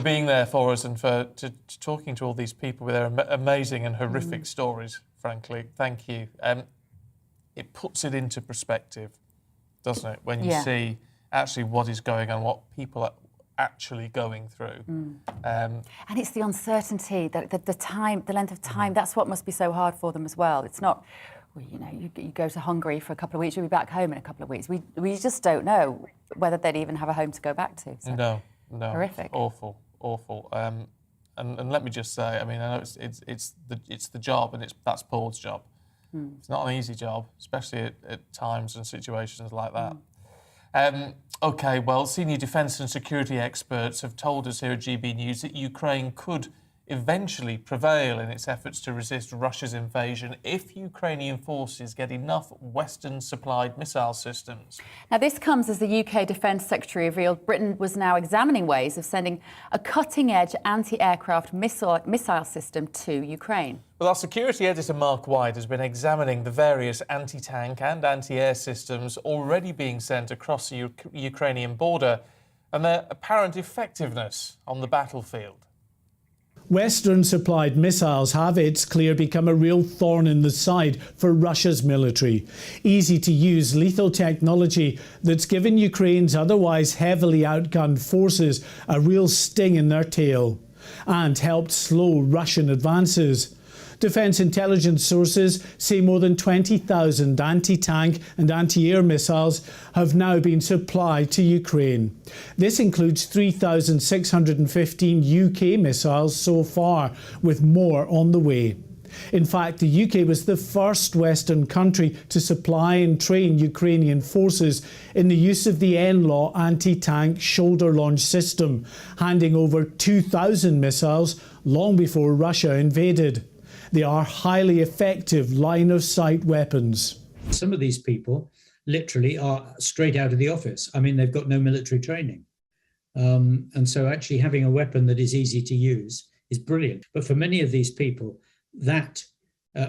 being there for us and for talking to all these people with their amazing and horrific stories, frankly. Thank you. It puts it into perspective, doesn't it, when you see actually what is going on, what people are actually going through. And it's the uncertainty, the time, the length of time, that's what must be so hard for them as well. It's not, well, you know, you go to Hungary for a couple of weeks, you'll be back home in a couple of weeks. We just don't know whether they'd even have a home to go back to. So. No. Horrific. Awful. And let me just say, I mean, I know it's the job, and that's Paul's job. It's not an easy job, especially at times and situations like that. OK, well, senior defence and security experts have told us here at GB News that Ukraine could eventually prevail in its efforts to resist Russia's invasion if Ukrainian forces get enough Western-supplied missile systems. Now, this comes as the UK Defence Secretary revealed Britain was now examining ways of sending a cutting-edge anti-aircraft missile system to Ukraine. Well, our security editor, Mark White, has been examining the various anti-tank and anti-air systems already being sent across the Ukrainian border and their apparent effectiveness on the battlefield. Western-supplied missiles have, it's clear, become a real thorn in the side for Russia's military. Easy-to-use lethal technology that's given Ukraine's otherwise heavily outgunned forces a real sting in their tail and helped slow Russian advances. Defence intelligence sources say more than 20,000 anti-tank and anti-air missiles have now been supplied to Ukraine. This includes 3,615 UK missiles so far, with more on the way. In fact, the UK was the first Western country to supply and train Ukrainian forces in the use of the NLAW anti-tank shoulder launch system, handing over 2,000 missiles long before Russia invaded. They are highly effective line-of-sight weapons. Some of these people literally are straight out of the office. I mean, they've got no military training. And so actually having a weapon that is easy to use is brilliant. But for many of these people, that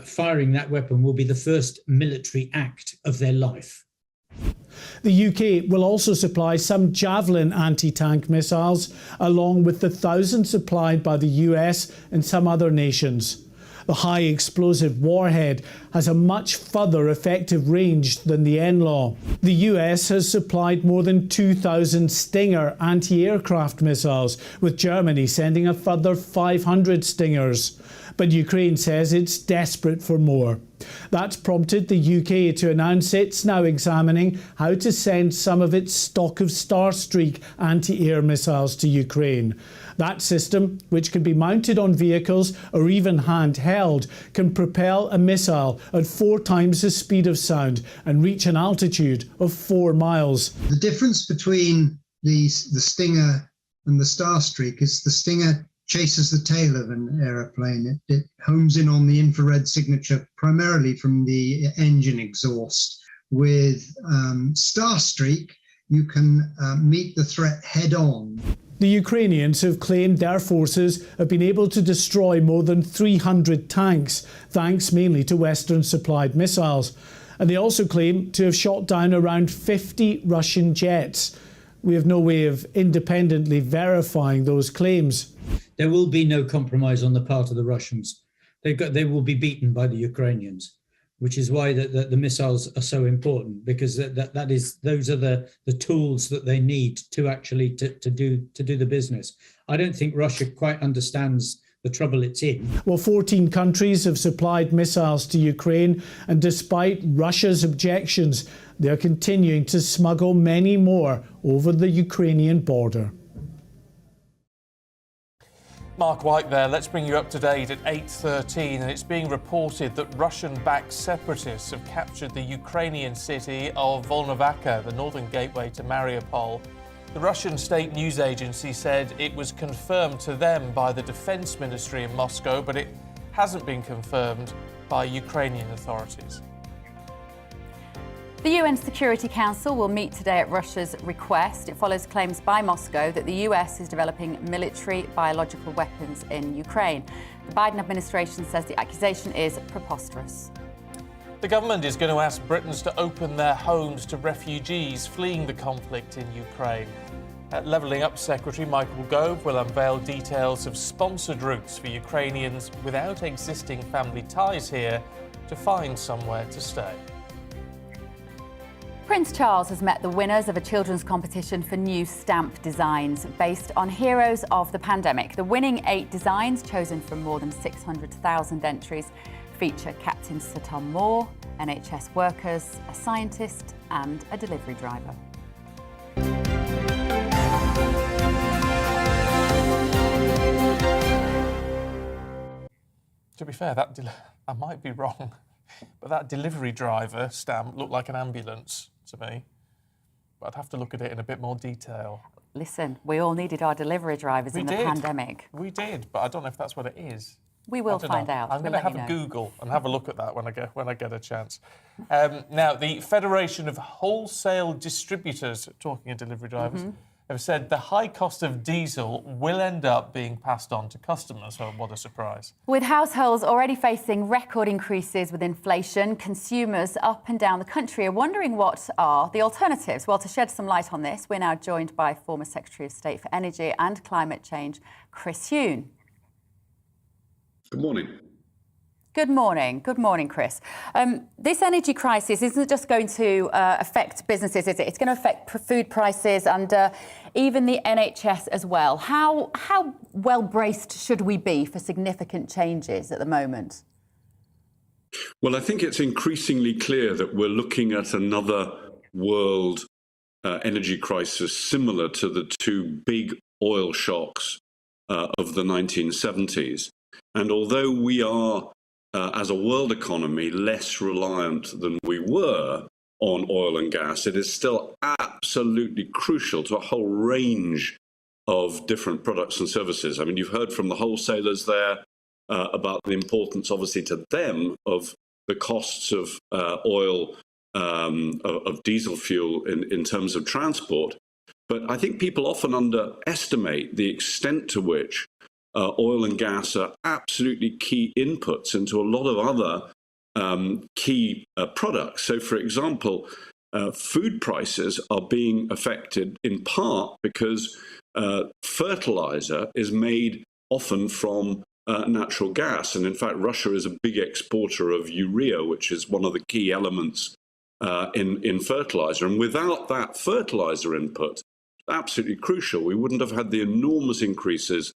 firing that weapon will be the first military act of their life. The UK will also supply some Javelin anti-tank missiles, along with the 1,000 supplied by the US and some other nations. The high-explosive warhead has a much further effective range than the NLAW. The US has supplied more than 2,000 Stinger anti-aircraft missiles, with Germany sending a further 500 Stingers. But Ukraine says it's desperate for more. That's prompted the UK to announce it's now examining how to send some of its stock of Starstreak anti-air missiles to Ukraine. That system, which can be mounted on vehicles or even handheld, can propel a missile at 4 times the speed of sound and reach an altitude of 4 miles. The difference between the Stinger and the Starstreak is the Stinger chases the tail of an aeroplane. It homes in on the infrared signature primarily from the engine exhaust. With Starstreak, you can meet the threat head on. The Ukrainians have claimed their forces have been able to destroy more than 300 tanks, thanks mainly to Western-supplied missiles. And they also claim to have shot down around 50 Russian jets. We have no way of independently verifying those claims. There will be no compromise on the part of the Russians. They will be beaten by the Ukrainians, which is why the missiles are so important, because those are the tools that they need to actually to do the business. I don't think Russia quite understands the trouble it's in. Well, 14 countries have supplied missiles to Ukraine, and despite Russia's objections, they're continuing to smuggle many more over the Ukrainian border. Mark White there. Let's bring you up to date at 8:13, and it's being reported that Russian-backed separatists have captured the Ukrainian city of Volnovakha, the northern gateway to Mariupol. The Russian state news agency said it was confirmed to them by the defense ministry in Moscow, but it hasn't been confirmed by Ukrainian authorities. The UN Security Council will meet today at Russia's request. It follows claims by Moscow that the US is developing military biological weapons in Ukraine. The Biden administration says the accusation is preposterous. The government is going to ask Britons to open their homes to refugees fleeing the conflict in Ukraine. Levelling Up Secretary Michael Gove will unveil details of sponsored routes for Ukrainians without existing family ties here to find somewhere to stay. Prince Charles has met the winners of a children's competition for new stamp designs based on heroes of the pandemic. The winning 8 designs, chosen from more than 600,000 entries, feature Captain Sir Tom Moore, NHS workers, a scientist and a delivery driver. To be fair, I might be wrong, but that delivery driver stamp looked like an ambulance to me. But I'd have to look at it in a bit more detail. Listen, we all needed our delivery drivers in the pandemic. We did, but I don't know if that's what it is. We will find out. I'm going to have a Google and have a look at that when I get a chance. Now, the Federation of Wholesale Distributors, talking of delivery drivers, have said the high cost of diesel will end up being passed on to customers. So what a surprise. With households already facing record increases with inflation, consumers up and down the country are wondering what are the alternatives. Well, to shed some light on this, we're now joined by former Secretary of State for Energy and Climate Change, Chris Huhne. Good morning. Good morning. Good morning, Chris. This energy crisis isn't just going to affect businesses, is it? It's going to affect food prices and even the NHS as well. How well braced should we be for significant changes at the moment? Well, I think it's increasingly clear that we're looking at another world energy crisis similar to the two big oil shocks of the 1970s. And although we are as a world economy, less reliant than we were on oil and gas, it is still absolutely crucial to a whole range of different products and services. I mean, you've heard from the wholesalers there about the importance, obviously, to them of the costs of oil, of diesel fuel in terms of transport. But I think people often underestimate the extent to which oil and gas are absolutely key inputs into a lot of other key products. So, for example, food prices are being affected in part because fertilizer is made often from natural gas. And in fact, Russia is a big exporter of urea, which is one of the key elements in fertilizer. And without that fertilizer input, absolutely crucial, we wouldn't have had the enormous increases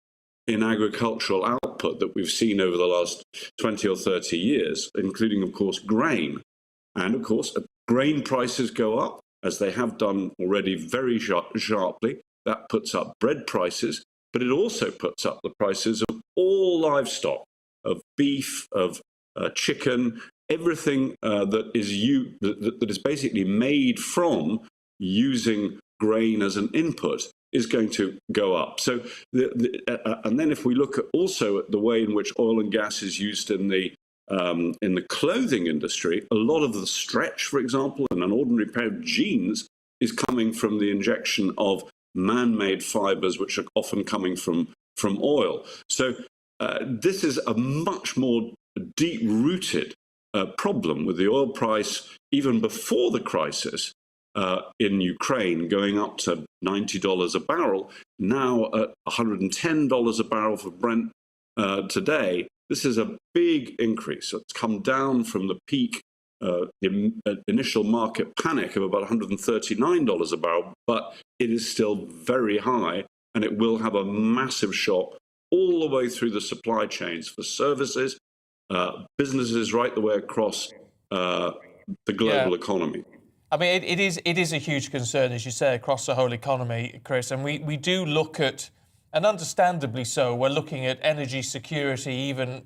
in agricultural output that we've seen over the last 20 or 30 years, including, of course, grain. And, of course, grain prices go up, as they have done already very sharply. That puts up bread prices, but it also puts up the prices of all livestock, of beef, of chicken, everything that is basically made from using grain as an input is going to go up. So, and then if we look also at the way in which oil and gas is used in the clothing industry, a lot of the stretch, for example, in an ordinary pair of jeans is coming from the injection of man-made fibers, which are often coming from oil. So this is a much more deep-rooted problem with the oil price, even before the crisis, in Ukraine going up to $90 a barrel, now at $110 a barrel for Brent today. This is a big increase. It's come down from the peak, initial market panic of about $139 a barrel, but it is still very high, and it will have a massive shock all the way through the supply chains for services, businesses right the way across the global economy. I mean, it is a huge concern, as you say, across the whole economy, Chris. And we do look at, and understandably so, we're looking at energy security even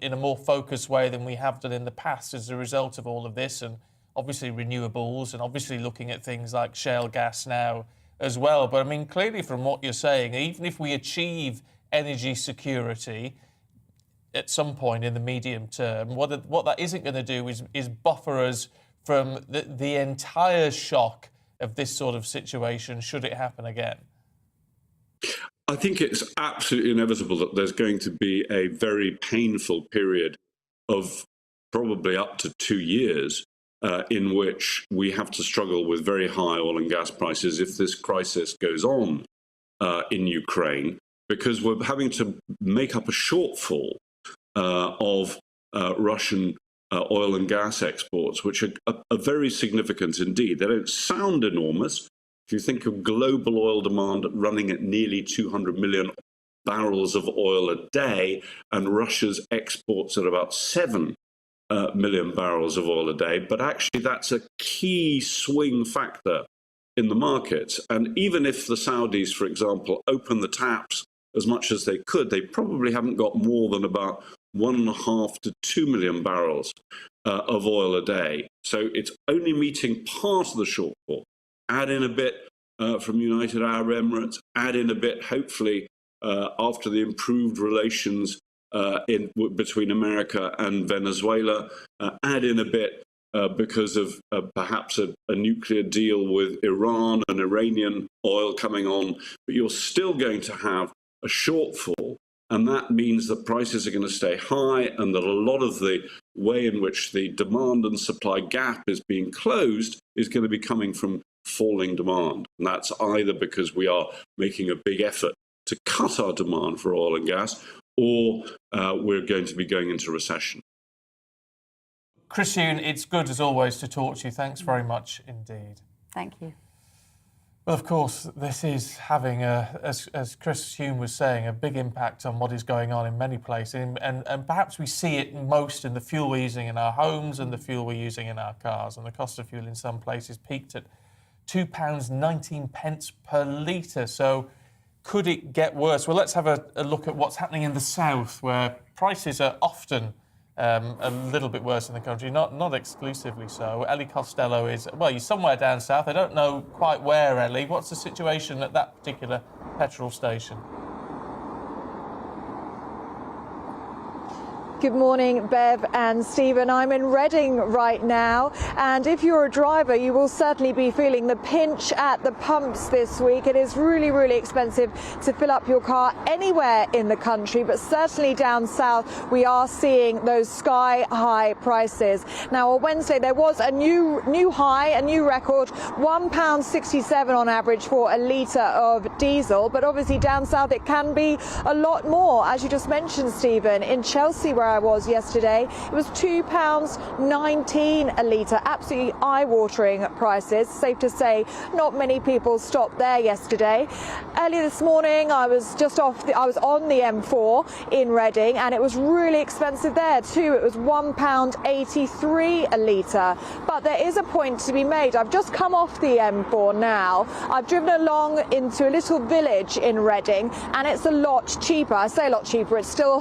in a more focused way than we have done in the past as a result of all of this, and obviously renewables, and obviously looking at things like shale gas now as well. But I mean, clearly from what you're saying, even if we achieve energy security at some point in the medium term, what that isn't going to do is buffer us from the entire shock of this sort of situation should it happen again. I think it's absolutely inevitable that there's going to be a very painful period of probably up to 2 years in which we have to struggle with very high oil and gas prices if this crisis goes on in Ukraine, because we're having to make up a shortfall of Russian oil and gas exports, which are very significant indeed. They don't sound enormous. If you think of global oil demand running at nearly 200 million barrels of oil a day, and Russia's exports at about 7 million barrels of oil a day, but actually that's a key swing factor in the markets. And even if the Saudis, for example, open the taps as much as they could, they probably haven't got more than about 1.5 to 2 million barrels of oil a day. So it's only meeting part of the shortfall. Add in a bit from United Arab Emirates, add in a bit, hopefully, after the improved relations between America and Venezuela, add in a bit because of perhaps a nuclear deal with Iran and Iranian oil coming on, but you're still going to have a shortfall. And that means that prices are going to stay high, and that a lot of the way in which the demand and supply gap is being closed is going to be coming from falling demand. And that's either because we are making a big effort to cut our demand for oil and gas, or we're going to be going into recession. Chris Huhn, it's good as always to talk to you. Thanks very much indeed. Thank you. Well, of course, this is having, as Chris Huhn was saying, a big impact on what is going on in many places. And perhaps we see it most in the fuel we're using in our homes and the fuel we're using in our cars. And the cost of fuel in some places peaked at £2.19 per litre. So could it get worse? Well, let's have a look at what's happening in the south, where prices are often a little bit worse in the country, not exclusively so. Ellie Costello is, well, you're somewhere down south. I don't know quite where, Ellie. What's the situation at that particular petrol station? Good morning, Bev and Stephen. I'm in Reading right now, and if you're a driver, you will certainly be feeling the pinch at the pumps this week. It is really, really expensive to fill up your car anywhere in the country, but certainly down south, we are seeing those sky-high prices. Now, on Wednesday, there was a new high, a new record, £1.67 on average for a litre of diesel, but obviously down south, it can be a lot more. As you just mentioned, Stephen, in Chelsea, where I was yesterday, it was £2.19 a litre. Absolutely eye-watering prices. Safe to say, not many people stopped there yesterday. Earlier this morning, I was on the M4 in Reading, and it was really expensive there too. It was £1.83 a litre. But there is a point to be made. I've just come off the M4 now. I've driven along into a little village in Reading, and it's a lot cheaper. I say a lot cheaper. It's still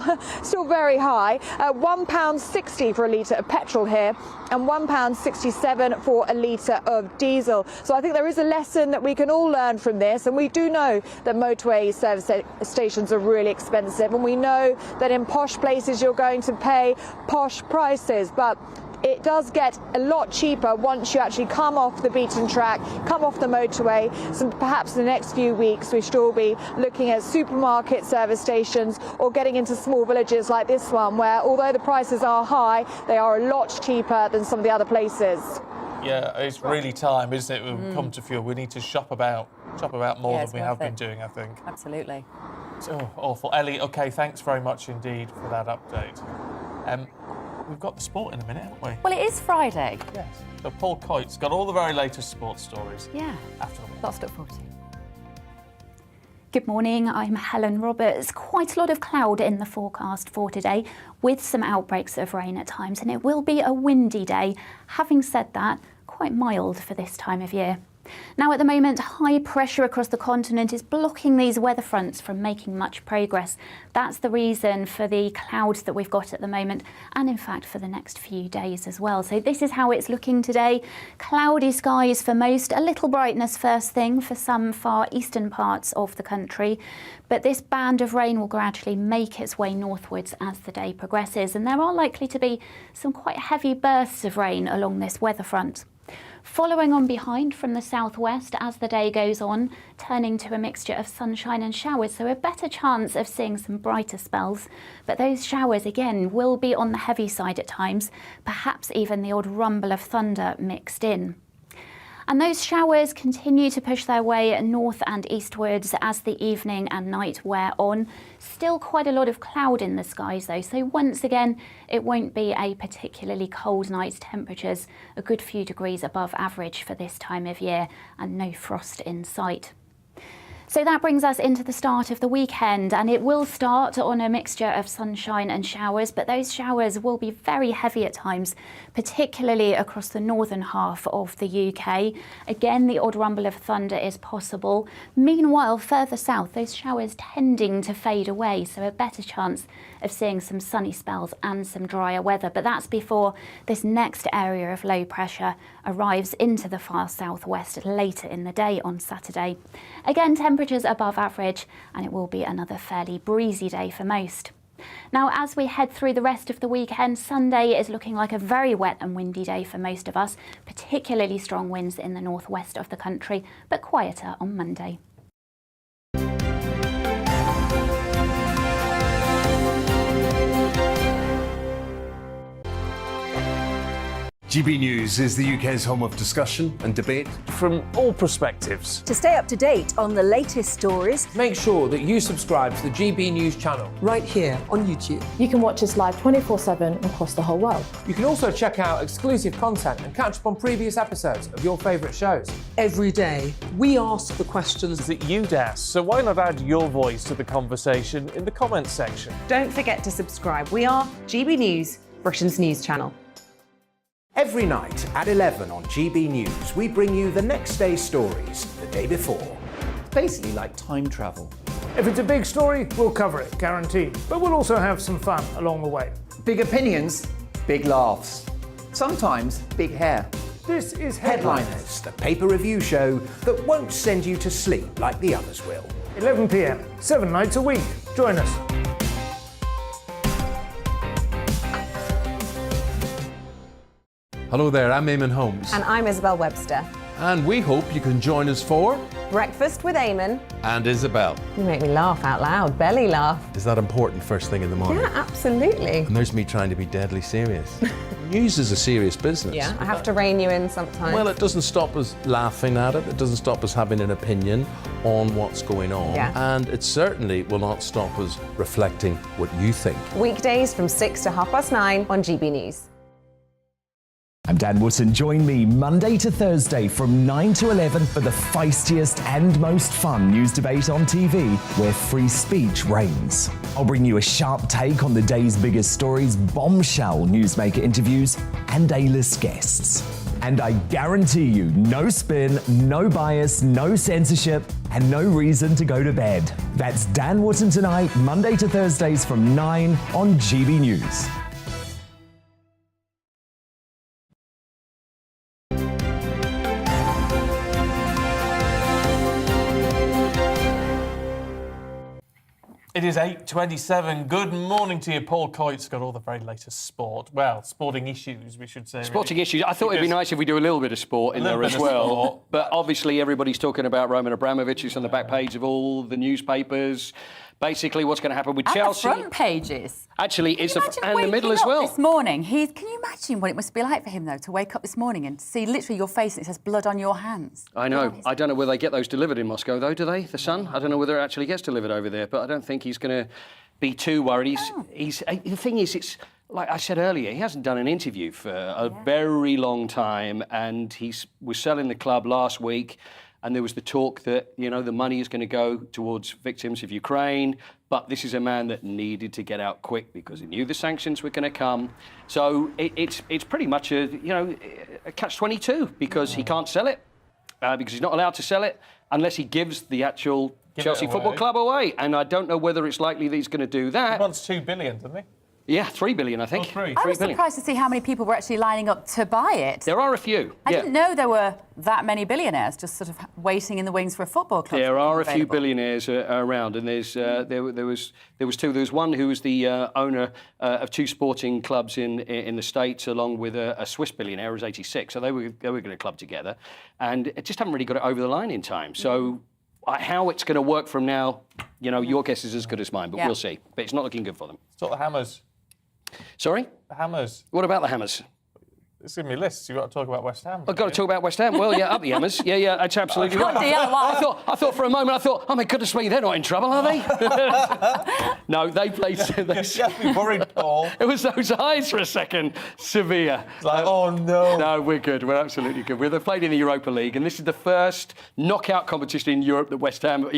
very high. £1.60 for a litre of petrol here, and £1.67 for a litre of diesel. So I think there is a lesson that we can all learn from this, and we do know that motorway service stations are really expensive, and we know that in posh places you're going to pay posh prices, but it does get a lot cheaper once you actually come off the beaten track, come off the motorway. So perhaps in the next few weeks we should all be looking at supermarket service stations, or getting into small villages like this one, where although the prices are high, they are a lot cheaper than some of the other places. Yeah, it's really time, isn't it? When we come to fuel, we need to shop about more than we have been doing, I think. Absolutely. So awful. Ellie, OK, thanks very much indeed for that update. We've got the sport in a minute, haven't we? Well, it is Friday. Yes. So Paul Coyte's got all the very latest sports stories. Yeah. After the lots to look forward to. Good morning, I'm Helen Roberts. Quite a lot of cloud in the forecast for today, with some outbreaks of rain at times, and it will be a windy day. Having said that, quite mild for this time of year. Now, at the moment, high pressure across the continent is blocking these weather fronts from making much progress. That's the reason for the clouds that we've got at the moment, and in fact for the next few days as well. So this is how it's looking today. Cloudy skies for most, a little brightness first thing for some far eastern parts of the country. But this band of rain will gradually make its way northwards as the day progresses, and there are likely to be some quite heavy bursts of rain along this weather front. Following on behind from the southwest as the day goes on, turning to a mixture of sunshine and showers, so a better chance of seeing some brighter spells. But those showers, again, will be on the heavy side at times, perhaps even the odd rumble of thunder mixed in. And those showers continue to push their way north and eastwards as the evening and night wear on. Still quite a lot of cloud in the skies though, so once again it won't be a particularly cold night. Temperatures a good few degrees above average for this time of year and no frost in sight. So that brings us into the start of the weekend, and it will start on a mixture of sunshine and showers, but those showers will be very heavy at times, particularly across the northern half of the UK. Again, the odd rumble of thunder is possible. Meanwhile, further south, those showers tending to fade away, so a better chance of seeing some sunny spells and some drier weather. But that's before this next area of low pressure arrives into the far southwest later in the day on Saturday. Again, temperatures above average, and it will be another fairly breezy day for most. Now, as we head through the rest of the weekend, Sunday is looking like a very wet and windy day for most of us, particularly strong winds in the northwest of the country, but quieter on Monday. GB News is the UK's home of discussion and debate from all perspectives. To stay up to date on the latest stories, make sure that you subscribe to the GB News channel right here on YouTube. You can watch us live 24/7 across the whole world. You can also check out exclusive content and catch up on previous episodes of your favourite shows. Every day, we ask the questions that you'd ask, so why not add your voice to the conversation in the comments section? Don't forget to subscribe. We are GB News, Britain's news channel. Every night at 11 on GB News, we bring you the next day's stories the day before. It's basically like time travel. If it's a big story, we'll cover it, guaranteed. But we'll also have some fun along the way. Big opinions, big laughs. Sometimes big hair. This is Headliners, the paper review show that won't send you to sleep like the others will. 11 p.m, 7 nights a week. Join us. Hello there, I'm Eamon Holmes. And I'm Isabel Webster. And we hope you can join us for Breakfast with Eamon and Isabel. You make me laugh out loud, belly laugh. Is that important first thing in the morning? Yeah, absolutely. And there's me trying to be deadly serious. News is a serious business. Yeah, I have to rein you in sometimes. Well, it doesn't stop us laughing at it. It doesn't stop us having an opinion on what's going on. Yeah. And it certainly will not stop us reflecting what you think. Weekdays from 6 to 9:30 on GB News. I'm Dan Wootton. Join me Monday to Thursday from 9 to 11 for the feistiest and most fun news debate on TV, where free speech reigns. I'll bring you a sharp take on the day's biggest stories, bombshell newsmaker interviews, and A-list guests. And I guarantee you, no spin, no bias, no censorship, and no reason to go to bed. That's Dan Wootton tonight, Monday to Thursdays from 9 on GB News. It is 8:27. Good morning to you. Paul Coyte's got all the very latest sport. Well, sporting issues, we should say. Sporting issues. I thought it'd be nice if we do a little bit of sport in there as well. But obviously everybody's talking about Roman Abramovich, who's on the back page of all the newspapers. Basically, what's going to happen with Chelsea. And the front pages. Actually, it's and the middle as Waking well. up this morning, can you imagine what it must be like for him, though, to wake up this morning and see literally your face and it says blood on your hands? I know. I don't know whether they get those delivered in Moscow, though, do they? The Sun? I don't know whether it actually gets delivered over there, but I don't think he's going to be too worried. The thing is, it's like I said earlier, he hasn't done an interview for a very long time, and he was selling the club last week. And there was the talk that, you know, the money is going to go towards victims of Ukraine. But this is a man that needed to get out quick because he knew the sanctions were going to come. So it's pretty much a catch-22 because he can't sell it. because he's not allowed to sell it unless he gives the actual Chelsea Football Club away. And I don't know whether it's likely that he's going to do that. He wants $2 billion, doesn't he? Yeah, $3 billion, I think. Oh, three. I was surprised to see how many people were actually lining up to buy it. There are a few. I didn't know there were that many billionaires just sort of waiting in the wings for a football club. There are a few billionaires around, and there was two. There was one who was the owner of 2 sporting clubs in the States, along with a Swiss billionaire who was 86. So they were going to club together, and it just haven't really got it over the line in time. So how it's going to work from now, your guess is as good as mine, but we'll see. But it's not looking good for them. Sort the Hammers. Sorry? The Hammers. What about the Hammers? It's in my list. You've got to talk about West Ham. I've got to talk about West Ham. Well, up the Hammers. Yeah, that's absolutely right. I thought for a moment, oh my goodness me, they're not in trouble, are they? No, they played. You have me worried, Paul. It was those eyes for a second. Sevilla. It's like, oh no. No, we're good. We're absolutely good. They've played in the Europa League, and this is the first knockout competition in Europe that West Ham.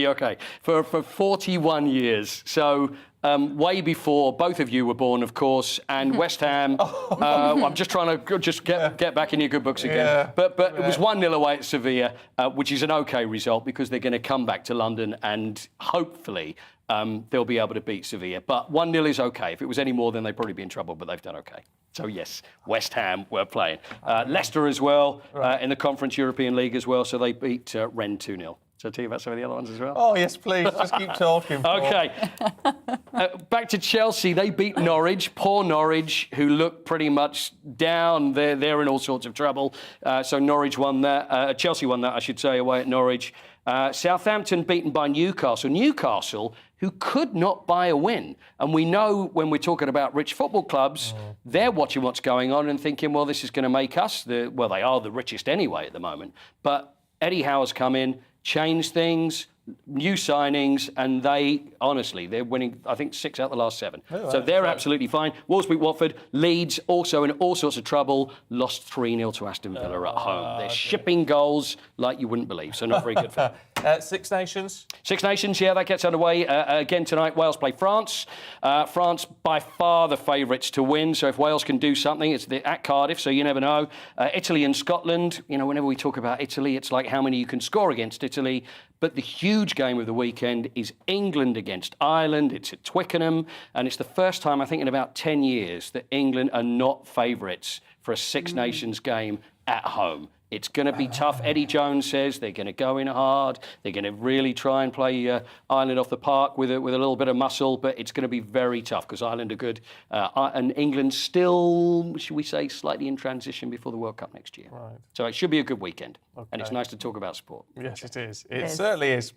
For 41 years. So. Way before both of you were born, of course, and West Ham. I'm just trying to get back in your good books again. Yeah. But it was 1-0 away at Sevilla, which is an OK result because they're going to come back to London and hopefully they'll be able to beat Sevilla. But 1-0 is OK. If it was any more, then they'd probably be in trouble, but they've done OK. So, yes, West Ham were playing. Leicester as well in the Conference European League as well, so they beat Rennes 2-0. Shall I tell you about some of the other ones as well? Oh, yes, please. Just keep talking. OK. Back to Chelsea. They beat Norwich. Poor Norwich, who look pretty much down. They're in all sorts of trouble. So Norwich won that. Chelsea won that, I should say, away at Norwich. Southampton beaten by Newcastle. Newcastle, who could not buy a win. And we know when we're talking about rich football clubs, they're watching what's going on and thinking, well, this is going to make us they are the richest anyway at the moment. But Eddie Howe's come in, changed things, new signings, and they're winning, I think, 6 out of the last 7. So they're absolutely fine. Wolves beat Watford. Leeds, also in all sorts of trouble, lost 3-0 to Aston Villa at home. They're shipping goals like you wouldn't believe, so not very good for them. Six Nations? Six Nations, yeah, that gets underway. Again tonight, Wales play France. France, by far the favourites to win, so if Wales can do something, it's at Cardiff, so you never know. Italy and Scotland, whenever we talk about Italy, it's like how many you can score against Italy. But the huge game of the weekend is England against Ireland. It's at Twickenham, and it's the first time, I think, in about 10 years that England are not favourites for a Six Nations game at home. It's going to be tough. Eddie Jones says they're going to go in hard. They're going to really try and play Ireland off the park with a little bit of muscle, but it's going to be very tough because Ireland are good. And England still, should we say, slightly in transition before the World Cup next year. Right. So it should be a good weekend. Okay. And it's nice to talk about sport. Yes, it is. It certainly is.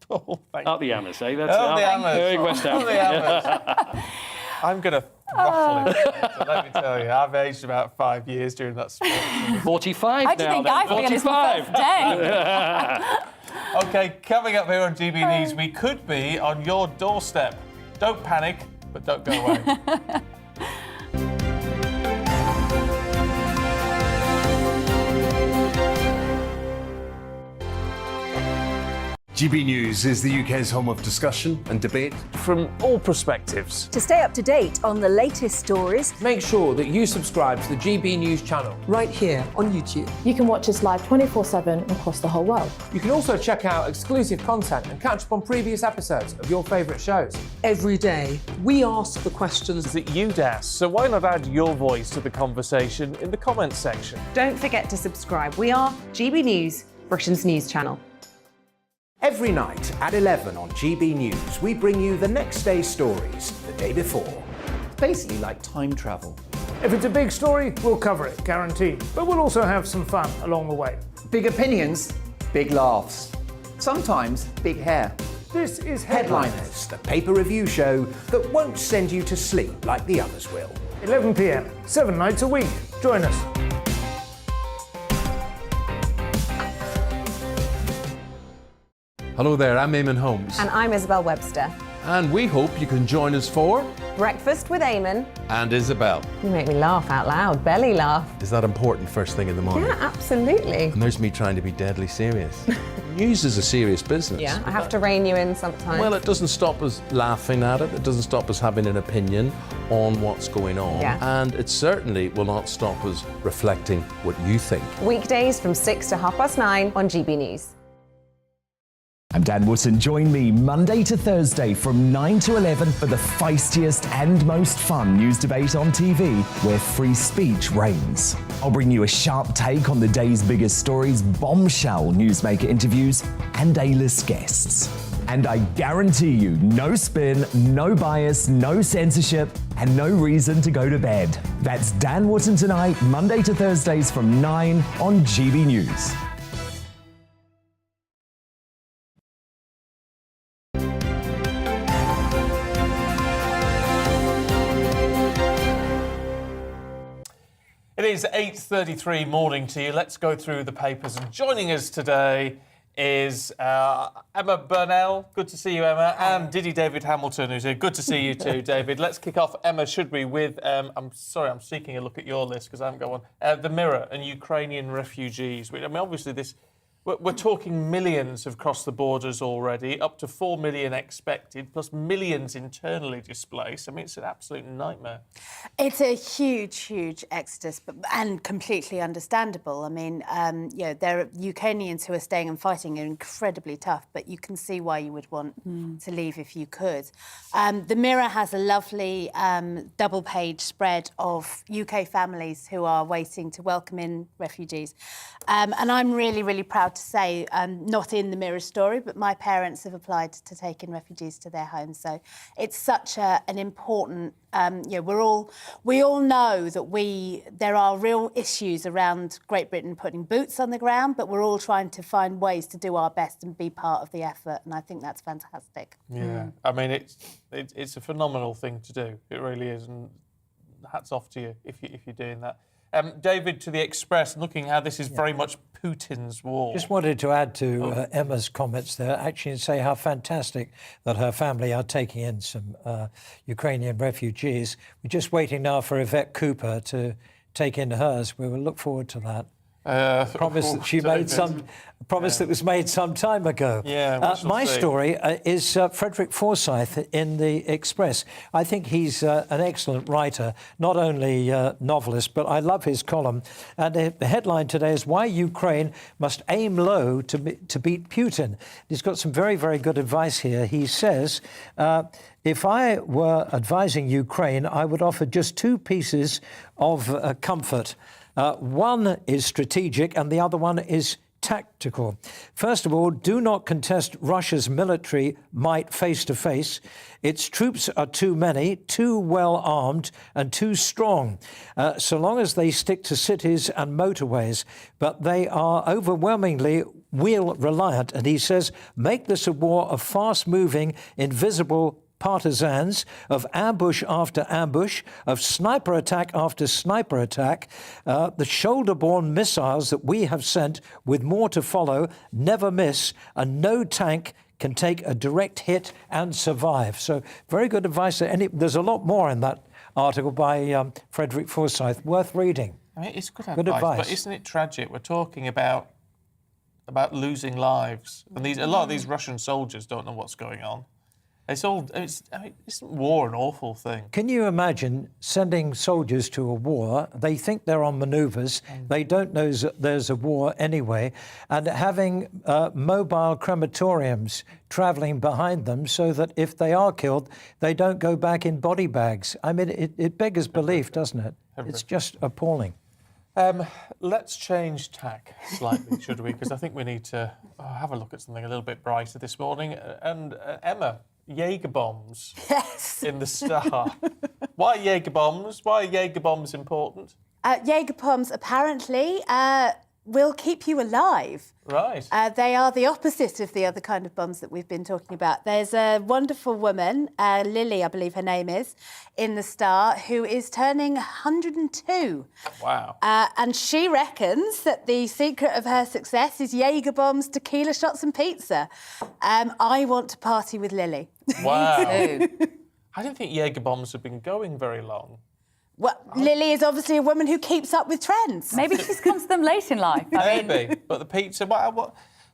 Paul, up the Hammers, eh? That's up the Hammers. West Ham. Up the Hammers. I'm going to throttle him. So let me tell you, I've aged about 5 years during that sport. 45 now. I think I feel it's my first day. OK, coming up here on GB News, we could be on your doorstep. Don't panic, but don't go away. GB News is the UK's home of discussion and debate from all perspectives. To stay up to date on the latest stories, make sure that you subscribe to the GB News channel right here on YouTube. You can watch us live 24/7 across the whole world. You can also check out exclusive content and catch up on previous episodes of your favourite shows. Every day, we ask the questions that you'd ask, so why not add your voice to the conversation in the comments section? Don't forget to subscribe. We are GB News, Britain's news channel. Every night at 11 on GB News, we bring you the next day's stories the day before. It's basically like time travel. If it's a big story, we'll cover it, guaranteed. But we'll also have some fun along the way. Big opinions, big laughs. Sometimes big hair. This is Headliners, the paper review show that won't send you to sleep like the others will. 11 p.m, 7 nights a week. Join us. Hello there, I'm Eamon Holmes. And I'm Isabel Webster. And we hope you can join us for Breakfast with Eamon and Isabel. You make me laugh out loud, belly laugh. Is that important first thing in the morning? Yeah, absolutely. And there's me trying to be deadly serious. News is a serious business. Yeah, I have to rein you in sometimes. Well, it doesn't stop us laughing at it. It doesn't stop us having an opinion on what's going on. Yeah. And it certainly will not stop us reflecting what you think. Weekdays from 6 to 9:30 on GB News. I'm Dan Wootton. Join me Monday to Thursday from 9 to 11 for the feistiest and most fun news debate on TV, where free speech reigns. I'll bring you a sharp take on the day's biggest stories, bombshell newsmaker interviews, and A-list guests. And I guarantee you, no spin, no bias, no censorship, and no reason to go to bed. That's Dan Wootton Tonight, Monday to Thursdays from 9 on GB News. It is 8:33 morning to you. Let's go through the papers. And joining us today is Emma Burnell. Good to see you, Emma. And Diddy David Hamilton, who's here. Good to see you too, David. Let's kick off, Emma, should we, with, I'm sorry, I'm seeking a look at your list because I haven't got one. The Mirror and Ukrainian refugees. I mean, obviously we're talking millions have crossed the borders already, up to 4 million expected, plus millions internally displaced. I mean, it's an absolute nightmare. It's a huge, huge exodus, and completely understandable. I mean, there are Ukrainians who are staying and fighting are incredibly tough, but you can see why you would want to leave if you could. The Mirror has a lovely double-page spread of UK families who are waiting to welcome in refugees. And I'm really, really proud to say, not in the Mirror story, but my parents have applied to take in refugees to their homes. So it's such an important, we all know that there are real issues around Great Britain putting boots on the ground, but we're all trying to find ways to do our best and be part of the effort. And I think that's fantastic. Yeah, I mean, it's a phenomenal thing to do. It really is. And hats off to you if you're doing that. David, to the Express, looking how this is very much Putin's war. Just wanted to add to Emma's comments there, actually, and say how fantastic that her family are taking in some Ukrainian refugees. We're just waiting now for Yvette Cooper to take in hers. We will look forward to that. Promise that she made that was made some time ago. Yeah, my story is Frederick Forsyth in the Express. I think he's an excellent writer, not only novelist, but I love his column. And the headline today is "Why Ukraine Must Aim Low to Beat Putin." He's got some very, very good advice here. He says, if I were advising Ukraine, I would offer just two pieces of comfort. One is strategic and the other one is tactical. First of all, do not contest Russia's military might face to face. Its troops are too many, too well armed and too strong, so long as they stick to cities and motorways. But they are overwhelmingly wheel reliant. And he says, make this a war of fast moving, invisible partisans, of ambush after ambush, of sniper attack after sniper attack. The shoulder-borne missiles that we have sent, with more to follow, never miss, and no tank can take a direct hit and survive. So very good advice. There's a lot more in that article by Frederick Forsyth, worth reading. I mean, it's good advice, but isn't it tragic? We're talking about losing lives, and a lot of these Russian soldiers don't know what's going on. Isn't war an awful thing? Can you imagine sending soldiers to a war? They think they're on manoeuvres. They don't know there's a war anyway. And having mobile crematoriums travelling behind them so that if they are killed, they don't go back in body bags. I mean, it beggars belief, doesn't it? It's just appalling. Let's change tack slightly, should we? Because I think we need to have a look at something a little bit brighter this morning. And Emma, Jaeger bombs in the Star. Why Jaeger bombs? Why are Jaeger bombs important? Jaeger bombs apparently will keep you alive. Right. They are the opposite of the other kind of bombs that we've been talking about. There's a wonderful woman, Lily, I believe her name is, in the Star, who is turning 102. Wow. And she reckons that the secret of her success is Jaeger bombs, tequila shots and pizza. I want to party with Lily. Wow. Me too. I don't think Jaeger bombs have been going very long. Well, Lily is obviously a woman who keeps up with trends. Maybe she's come to them late in life. Maybe, but the pizza,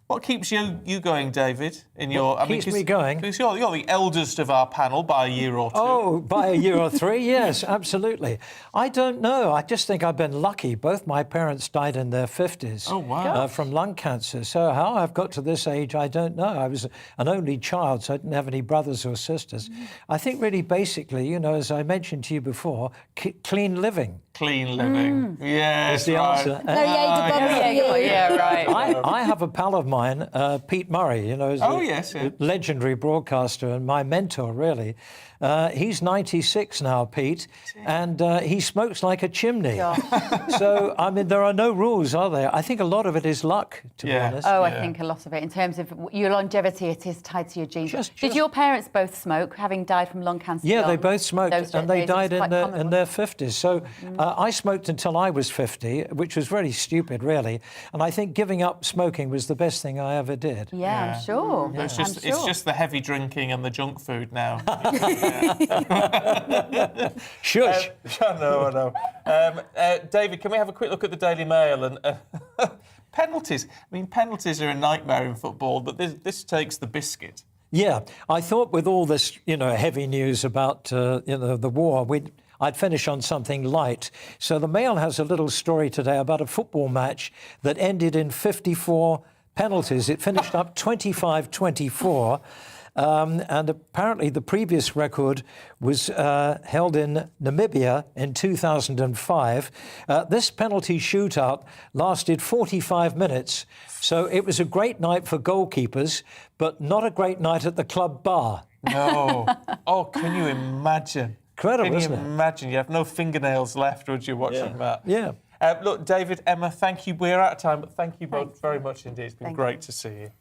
What keeps you going, David? Keeps me going? Because you're the eldest of our panel by a year or two. Oh, by a year or three, yes, absolutely. I don't know. I just think I've been lucky. Both my parents died in their 50s. Oh, wow. From lung cancer. So how I've got to this age, I don't know. I was an only child, so I didn't have any brothers or sisters. I think really basically, you know, as I mentioned to you before, clean living. Clean living. Yes, is the answer. Yeah, right. I have a pal of mine, Pete Murray, you know, is a legendary broadcaster and my mentor, really. He's 96 now, Pete, and he smokes like a chimney. So, I mean, there are no rules, are there? I think a lot of it is luck, to be honest. Oh, I think a lot of it. In terms of your longevity, it is tied to your genes. Did your parents both smoke, having died from lung cancer? Yeah, they both smoked, and they died in their 50s. So I smoked until I was 50, which was very stupid, really. And I think giving up smoking was the best thing I ever did. Yeah, I'm sure. Yeah. It's just the heavy drinking and the junk food now. Shush. I know. David, can we have a quick look at the Daily Mail and penalties? I mean, penalties are a nightmare in football, but this takes the biscuit. Yeah, I thought with all this, you know, heavy news about the war, I'd finish on something light. So the Mail has a little story today about a football match that ended in 54 penalties. It finished up 25-24. And apparently the previous record was held in Namibia in 2005. This penalty shootout lasted 45 minutes. So it was a great night for goalkeepers, but not a great night at the club bar. No. Oh, can you imagine? Incredible, isn't it? Can you imagine? You have no fingernails left, would you, watching that? Yeah. Look, David, Emma, thank you. We're out of time, but thank you both very much indeed. It's been great to see you.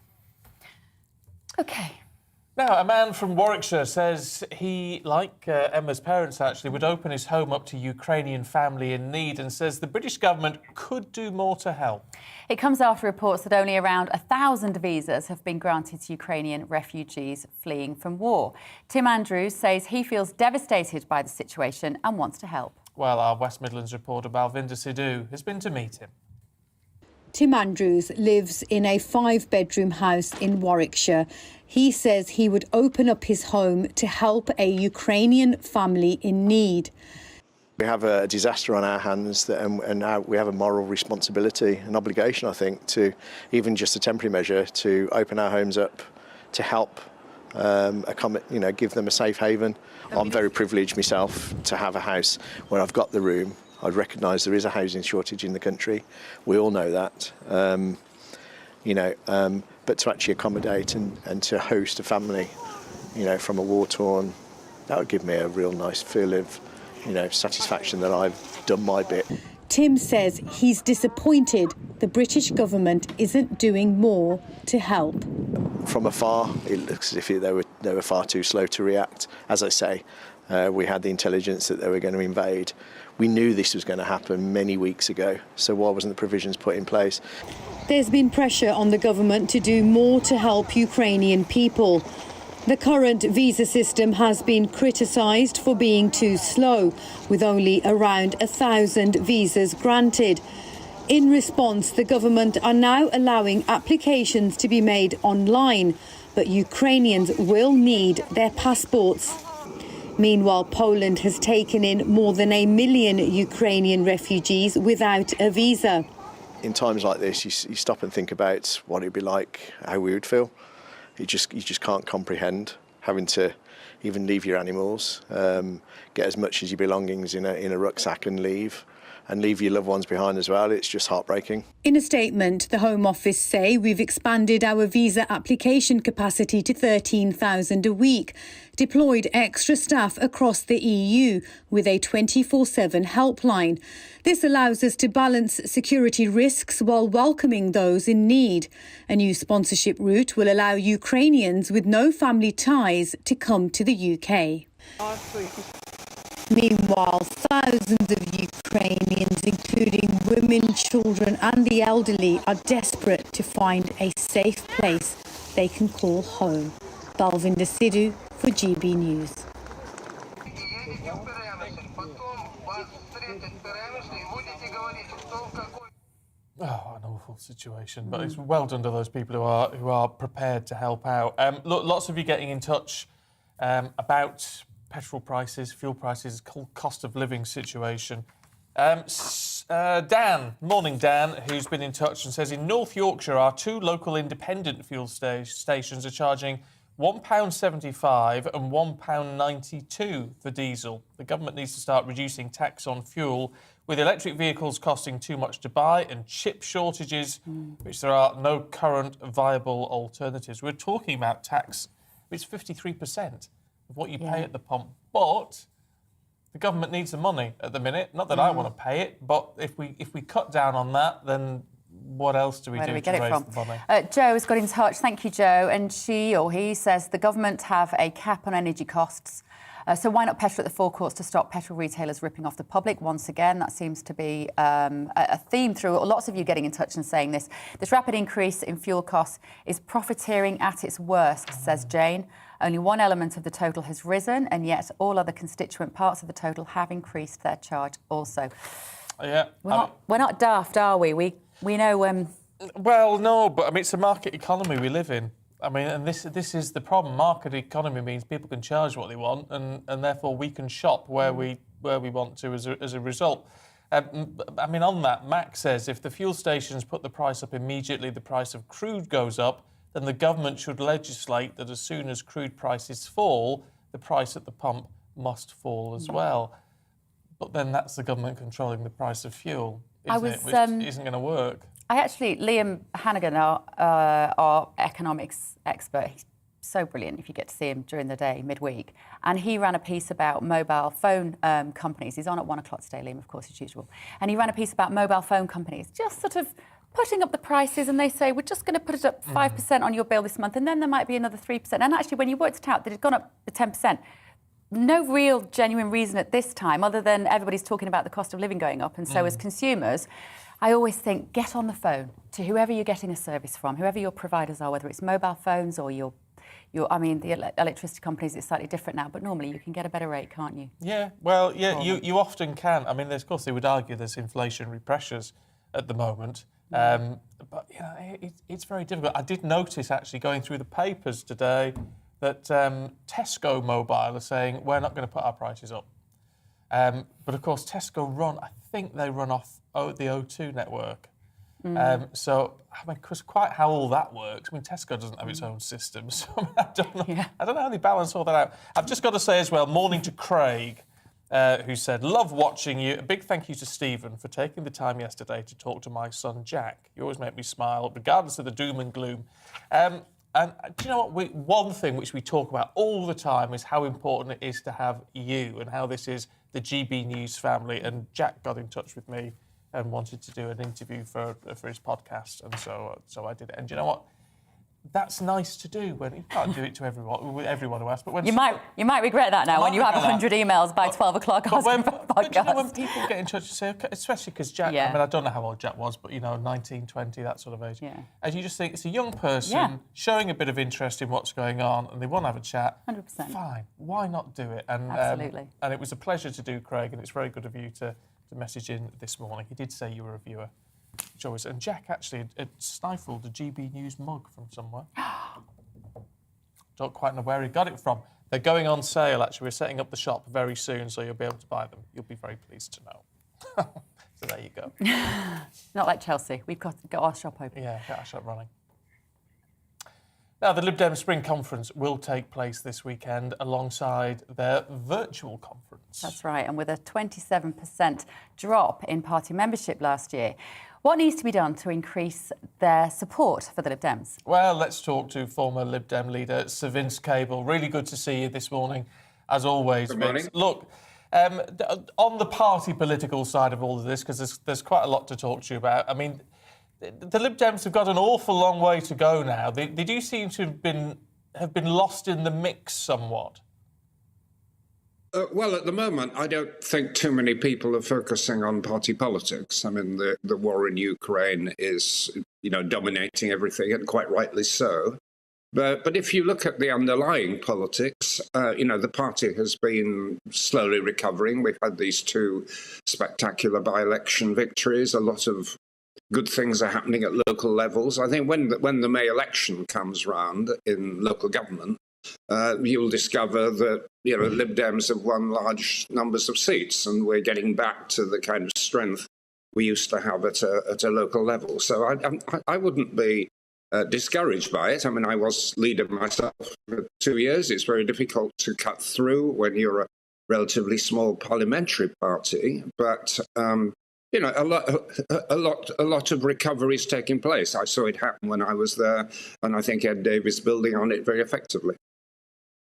OK. Now, a man from Warwickshire says he, like Emma's parents actually, would open his home up to Ukrainian family in need and says the British government could do more to help. It comes after reports that only around 1,000 visas have been granted to Ukrainian refugees fleeing from war. Tim Andrews says he feels devastated by the situation and wants to help. Well, our West Midlands reporter Balvinda Sidhu has been to meet him. Tim Andrews lives in a 5-bedroom house in Warwickshire. He says he would open up his home to help a Ukrainian family in need. We have a disaster on our hands and now we have a moral responsibility, an obligation, I think, to even just a temporary measure to open our homes up to help give them a safe haven. I'm very privileged myself to have a house where I've got the room. I recognise there is a housing shortage in the country. We all know that. But to actually accommodate and to host a family, from a war-torn, that would give me a real nice feel of, satisfaction that I've done my bit. Tim says he's disappointed the British government isn't doing more to help. From afar, it looks as if they were far too slow to react. As I say, we had the intelligence that they were going to invade. We knew this was going to happen many weeks ago, so why wasn't the provisions put in place? There's been pressure on the government to do more to help Ukrainian people. The current visa system has been criticised for being too slow, with only around 1,000 visas granted. In response, the government are now allowing applications to be made online, but Ukrainians will need their passports. Meanwhile, Poland has taken in more than 1 million Ukrainian refugees without a visa. In times like this, you stop and think about what it would be like, how we would feel. You just can't comprehend having to even leave your animals, get as much as your belongings in a rucksack and leave your loved ones behind as well. It's just heartbreaking. In a statement, the Home Office say we've expanded our visa application capacity to 13,000 a week, deployed extra staff across the EU with a 24/7 helpline. This allows us to balance security risks while welcoming those in need. A new sponsorship route will allow Ukrainians with no family ties to come to the UK. Meanwhile, thousands of Ukrainians, including women, children and the elderly, are desperate to find a safe place they can call home. Balvinda Sidhu for GB News. Oh, an awful situation. But it's well done to those people who are prepared to help out. Look, lots of you getting in touch about petrol prices, fuel prices, cost of living situation. Dan, morning Dan, who's been in touch and says in North Yorkshire, our 2 local independent fuel stations are charging £1.75 and £1.92 for diesel. The government needs to start reducing tax on fuel, with electric vehicles costing too much to buy and chip shortages, which there are no current viable alternatives. We're talking about tax, which is 53% of what you pay at the pump. But the government needs the money at the minute. Not that I want to pay it, but if we cut down on that, then what else do we do to raise the money? Joe has got in touch. Thank you, Joe. And she or he says the government have a cap on energy costs. So why not petrol at the forecourts to stop petrol retailers ripping off the public? Once again, that seems to be a theme through lots of you getting in touch and saying this. This rapid increase in fuel costs is profiteering at its worst, says Jane. Only one element of the total has risen, and yet all other constituent parts of the total have increased their charge also. Yeah. We're not daft, are we? We know... Well, no, but I mean, it's a market economy we live in. I mean, and this is the problem. Market economy means people can charge what they want, and therefore we can shop where we want to as a result. I mean, on that, Mac says if the fuel stations put the price up immediately, the price of crude goes up, then the government should legislate that as soon as crude prices fall, the price at the pump must fall as well. But then that's the government controlling the price of fuel, isn't it? Which isn't going to work. Liam Hannigan, our economics expert, he's so brilliant if you get to see him during the day, midweek. And he ran a piece about mobile phone companies. He's on at 1 o'clock today, Liam, of course, as usual. And he ran a piece about mobile phone companies, just sort of putting up the prices, and they say, we're just going to put it up 5% on your bill this month, and then there might be another 3%. And actually, when you worked it out, that it had gone up to 10%. No real genuine reason at this time, other than everybody's talking about the cost of living going up. And so as consumers, I always think, get on the phone to whoever you're getting a service from, whoever your providers are, whether it's mobile phones or the electricity companies, it's slightly different now, but normally you can get a better rate, can't you? Yeah, well, yeah, you often can. I mean, of course, they would argue there's inflationary pressures at the moment, but, you know, it's very difficult. I did notice, actually, going through the papers today, that Tesco Mobile are saying, we're not going to put our prices up. But, of course, Tesco I think they run off the O2 network. So, I mean, because quite how all that works, I mean, Tesco doesn't have its own system, so I don't know. I don't know how they balance all that out. I've just got to say as well, morning to Craig, who said, love watching you. A big thank you to Stephen for taking the time yesterday to talk to my son, Jack. You always make me smile, regardless of the doom and gloom. And do you know what? One thing which we talk about all the time is how important it is to have you and how this is the GB News family. And Jack got in touch with me and wanted to do an interview for his podcast, and so I did it. And do you know what? That's nice to do. When you can't do it to everyone who asks, but when you might regret that now when you have 100 emails by 12 o'clock asking for a podcast. But you know, when people get in touch and say, okay, especially because Jack, I mean, I don't know how old Jack was, but, you know, 19, 20, that sort of age. Yeah. And you just think it's a young person showing a bit of interest in what's going on, and they want to have a chat. 100%. Fine. Why not do it? And, absolutely. And it was a pleasure to do, Craig, and it's very good of you to message in this morning. He did say you were a viewer. And Jack actually had stifled a GB News mug from somewhere. Don't quite know where he got it from. They're going on sale, actually. We're setting up the shop very soon, so you'll be able to buy them. You'll be very pleased to know. So there you go. Not like Chelsea. We've got our shop open. Yeah, get our shop running. Now, the Lib Dem Spring Conference will take place this weekend alongside their virtual conference. That's right, and with a 27% drop in party membership last year. What needs to be done to increase their support for the Lib Dems? Well, let's talk to former Lib Dem leader Sir Vince Cable. Really good to see you this morning, as always. Good morning. Vince. Look, on the party political side of all of this, because there's quite a lot to talk to you about, I mean, the Lib Dems have got an awful long way to go now. They do seem to have been lost in the mix somewhat. Well, at the moment, I don't think too many people are focusing on party politics. I mean, the war in Ukraine is, you know, dominating everything, and quite rightly so. But if you look at the underlying politics, you know, the party has been slowly recovering. We've had these two spectacular by-election victories, a lot of good things are happening at local levels. I think when the May election comes round in local government, you'll discover that Lib Dems have won large numbers of seats, and we're getting back to the kind of strength we used to have at a local level. So I wouldn't be discouraged by it. I mean, I was leader myself for 2 years. It's very difficult to cut through when you're a relatively small parliamentary party, but a lot of recovery is taking place. I saw it happen when I was there, and I think Ed Davis building on it very effectively.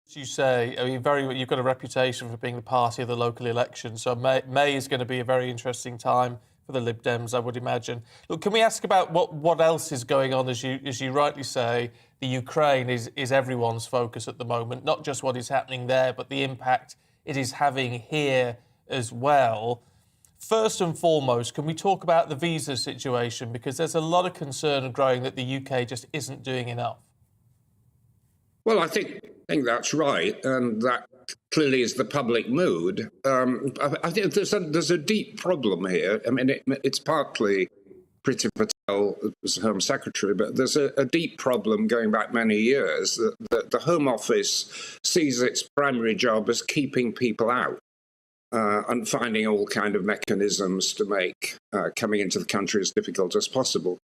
As you say, I mean, you've got a reputation for being the party of the local election, so May is going to be a very interesting time for the Lib Dems, I would imagine. Look, can we ask about what else is going on? As you rightly say, the Ukraine is everyone's focus at the moment, not just what is happening there, but the impact it is having here as well. First and foremost, can we talk about the visa situation? Because there's a lot of concern growing that the UK just isn't doing enough. Well, I think that's right, and that clearly is the public mood. I think there's a deep problem here. I mean, it's partly Priti Patel as Home Secretary, but there's a deep problem going back many years that the Home Office sees its primary job as keeping people out and finding all kind of mechanisms to make coming into the country as difficult as possible.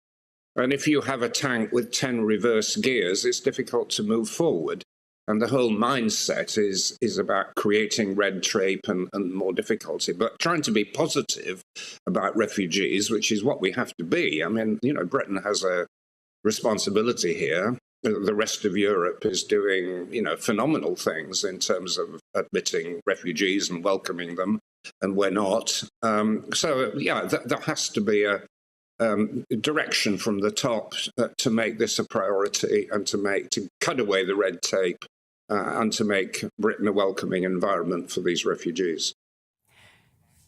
And if you have a tank with 10 reverse gears, it's difficult to move forward. And the whole mindset is about creating red tape and more difficulty, but trying to be positive about refugees, which is what we have to be. I mean, Britain has a responsibility here. The rest of Europe is doing, phenomenal things in terms of admitting refugees and welcoming them, and we're not. There has to be a direction from the top to make this a priority and to cut away the red tape and to make Britain a welcoming environment for these refugees.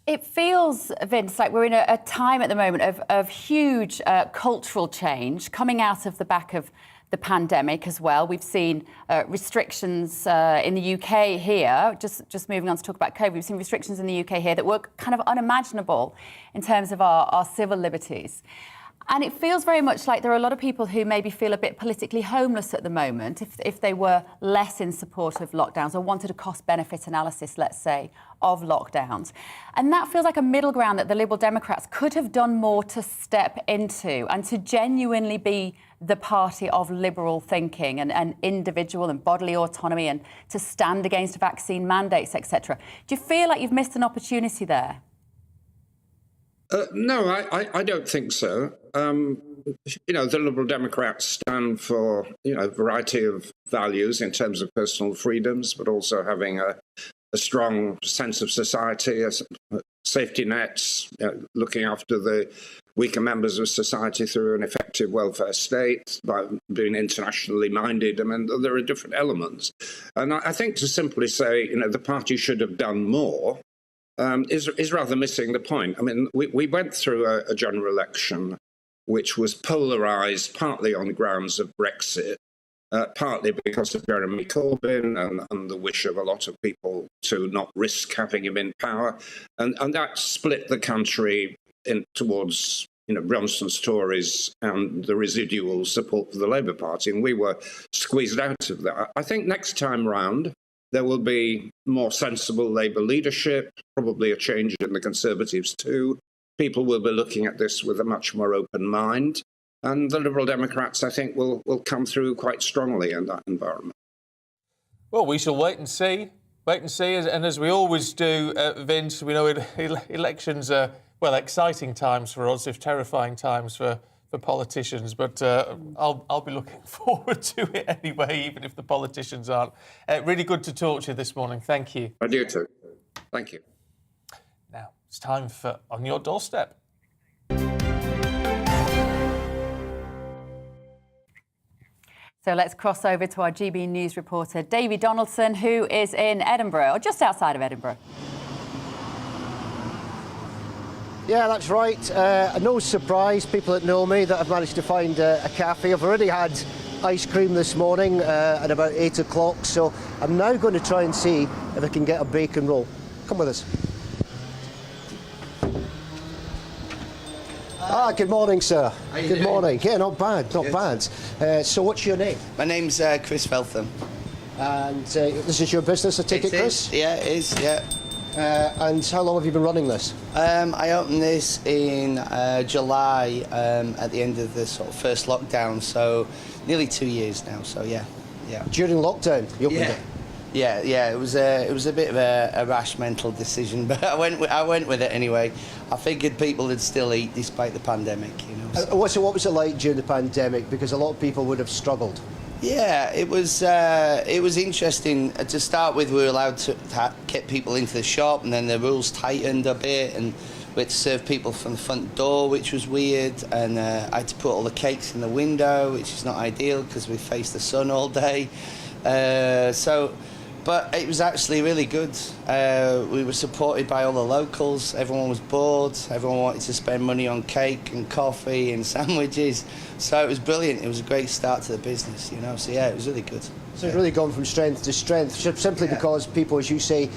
It feels, Vince, like we're in a time at the moment of huge cultural change coming out of the back of the pandemic as well. We've seen restrictions in the UK here, just moving on to talk about COVID, we've seen restrictions in the UK here that were kind of unimaginable in terms of our civil liberties. And it feels very much like there are a lot of people who maybe feel a bit politically homeless at the moment if they were less in support of lockdowns or wanted a cost-benefit analysis, let's say, of lockdowns. And that feels like a middle ground that the Liberal Democrats could have done more to step into and to genuinely be the party of liberal thinking and individual and bodily autonomy and to stand against vaccine mandates, etc. Do you feel like you've missed an opportunity there? No, I don't think so. The Liberal Democrats stand for, a variety of values in terms of personal freedoms, but also having a strong sense of society, safety nets, looking after the weaker members of society through an effective welfare state, by being internationally minded. I mean, there are different elements. And I think to simply say, the party should have done more is rather missing the point. I mean, we went through a general election which was polarised partly on grounds of Brexit, partly because of Jeremy Corbyn and the wish of a lot of people to not risk having him in power. And that split the country towards Johnson's Tories and the residual support for the Labour Party, and we were squeezed out of that. I think next time round, there will be more sensible Labour leadership, probably a change in the Conservatives too. People will be looking at this with a much more open mind. And the Liberal Democrats, I think, will come through quite strongly in that environment. Well, we shall wait and see. And as we always do, Vince, we know elections are, exciting times for us, if terrifying times for politicians, but I'll be looking forward to it anyway, even if the politicians aren't. Really good to talk to you this morning. Thank you. I do too. Thank you. Now, it's time for On Your Doorstep. So let's cross over to our GB News reporter, Davey Donaldson, who is in Edinburgh, or just outside of Edinburgh. Yeah, that's right. No surprise, people that know me, that I've managed to find a cafe. I've already had ice cream this morning at about 8 o'clock, so I'm now going to try and see if I can get a bacon roll. Come with us. Good morning, sir. How you Good doing? morning. Yeah, not bad, not bad. So what's your name? My name's Chris Feltham. And this is your business, I take it, Chris? Yeah, it is, yeah. And how long have you been running this? I opened this in July at the end of the sort of first lockdown, so nearly 2 years now, so yeah. During lockdown, you opened it? Yeah, it was a bit of a rash mental decision, but I went with it anyway. I figured people would still eat despite the pandemic, you know. So what was it like during the pandemic? Because a lot of people would have struggled. Yeah, it was interesting. To start with, we were allowed to get people into the shop, and then the rules tightened a bit, and we had to serve people from the front door, which was weird, and I had to put all the cakes in the window, which is not ideal because we face the sun all day. But it was actually really good. We were supported by all the locals. Everyone was bored. Everyone wanted to spend money on cake and coffee and sandwiches. So it was brilliant. It was a great start to the business, you know. So yeah, it was really good. So it's really gone from strength to strength, simply because people, as you say,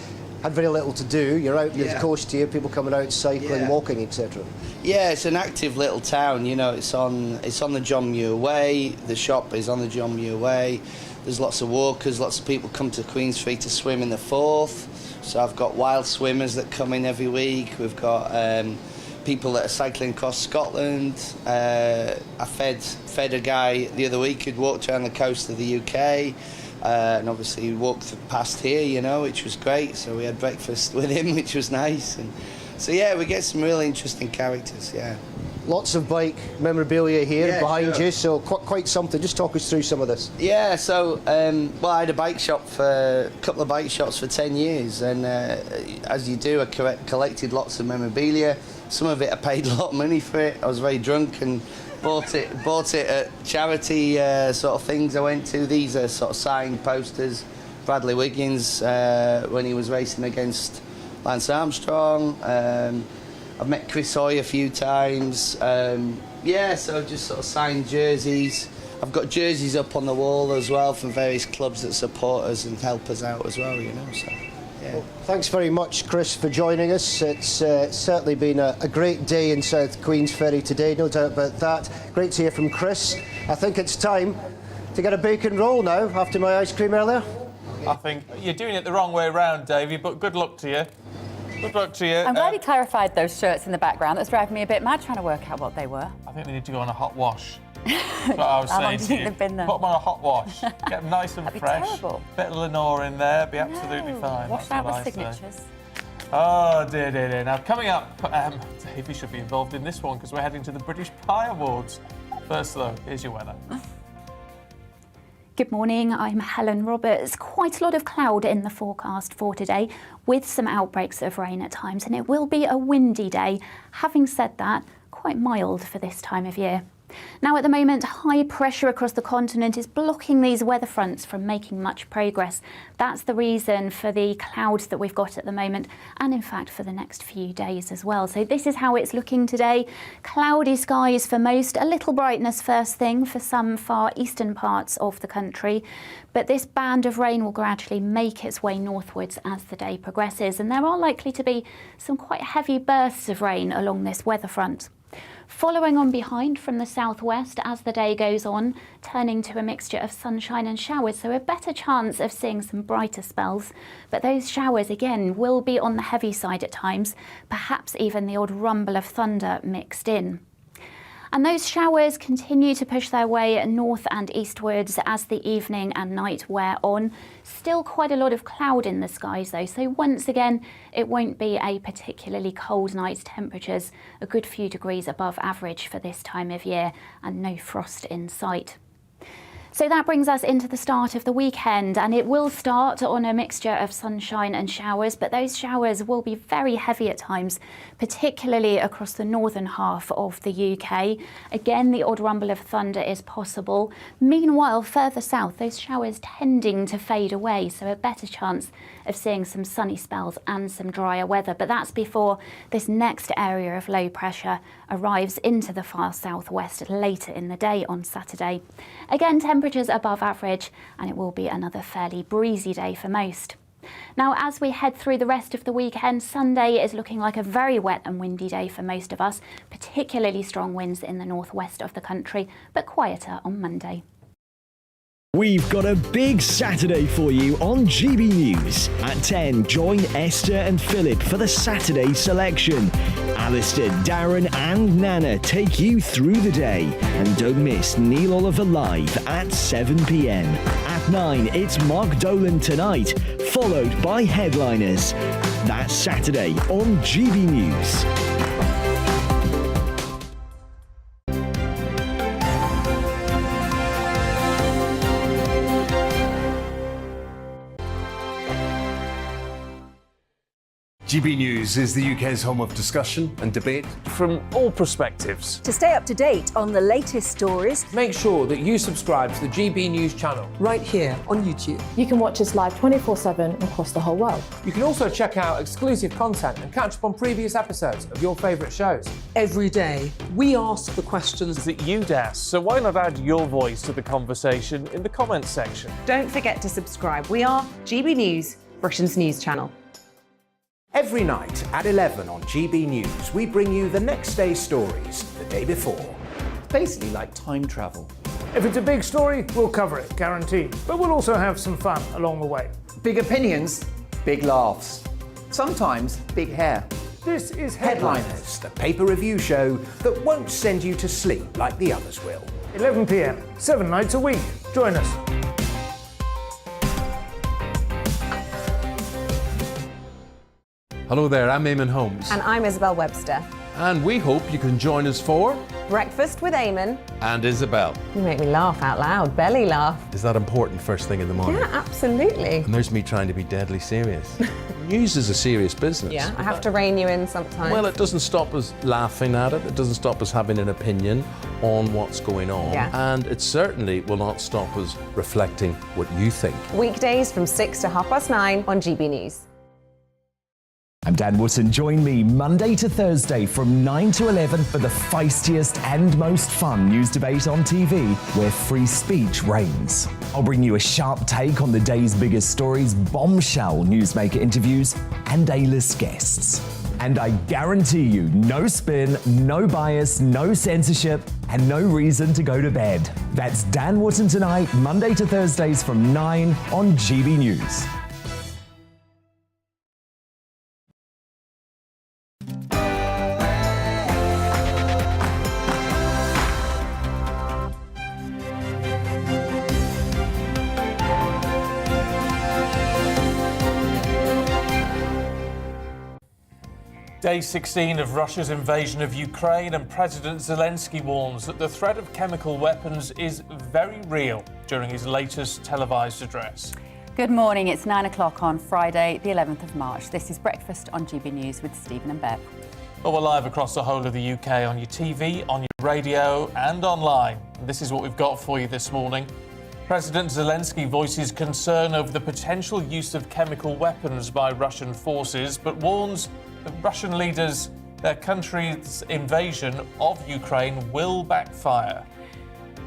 had very little to do. You're out near the coast here, people coming out cycling, walking, etc. Yeah, it's an active little town. You know, it's on the John Muir Way. The shop is on the John Muir Way. There's lots of walkers, lots of people come to Queensferry to swim in the Forth. So I've got wild swimmers that come in every week. We've got people that are cycling across Scotland. I fed a guy the other week who'd walked around the coast of the UK. And obviously he walked past here, you know, which was great. So we had breakfast with him, which was nice. And so yeah, we get some really interesting characters, yeah. Lots of bike memorabilia here behind sure. you, so quite something. Just talk us through some of this. Yeah, so I had a couple of bike shops for 10 years, and as you do, I collected lots of memorabilia. Some of it I paid a lot of money for it. I was very drunk and bought it at charity sort of things I went to. These are sort of signed posters. Bradley Wiggins when he was racing against Lance Armstrong. I've met Chris Hoy a few times. So just sort of signed jerseys. I've got jerseys up on the wall as well from various clubs that support us and help us out as well, you know. So, yeah. Well, thanks very much, Chris, for joining us. It's certainly been a great day in South Queensferry today, no doubt about that. Great to hear from Chris. I think it's time to get a bacon roll now after my ice cream earlier. I think you're doing it the wrong way around, Davey, but good luck to you. Good luck to you. I'm glad he clarified those shirts in the background. That's driving me a bit mad trying to work out what they were. I think they need to go on a hot wash. That's what I was How long saying do you to think you. they've been there? Put them on a hot wash. Get them nice and That'd be fresh. terrible. Bit of Lenore in there, be absolutely fine. Wash That's out what the I say. signatures. Oh, dear. Now, coming up, Davey should be involved in this one because we're heading to the British Pie Awards. First, though, here's your weather. Good morning, I'm Helen Roberts. Quite a lot of cloud in the forecast for today with some outbreaks of rain at times, and it will be a windy day. Having said that, quite mild for this time of year. Now at the moment, high pressure across the continent is blocking these weather fronts from making much progress. That's the reason for the clouds that we've got at the moment, and in fact for the next few days as well. So this is how it's looking today. Cloudy skies for most, a little brightness first thing for some far eastern parts of the country. But this band of rain will gradually make its way northwards as the day progresses, and there are likely to be some quite heavy bursts of rain along this weather front. Following on behind from the southwest as the day goes on, turning to a mixture of sunshine and showers, so a better chance of seeing some brighter spells. But those showers, again, will be on the heavy side at times, perhaps even the odd rumble of thunder mixed in. And those showers continue to push their way north and eastwards as the evening and night wear on. Still quite a lot of cloud in the skies though, so once again it won't be a particularly cold night. Temperatures a good few degrees above average for this time of year and no frost in sight. So that brings us into the start of the weekend, and it will start on a mixture of sunshine and showers, but those showers will be very heavy at times, particularly across the northern half of the UK. Again, the odd rumble of thunder is possible. Meanwhile, further south, those showers tending to fade away, so a better chance of seeing some sunny spells and some drier weather. But that's before this next area of low pressure arrives into the far southwest later in the day on Saturday. Again, temperatures above average, and it will be another fairly breezy day for most. Now, as we head through the rest of the weekend, Sunday is looking like a very wet and windy day for most of us, particularly strong winds in the northwest of the country, but quieter on Monday. We've got a big Saturday for you on GB News. At 10, join Esther and Philip for the Saturday selection. Alistair, Darren and Nana take you through the day. And don't miss Neil Oliver Live at 7 p.m. At 9, it's Mark Dolan Tonight, followed by Headliners. That's Saturday on GB News. GB News is the UK's home of discussion and debate from all perspectives. To stay up to date on the latest stories, make sure that you subscribe to the GB News channel right here on YouTube. You can watch us live 24/7 across the whole world. You can also check out exclusive content and catch up on previous episodes of your favourite shows. Every day, we ask the questions that you'd ask, so why not add your voice to the conversation in the comments section? Don't forget to subscribe. We are GB News, Britain's news channel. Every night at 11 on GB News, we bring you the next day's stories the day before. It's basically like time travel. If it's a big story, we'll cover it, guaranteed. But we'll also have some fun along the way. Big opinions, big laughs. Sometimes big hair. This is Headliners, the paper review show that won't send you to sleep like the others will. 11 p.m, 7 nights a week. Join us. Hello there, I'm Eamon Holmes. And I'm Isabel Webster. And we hope you can join us for Breakfast with Eamon and Isabel. You make me laugh out loud, belly laugh. Is that important first thing in the morning? Yeah, absolutely. And there's me trying to be deadly serious. News is a serious business. Yeah, I have to rein you in sometimes. Well, it doesn't stop us laughing at it. It doesn't stop us having an opinion on what's going on. Yeah. And it certainly will not stop us reflecting what you think. Weekdays from 6 to 9:30 on GB News. I'm Dan Wootton. Join me Monday to Thursday from 9 to 11 for the feistiest and most fun news debate on TV, where free speech reigns. I'll bring you a sharp take on the day's biggest stories, bombshell newsmaker interviews, and A-list guests. And I guarantee you, no spin, no bias, no censorship, and no reason to go to bed. That's Dan Wootton Tonight, Monday to Thursdays from 9 on GB News. Day 16 of Russia's invasion of Ukraine, and President Zelensky warns that the threat of chemical weapons is very real during his latest televised address. Good morning, it's 9 o'clock on Friday, the 11th of March. This is Breakfast on GB News with Stephen and Bev. Well, we're live across the whole of the UK on your TV, on your radio and online. And this is what we've got for you this morning. President Zelensky voices concern over the potential use of chemical weapons by Russian forces, but warns that Russian leaders, their country's invasion of Ukraine will backfire.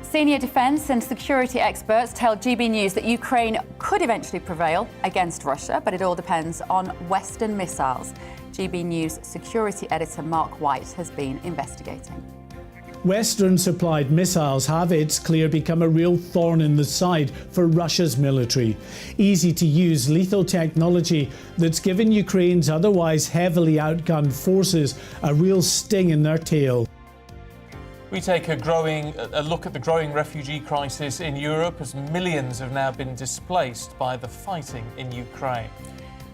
Senior defence and security experts tell GB News that Ukraine could eventually prevail against Russia, but it all depends on Western missiles. GB News security editor Mark White has been investigating. Western-supplied missiles have, it's clear, become a real thorn in the side for Russia's military. Easy-to-use lethal technology that's given Ukraine's otherwise heavily outgunned forces a real sting in their tail. We take a look at the growing refugee crisis in Europe as millions have now been displaced by the fighting in Ukraine.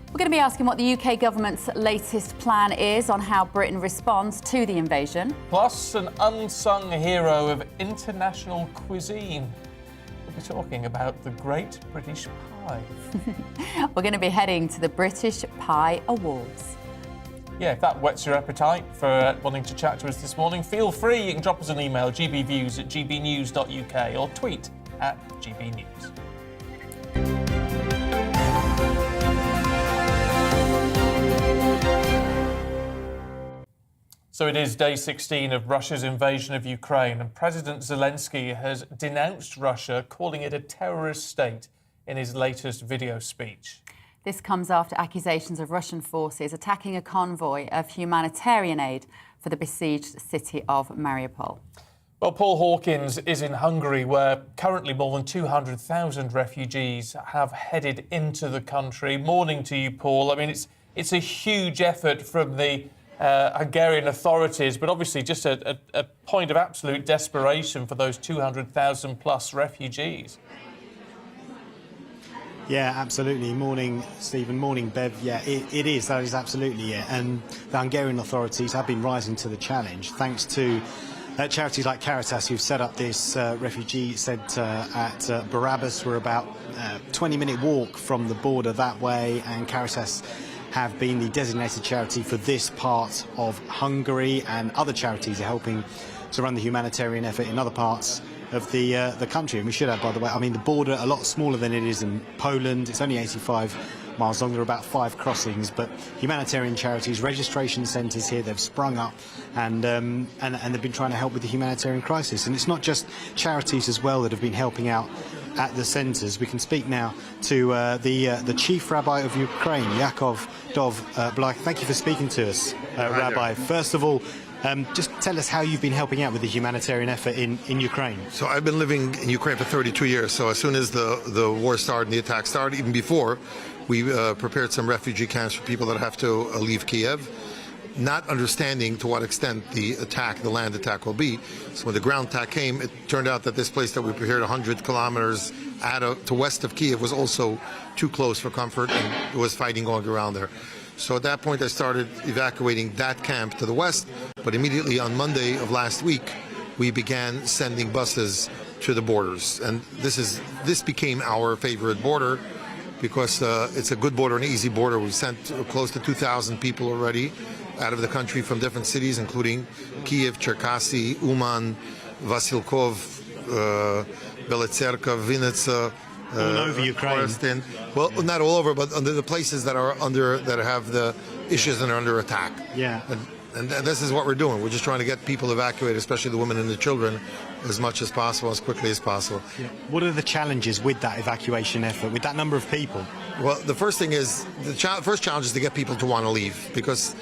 We're going to be asking what the UK government's latest plan is on how Britain responds to the invasion. Plus, an unsung hero of international cuisine. We'll be talking about the Great British Pie. We're going to be heading to the British Pie Awards. Yeah, if that whets your appetite for wanting to chat to us this morning, feel free. You can drop us an email, gbviews@gbnews.uk, or tweet @gbnews. So it is day 16 of Russia's invasion of Ukraine, and President Zelensky has denounced Russia, calling it a terrorist state in his latest video speech. This comes after accusations of Russian forces attacking a convoy of humanitarian aid for the besieged city of Mariupol. Well, Paul Hawkins is in Hungary, where currently more than 200,000 refugees have headed into the country. Morning to you, Paul. I mean, it's a huge effort from the Hungarian authorities, but obviously just a point of absolute desperation for those 200,000 plus refugees. Yeah, absolutely. Morning, Stephen. Morning, Bev. Yeah, it is. That is absolutely it. And the Hungarian authorities have been rising to the challenge, thanks to charities like Caritas, who've set up this refugee centre at Barabbas. We're about a 20-minute walk from the border that way, and Caritas have been the designated charity for this part of Hungary, and other charities are helping to run the humanitarian effort in other parts of the country. And we should add, by the way, I mean, the border a lot smaller than it is in Poland. It's only 85 miles long. There are about 5 crossings, but humanitarian charities, registration centres here, they've sprung up, and they've been trying to help with the humanitarian crisis. And it's not just charities as well that have been helping out at the centres. We can speak now to the chief rabbi of Ukraine, Yaakov Dov Blai. Thank you for speaking to us, Rabbi. First of all, just tell us how you've been helping out with the humanitarian effort in Ukraine. So I've been living in Ukraine for 32 years. So as soon as the war started and the attack started, even before, we prepared some refugee camps for people that have to leave Kiev, not understanding to what extent the land attack will be. So when the ground attack came, it turned out that this place that we prepared 100 kilometers to west of Kiev was also too close for comfort, and there was fighting going around there. So at that point, I started evacuating that camp to the west, but immediately on Monday of last week, we began sending buses to the borders. And this became our favorite border, because it's a good border, an easy border. We've sent close to 2,000 people already out of the country from different cities, including Kiev, Cherkasy, Uman, Vasilkov, Belitserka, Vinnytsia, all over Ukraine. Well, not all over, but under the places that have the issues and are under attack. Yeah. And this is what we're doing. We're just trying to get people evacuated, especially the women and the children, as much as possible, as quickly as possible. Yeah. What are the challenges with that evacuation effort, with that number of people? Well, the first thing is, first challenge is to get people to want to leave, because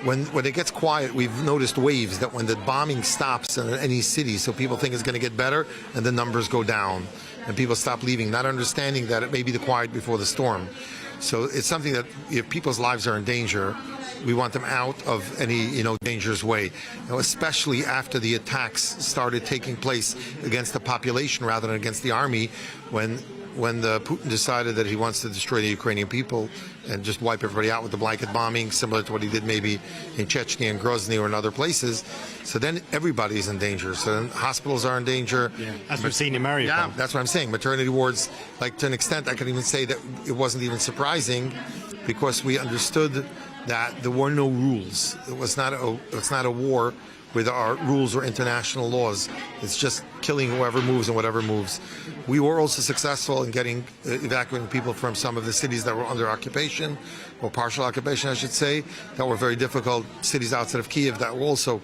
when it gets quiet, we've noticed waves that when the bombing stops in any city, so people think it's going to get better, and the numbers go down, and people stop leaving, not understanding that it may be the quiet before the storm. So it's something that if people's lives are in danger, we want them out of any dangerous way. Now, especially after the attacks started taking place against the population rather than against the army, when Putin decided that he wants to destroy the Ukrainian people and just wipe everybody out with the blanket bombing, similar to what he did maybe in Chechnya and Grozny or in other places. So then everybody's in danger. So then hospitals are in danger. Yeah, as we've seen in Mariupol. Yeah, that's what I'm saying. Maternity wards, like, to an extent, I can even say that it wasn't even surprising, because we understood that there were no rules. It's not a war where there are rules or international laws. It's just killing whoever moves and whatever moves. We were also successful in evacuating people from some of the cities that were under occupation, or partial occupation, I should say, that were very difficult, cities outside of Kiev that were also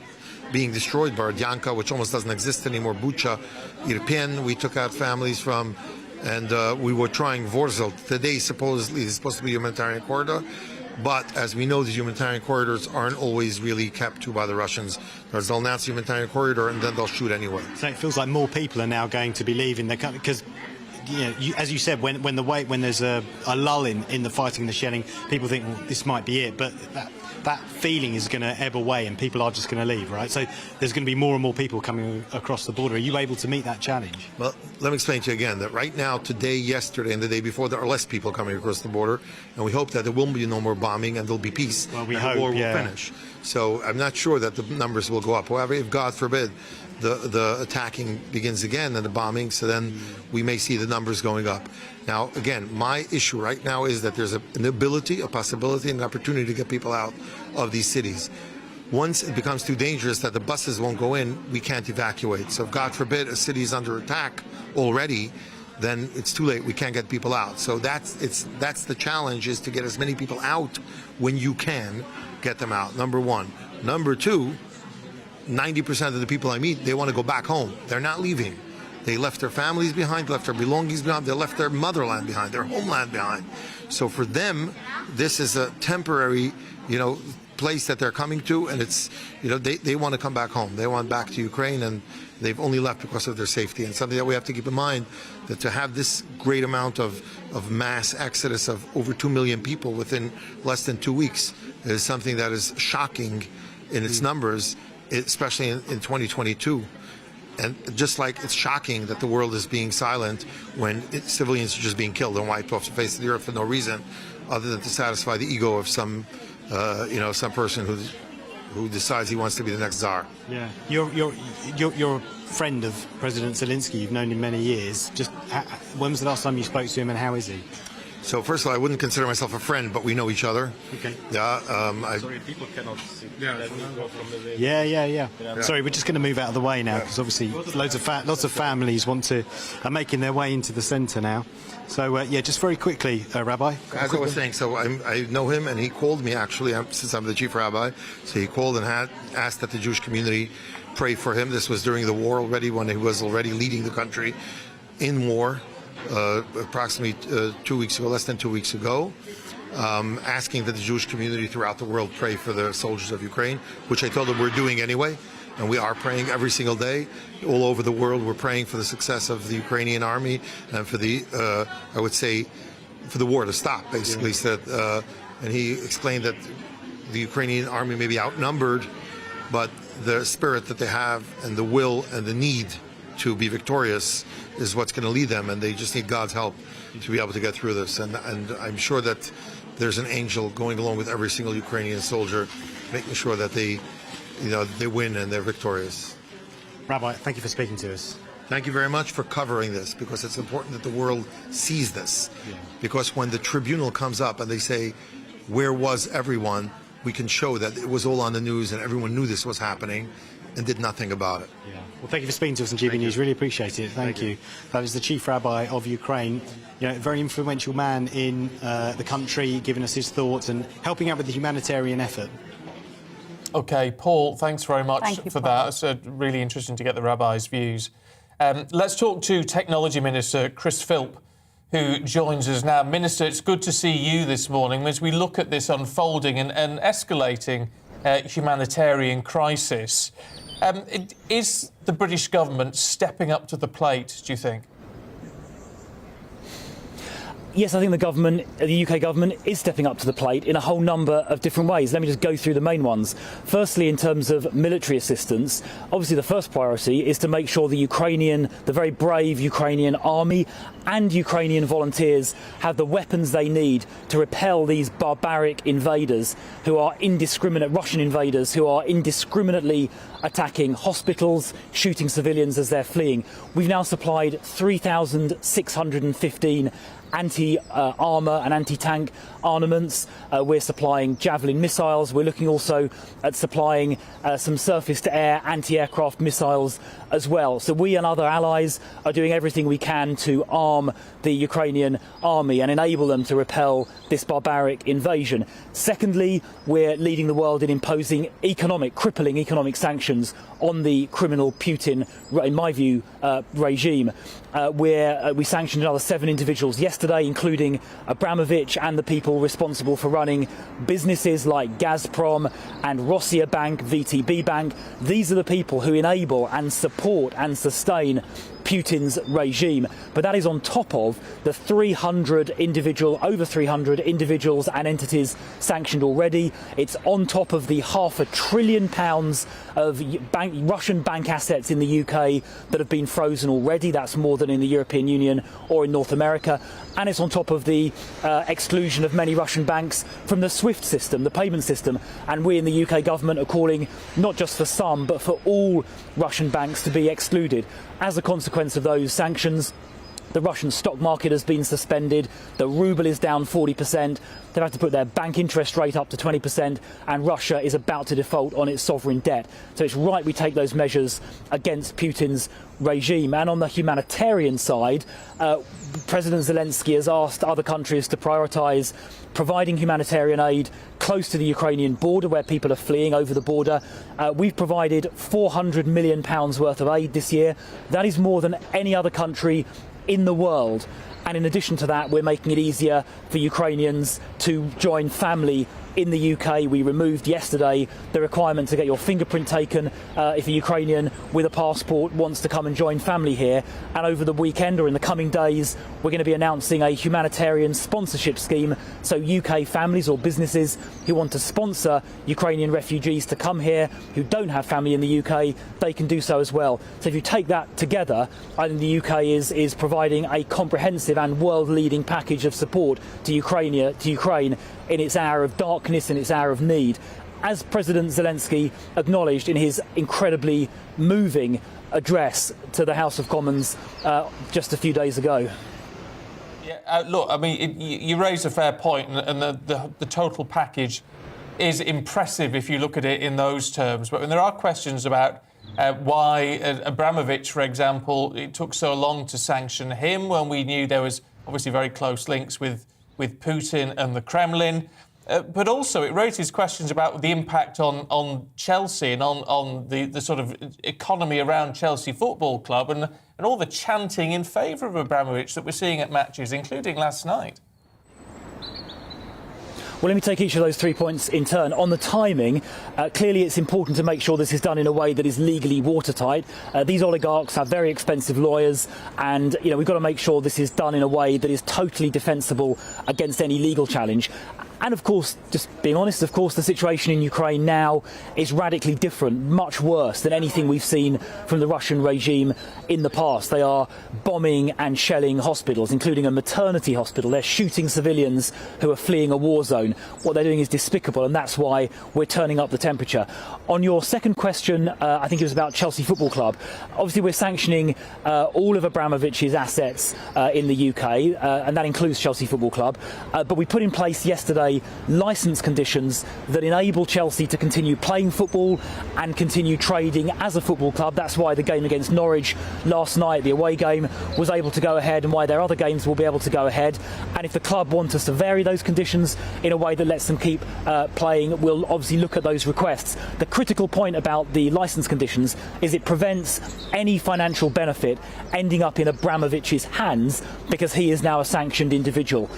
being destroyed. Borodyanka, which almost doesn't exist anymore, Bucha, Irpin, we took out families from, and we were trying Vorzel. Today, supposedly, is supposed to be a humanitarian corridor. But as we know, the humanitarian corridors aren't always really kept to by the Russians. They'll announce the humanitarian corridor and then they'll shoot anyway. So it feels like more people are now going to be leaving the country, because, as you said, when there's a lull in the fighting, the shelling, people think, well, this might be it. But that feeling is going to ebb away and people are just going to leave, right? So there's going to be more and more people coming across the border. Are you able to meet that challenge? Well, let me explain to you again that right now, today, yesterday, and the day before, there are less people coming across the border, and we hope that there will be no more bombing and there'll be peace. Well, we and hope, the war will yeah. finish. So I'm not sure that the numbers will go up. However, if God forbid the attacking begins again and the bombing, so then we may see the numbers going up. Now, again, my issue right now is that there's an ability, a possibility, and an opportunity to get people out of these cities. Once it becomes too dangerous that the buses won't go in, we can't evacuate. So if, God forbid, a city is under attack already, then it's too late. We can't get people out. So that's the challenge, is to get as many people out when you can get them out, number one. Number two, 90% of the people I meet, they want to go back home. They're not leaving. They left their families behind, left their belongings behind, they left their motherland behind, their homeland behind. So for them, this is a temporary, place that they're coming to, and it's, they want to come back home. They want back to Ukraine, and they've only left because of their safety. And something that we have to keep in mind, that to have this great amount of mass exodus of over 2 million people within less than 2 weeks is something that is shocking in its numbers, especially in 2022. And just like it's shocking that the world is being silent when civilians are just being killed and wiped off the face of the earth for no reason, other than to satisfy the ego of some person who decides he wants to be the next czar. Yeah, you're a friend of President Zelensky. You've known him many years. Just when was the last time you spoke to him, and how is he? So first of all, I wouldn't consider myself a friend, but we know each other. Okay. Yeah. Sorry, people cannot see. Yeah. Sorry, we're just going to move out of the way now because obviously lots of families are making their way into the centre now. So just very quickly, Rabbi. As I was saying, so I know him, and he called me actually since I'm the chief rabbi. So he called and asked that the Jewish community pray for him. This was during the war already, when he was already leading the country in war. Approximately 2 weeks ago, less than 2 weeks ago, asking that the Jewish community throughout the world pray for the soldiers of Ukraine, which I told them we're doing anyway, and we are praying every single day. All over the world, we're praying for the success of the Ukrainian army and for the, I would say, for the war to stop, basically. Yeah. So and he explained that the Ukrainian army may be outnumbered, but the spirit that they have and the will and the need to be victorious is what's going to lead them, and they just need God's help to be able to get through this. And I'm sure that there's an angel going along with every single Ukrainian soldier, making sure that they win and they're victorious. Rabbi, thank you for speaking to us. Thank you very much for covering this, because it's important that the world sees this. Yeah. Because when the tribunal comes up and they say, where was everyone, we can show that it was all on the news and everyone knew this was happening and did nothing about it. Yeah. Well, thank you for speaking to us on GB News. Really appreciate it. Thank you. That is the Chief Rabbi of Ukraine, a very influential man in the country, giving us his thoughts and helping out with the humanitarian effort. OK, Paul, thanks very much for that. It's really interesting to get the rabbi's views. Let's talk to Technology Minister Chris Philp, who joins us now. Minister, it's good to see you this morning as we look at this unfolding and escalating humanitarian crisis. Is the British government stepping up to the plate, do you think? Yes, I think the UK government is stepping up to the plate in a whole number of different ways. Let me just go through the main ones. Firstly, in terms of military assistance, obviously the first priority is to make sure the very brave Ukrainian army and Ukrainian volunteers have the weapons they need to repel these barbaric invaders Russian invaders who are indiscriminately attacking hospitals, shooting civilians as they're fleeing. We've now supplied 3,615 anti-armour and anti-tank armaments. We're supplying Javelin missiles. We're looking also at supplying some surface-to-air anti-aircraft missiles as well. So we and other allies are doing everything we can to arm the Ukrainian army and enable them to repel this barbaric invasion. Secondly, we're leading the world in imposing crippling economic sanctions on the criminal Putin, in my view, regime. We sanctioned another 7 individuals yesterday, including Abramovich and the people responsible for running businesses like Gazprom and Rossiya Bank, VTB Bank. These are the people who enable and support and sustain Putin's regime. But that is on top of the over 300 individuals and entities sanctioned already. It's on top of the £500 billion of Russian bank assets in the UK that have been frozen already. That's more than in the European Union or in North America. And it's on top of the exclusion of many Russian banks from the SWIFT system, the payment system. And we in the UK government are calling not just for some, but for all Russian banks to be excluded. As a consequence of those sanctions, The Russian stock market has been suspended. The ruble is down 40%. They've had to put their bank interest rate up to 20%, and Russia is about to default on its sovereign debt. So it's right we take those measures against Putin's regime. And on the humanitarian side, President Zelensky has asked other countries to prioritise providing humanitarian aid close to the Ukrainian border, where people are fleeing over the border. We've provided £400 million worth of aid this year. That is more than any other country in the world. And in addition to that, we're making it easier for Ukrainians to join family in the UK. We removed yesterday the requirement to get your fingerprint taken if a Ukrainian with a passport wants to come and join family here. And over the weekend or in the coming days, we're going to be announcing a humanitarian sponsorship scheme. So UK families or businesses who want to sponsor Ukrainian refugees to come here who don't have family in the UK, they can do so as well. So if you take that together, I think the UK is providing a comprehensive and world-leading package of support to Ukraine in its hour of darkness, in its hour of need, as President Zelensky acknowledged in his incredibly moving address to the House of Commons just a few days ago. Yeah, look, I mean, you raise a fair point, and the total package is impressive if you look at it in those terms. But when there are questions about why Abramovich, for example, it took so long to sanction him when we knew there was obviously very close links with Putin and the Kremlin. But also it raises questions about the impact on Chelsea and on the sort of economy around Chelsea Football Club and all the chanting in favour of Abramovich that we're seeing at matches, including last night. Well, let me take each of those 3 points in turn. On the timing, clearly it's important to make sure this is done in a way that is legally watertight. These oligarchs have very expensive lawyers, and we've got to make sure this is done in a way that is totally defensible against any legal challenge. And of course, just being honest, of course, the situation in Ukraine now is radically different, much worse than anything we've seen from the Russian regime in the past. They are bombing and shelling hospitals, including a maternity hospital. They're shooting civilians who are fleeing a war zone. What they're doing is despicable, and that's why we're turning up the temperature. On your second question, I think it was about Chelsea Football Club. Obviously, we're sanctioning all of Abramovich's assets in the UK, and that includes Chelsea Football Club. But we put in place yesterday licence conditions that enable Chelsea to continue playing football and continue trading as a football club. That's why the game against Norwich last night, the away game, was able to go ahead, and why their other games will be able to go ahead. And if the club want us to vary those conditions in a way that lets them keep playing, we'll obviously look at those requests. The critical point about the licence conditions is it prevents any financial benefit ending up in Abramovich's hands because he is now a sanctioned individual.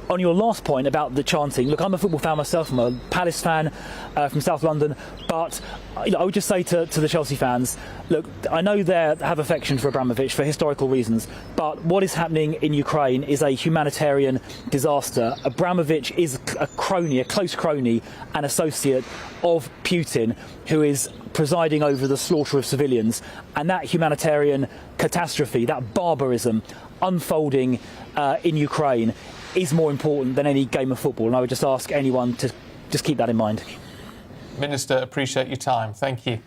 On your last point about the chanting, look, I'm a football fan myself. I'm a Palace fan from South London. But I would just say to the Chelsea fans, look, I know they have affection for Abramovich for historical reasons, but what is happening in Ukraine is a humanitarian disaster. Abramovich is a crony, a close crony and associate of Putin, who is presiding over the slaughter of civilians. And that humanitarian catastrophe, that barbarism unfolding in Ukraine is more important than any game of football, and I would just ask anyone to just keep that in mind. Minister, appreciate your time. Thank you.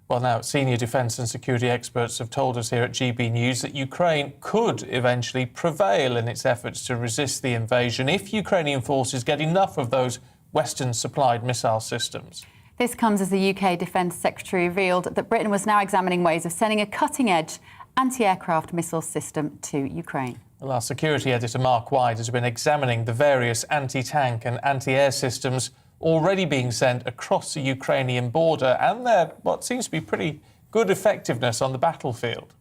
Well, now, senior defence and security experts have told us here at GB News that Ukraine could eventually prevail in its efforts to resist the invasion if Ukrainian forces get enough of those Western-supplied missile systems. This comes as the UK Defence Secretary revealed that Britain was now examining ways of sending a cutting-edge anti-aircraft missile system to Ukraine. Well, our security editor Mark White has been examining the various anti-tank and anti-air systems already being sent across the Ukrainian border and their what seems to be pretty good effectiveness on the battlefield.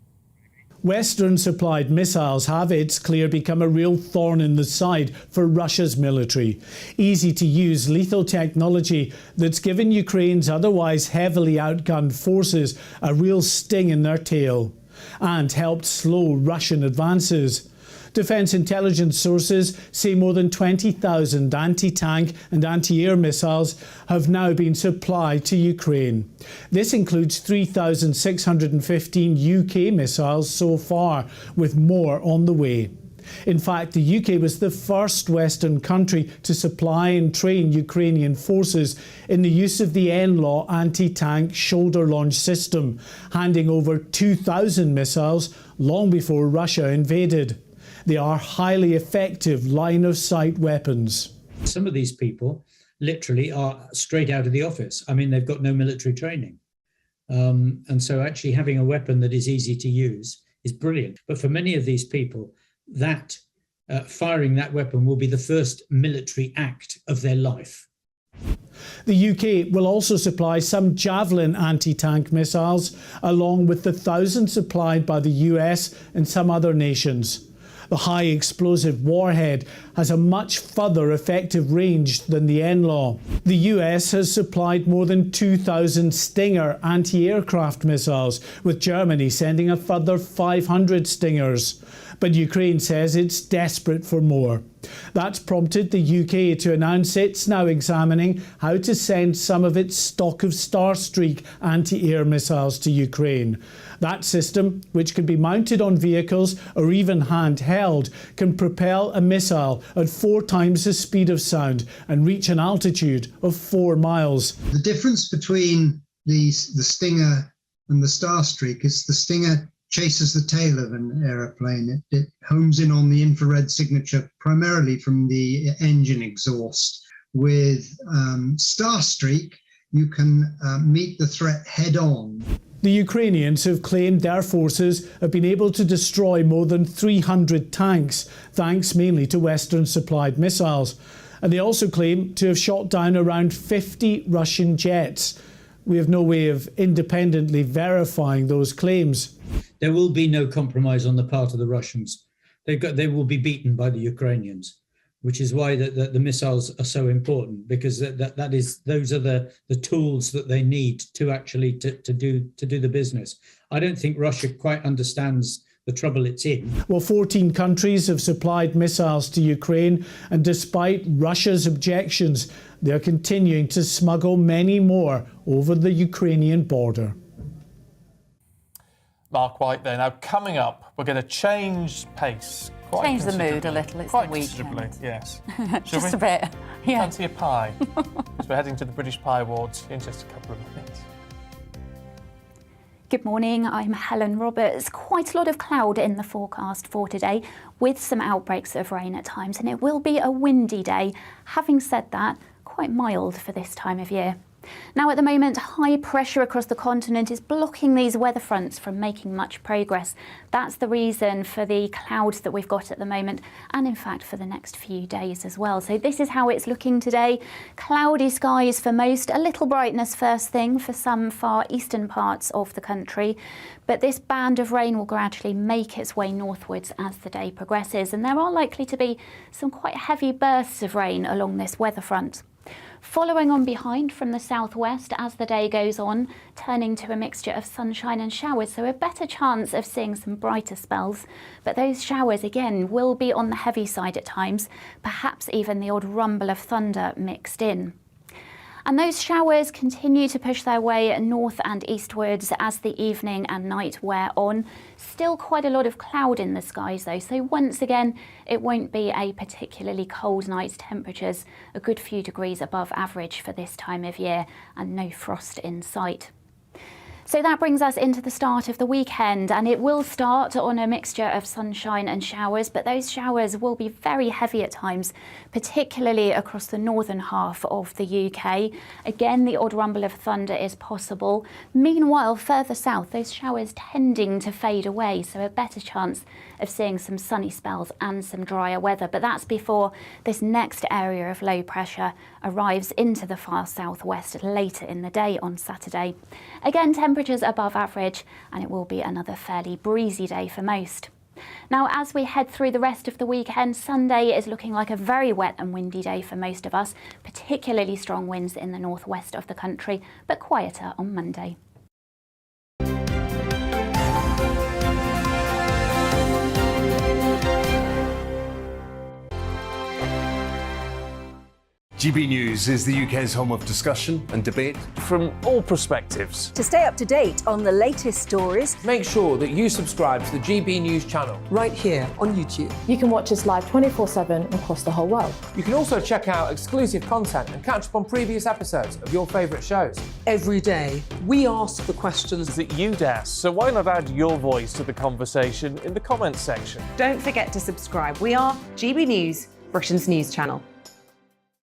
Western-supplied missiles have, it's clear, become a real thorn in the side for Russia's military. Easy-to-use lethal technology that's given Ukraine's otherwise heavily outgunned forces a real sting in their tail and helped slow Russian advances. Defence intelligence sources say more than 20,000 anti-tank and anti-air missiles have now been supplied to Ukraine. This includes 3,615 UK missiles so far, with more on the way. In fact, the UK was the first Western country to supply and train Ukrainian forces in the use of the NLAW anti-tank shoulder launch system, handing over 2,000 missiles long before Russia invaded. They are highly effective line-of-sight weapons. Some of these people literally are straight out of the office. I mean, they've got no military training. And so actually having a weapon that is easy to use is brilliant. But for many of these people, that firing that weapon will be the first military act of their life. The UK will also supply some Javelin anti-tank missiles, along with the 1,000 supplied by the US and some other nations. The high explosive warhead has a much further effective range than the NLAW. The US has supplied more than 2,000 Stinger anti-aircraft missiles, with Germany sending a further 500 Stingers. But Ukraine says it's desperate for more. That's prompted the UK to announce it's now examining how to send some of its stock of Starstreak anti-air missiles to Ukraine. That system, which can be mounted on vehicles or even handheld, can propel a missile at 4 times the speed of sound and reach an altitude of 4 miles. The difference between the Stinger and the Starstreak is the Stinger chases the tail of an aeroplane. It homes in on the infrared signature primarily from the engine exhaust. With Starstreak, you can meet the threat head on. The Ukrainians have claimed their forces have been able to destroy more than 300 tanks, thanks mainly to Western-supplied missiles. And they also claim to have shot down around 50 Russian jets. We have no way of independently verifying those claims. There will be no compromise on the part of the Russians. They will be beaten by the Ukrainians, which is why the missiles are so important, because those are the tools that they need to actually to do the business. I don't think Russia quite understands the trouble it's in. Well, 14 countries have supplied missiles to Ukraine, and despite Russia's objections, they're continuing to smuggle many more over the Ukrainian border. Mark White there. Now, coming up, we're going to change pace. Change the mood a little. It's quite the weekend. considerably, yes. Just a bit. Yeah. Fancy a pie? As we're heading to the British Pie Awards in just a couple of minutes. Good morning, I'm Helen Roberts. Quite a lot of cloud in the forecast for today, with some outbreaks of rain at times, and it will be a windy day. Having said that, quite mild for this time of year. Now, at the moment, high pressure across the continent is blocking these weather fronts from making much progress. That's the reason for the clouds that we've got at the moment, and in fact for the next few days as well. So this is how it's looking today. Cloudy skies for most, a little brightness first thing for some far eastern parts of the country. But this band of rain will gradually make its way northwards as the day progresses, and there are likely to be some quite heavy bursts of rain along this weather front. Following on behind from the southwest as the day goes on, turning to a mixture of sunshine and showers, so a better chance of seeing some brighter spells. But those showers, again, will be on the heavy side at times, perhaps even the odd rumble of thunder mixed in. And those showers continue to push their way north and eastwards as the evening and night wear on. Still quite a lot of cloud in the skies though, so once again it won't be a particularly cold night. Temperatures a good few degrees above average for this time of year, and no frost in sight. So that brings us into the start of the weekend, and it will start on a mixture of sunshine and showers, but those showers will be very heavy at times, particularly across the northern half of the UK. Again, the odd rumble of thunder is possible. Meanwhile, further south, those showers tending to fade away, so a better chance of seeing some sunny spells and some drier weather. But that's before this next area of low pressure arrives into the far southwest later in the day on Saturday. Again, temperatures above average, and it will be another fairly breezy day for most. Now, as we head through the rest of the weekend, Sunday is looking like a very wet and windy day for most of us, particularly strong winds in the northwest of the country, but quieter on Monday. GB News is the UK's home of discussion and debate from all perspectives. To stay up to date on the latest stories, make sure that you subscribe to the GB News channel right here on YouTube. You can watch us live 24/7 across the whole world. You can also check out exclusive content and catch up on previous episodes of your favourite shows. Every day, we ask the questions that you'd ask, so why not add your voice to the conversation in the comments section? Don't forget to subscribe. We are GB News, Britain's news channel.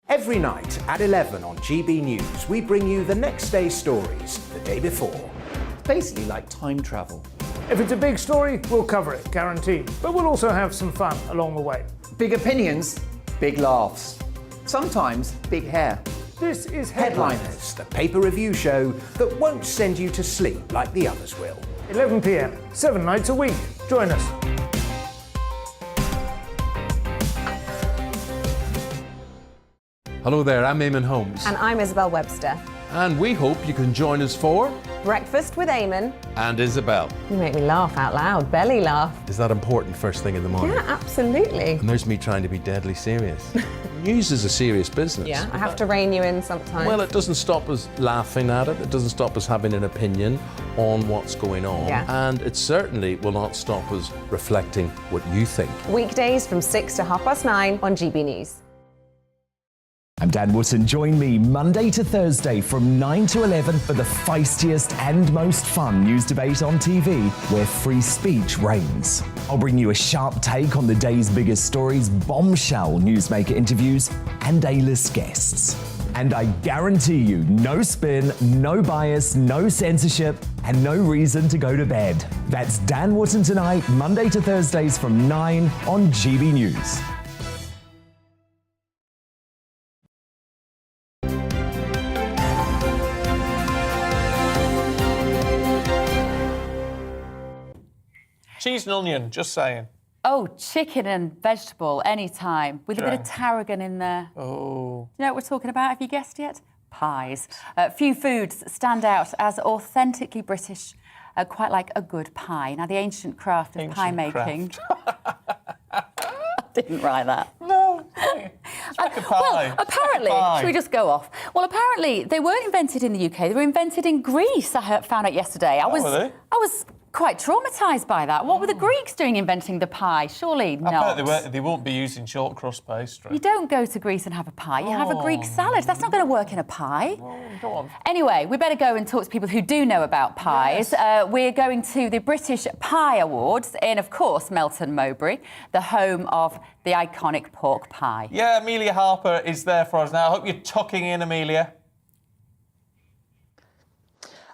Every night at 11 on GB News, we bring you the next day's stories the day before. It's basically like time travel. If it's a big story, we'll cover it, guaranteed. But we'll also have some fun along the way. Big opinions, big laughs. Sometimes big hair. This is Headliners, the paper review show that won't send you to sleep like the others will. 11 p.m, 7 nights a week. Join us. Hello there, I'm Eamon Holmes. And I'm Isabel Webster. And we hope you can join us for Breakfast with Eamon and Isabel. You make me laugh out loud, belly laugh. Is that important first thing in the morning? Yeah, absolutely. And there's me trying to be deadly serious. News is a serious business. Yeah, I have to rein you in sometimes. Well, it doesn't stop us laughing at it. It doesn't stop us having an opinion on what's going on. Yeah. And it certainly will not stop us reflecting what you think. Weekdays from 6 to 9:30 on GB News. I'm Dan Wootton. Join me Monday to Thursday from 9 to 11 for the feistiest and most fun news debate on TV, where free speech reigns. I'll bring you a sharp take on the day's biggest stories, bombshell newsmaker interviews, and A-list guests. And I guarantee you, no spin, no bias, no censorship, and no reason to go to bed. That's Dan Wootton Tonight, Monday to Thursdays from 9 on GB News. Cheese and onion, just saying. Oh, chicken and vegetable, anytime, with a bit of tarragon in there. Oh. Do you know what we're talking about? Have you guessed yet? Pies. Few foods stand out as authentically British, quite like a good pie. Now, the ancient craft of pie making. I didn't write that. No, it's like a pie. Well, apparently, should we just go off? Well, apparently, they weren't invented in the UK. They were invented in Greece, I found out yesterday. I was quite traumatised by that. What were the Greeks doing inventing the pie? Surely not. I bet they won't be using short crust pastry. You don't go to Greece and have a pie. You have a Greek salad. That's not going to work in a pie. Go on. Anyway, we better go and talk to people who do know about pies. Yes. We're going to the British Pie Awards in, of course, Melton Mowbray, the home of the iconic pork pie. Yeah, Amelia Harper is there for us now. I hope you're tucking in, Amelia.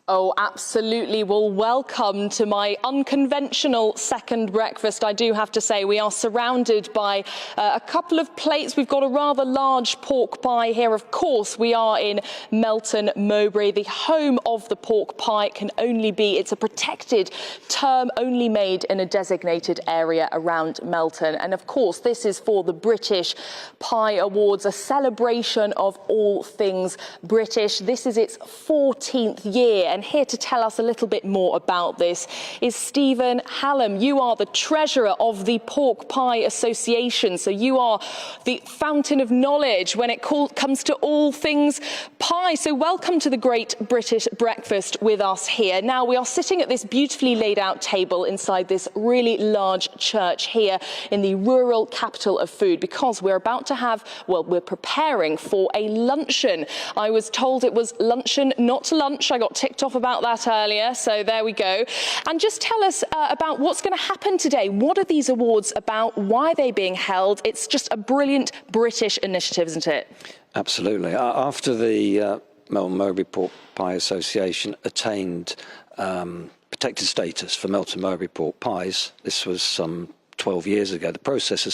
Oh, absolutely. Well, welcome to my unconventional second breakfast. I do have to say we are surrounded by a couple of plates. We've got a rather large pork pie here. Of course, we are in Melton Mowbray, the home of the pork pie. It can only be, it's a protected term only made in a designated area around Melton. And of course, this is for the British Pie Awards, a celebration of all things British. This is its 14th year. And here to tell us a little bit more about this is Stephen Hallam. You are the treasurer of the Pork Pie Association. So you are the fountain of knowledge when it comes to all things pie. So welcome to the Great British Breakfast with us here. Now, we are sitting at this beautifully laid out table inside this really large church here in the rural capital of food, because we're about to have, well, we're preparing for a luncheon. I was told it was luncheon, not lunch. I got ticked off about that earlier, so there we go. And just tell us about what's going to happen today. What are these awards about? Why are they being held? It's just a brilliant British initiative, isn't it? Absolutely. After the Melton Mowbray Pork Pie Association attained protected status for Melton Mowbray pork pies, this was some 12 years ago. The process has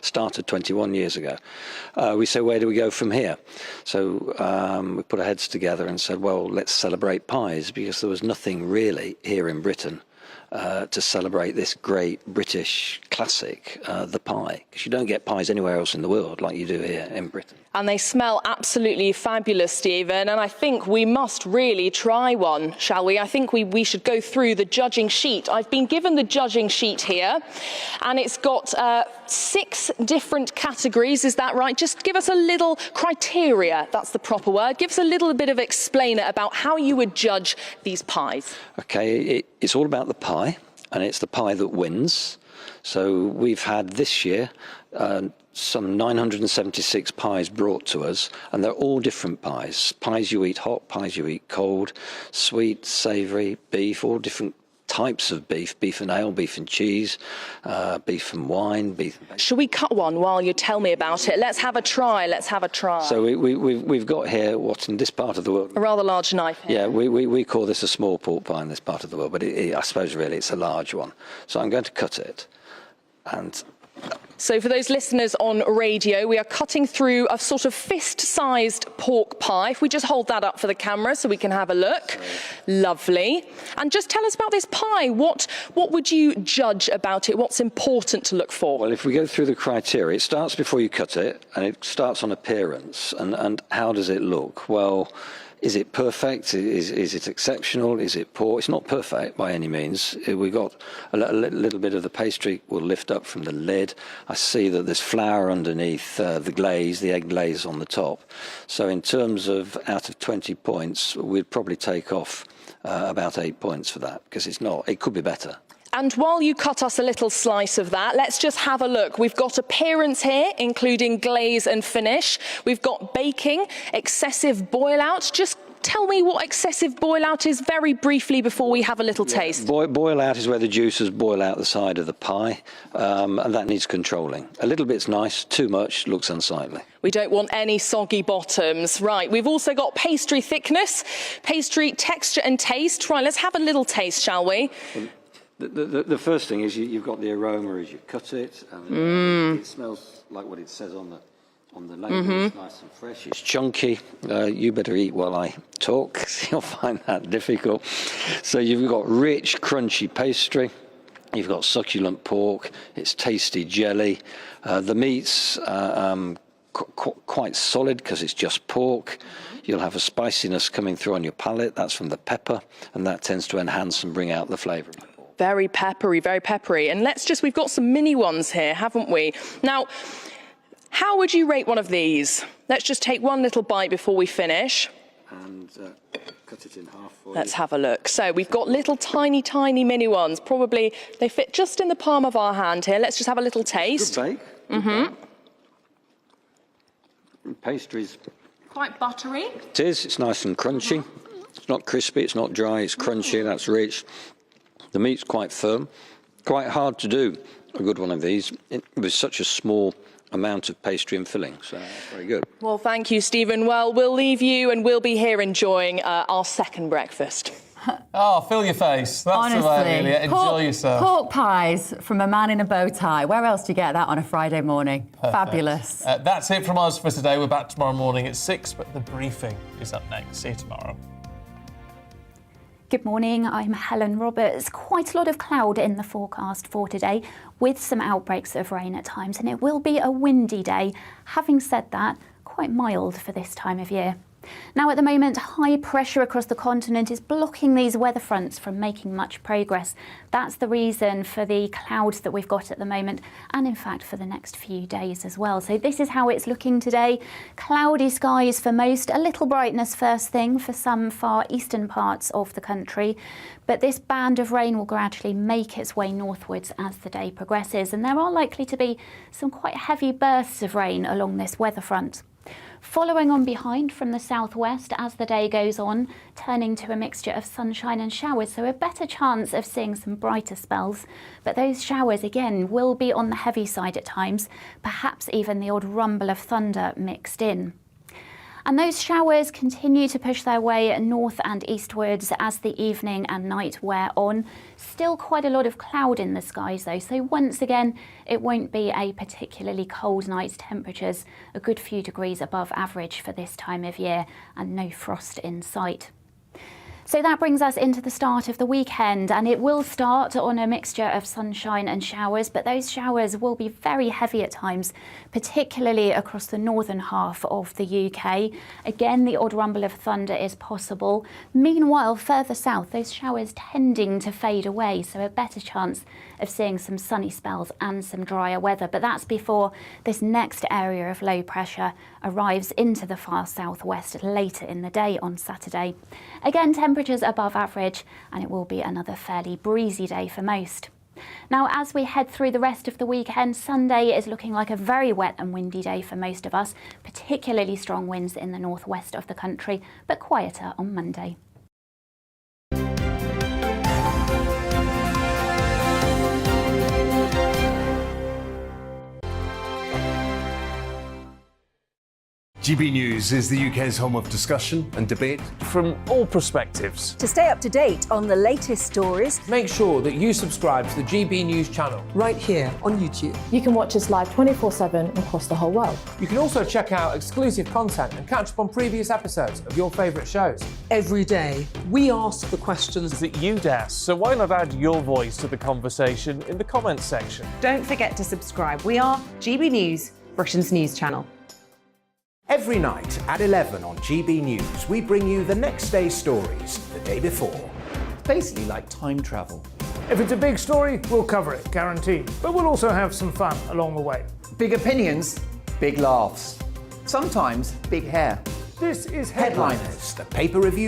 started 21 years ago. We said, where do we go from here? So we put our heads together and said, well, let's celebrate pies, because there was nothing really here in Britain to celebrate this great British classic, the pie, because you don't get pies anywhere else in the world like you do here in Britain. And they smell absolutely fabulous, Stephen, and I think we must really try one, shall we? I think we should go through the judging sheet. I've been given the judging sheet here, and it's got 6 different categories, is that right? Just give us a little criteria, that's the proper word. Give us a little bit of explainer about how you would judge these pies. Okay, it's all about the pie, and it's the pie that wins. So we've had this year some 976 pies brought to us, and they're all different pies. Pies you eat hot, pies you eat cold, sweet, savoury, beef, all different types of beef and ale, beef and cheese, beef and wine, beef. Shall we cut one while you tell me about it? Let's have a try. So we've got here what in this part of the world. A rather large knife here. Yeah, we call this a small pork pie in this part of the world, but I suppose really it's a large one. So I'm going to cut it, and. So for those listeners on radio, we are cutting through a sort of fist-sized pork pie. If we just hold that up for the camera so we can have a look. Lovely. And just tell us about this pie. What would you judge about it? What's important to look for? Well, if we go through the criteria, it starts before you cut it, and it starts on appearance. And how does it look? Well, is it perfect? Is it exceptional? Is it poor? It's not perfect by any means. We've got a little bit of the pastry will lift up from the lid. I see that there's flour underneath the glaze, the egg glaze on the top. So in terms of out of 20 points, we'd probably take off about 8 points for that, because it could be better. And while you cut us a little slice of that, let's just have a look. We've got appearance here, including glaze and finish. We've got baking, excessive boil out. Just tell me what excessive boil out is very briefly before we have a little taste. Boil out is where the juices boil out the side of the pie, and that needs controlling. A little bit's nice, too much looks unsightly. We don't want any soggy bottoms. Right, we've also got pastry thickness, pastry texture and taste. Right, let's have a little taste, shall we? The first thing is you've got the aroma as you cut it. It smells like what it says on the label. It's nice and fresh. It's chunky. You better eat while I talk. You'll find that difficult. So you've got rich, crunchy pastry. You've got succulent pork. It's tasty jelly. The meat's quite solid because it's just pork. You'll have a spiciness coming through on your palate. That's from the pepper, and that tends to enhance and bring out the flavour. Very peppery, very peppery. And we've got some mini ones here, haven't we? Now, how would you rate one of these? Let's just take one little bite before we finish. And cut it in half for Let's have a look. So we've got little tiny mini ones. Probably they fit just in the palm of our hand here. Let's just have a little taste. Good bake. Pastry's quite buttery. It is. It's nice and crunchy. It's not crispy. It's not dry. It's crunchy. That's rich. The meat's quite firm. Quite hard to do a good one of these with such a small amount of pastry and filling. So that's very good. Well, thank you, Stephen. Well, we'll leave you and we'll be here enjoying our second breakfast. Oh, fill your face. That's Honestly, the way, Amelia. Enjoy yourself. Pork pies from a man in a bow tie. Where else do you get that on a Friday morning? Perfect. Fabulous. That's it from us for today. We're back tomorrow morning at 6, but the briefing is up next. See you tomorrow. Good morning, I'm Helen Roberts. Quite a lot of cloud in the forecast for today, with some outbreaks of rain at times, and it will be a windy day. Having said that, quite mild for this time of year. Now at the moment, high pressure across the continent is blocking these weather fronts from making much progress. That's the reason for the clouds that we've got at the moment, and in fact for the next few days as well. So this is how it's looking today. Cloudy skies for most, a little brightness first thing for some far eastern parts of the country. But this band of rain will gradually make its way northwards as the day progresses, and there are likely to be some quite heavy bursts of rain along this weather front. Following on behind from the southwest as the day goes on, turning to a mixture of sunshine and showers, so a better chance of seeing some brighter spells. But those showers again will be on the heavy side at times, perhaps even the odd rumble of thunder mixed in. And those showers continue to push their way north and eastwards as the evening and night wear on. Still quite a lot of cloud in the skies though, so once again it won't be a particularly cold night. Temperatures a good few degrees above average for this time of year and no frost in sight. So that brings us into the start of the weekend, and it will start on a mixture of sunshine and showers, but those showers will be very heavy at times, particularly across the northern half of the UK. Again, the odd rumble of thunder is possible. Meanwhile, further south, those showers tending to fade away, so a better chance of seeing some sunny spells and some drier weather. But that's before this next area of low pressure arrives into the far southwest later in the day on Saturday. Again, temperatures above average, and it will be another fairly breezy day for most. Now, as we head through the rest of the weekend, Sunday is looking like a very wet and windy day for most of us, particularly strong winds in the northwest of the country, but quieter on Monday. GB News is the UK's home of discussion and debate from all perspectives. To stay up to date on the latest stories, make sure that you subscribe to the GB News channel right here on YouTube. You can watch us live 24/7 across the whole world. You can also check out exclusive content and catch up on previous episodes of your favourite shows. Every day, we ask the questions that you'd ask, so why not add your voice to the conversation in the comments section? Don't forget to subscribe. We are GB News, Britain's news channel. Every night at 11 on GB News, we bring you the next day's stories the day before. It's basically like time travel. If it's a big story, we'll cover it, guaranteed. But we'll also have some fun along the way. Big opinions, big laughs. Sometimes big hair. This is Headliners, the paper review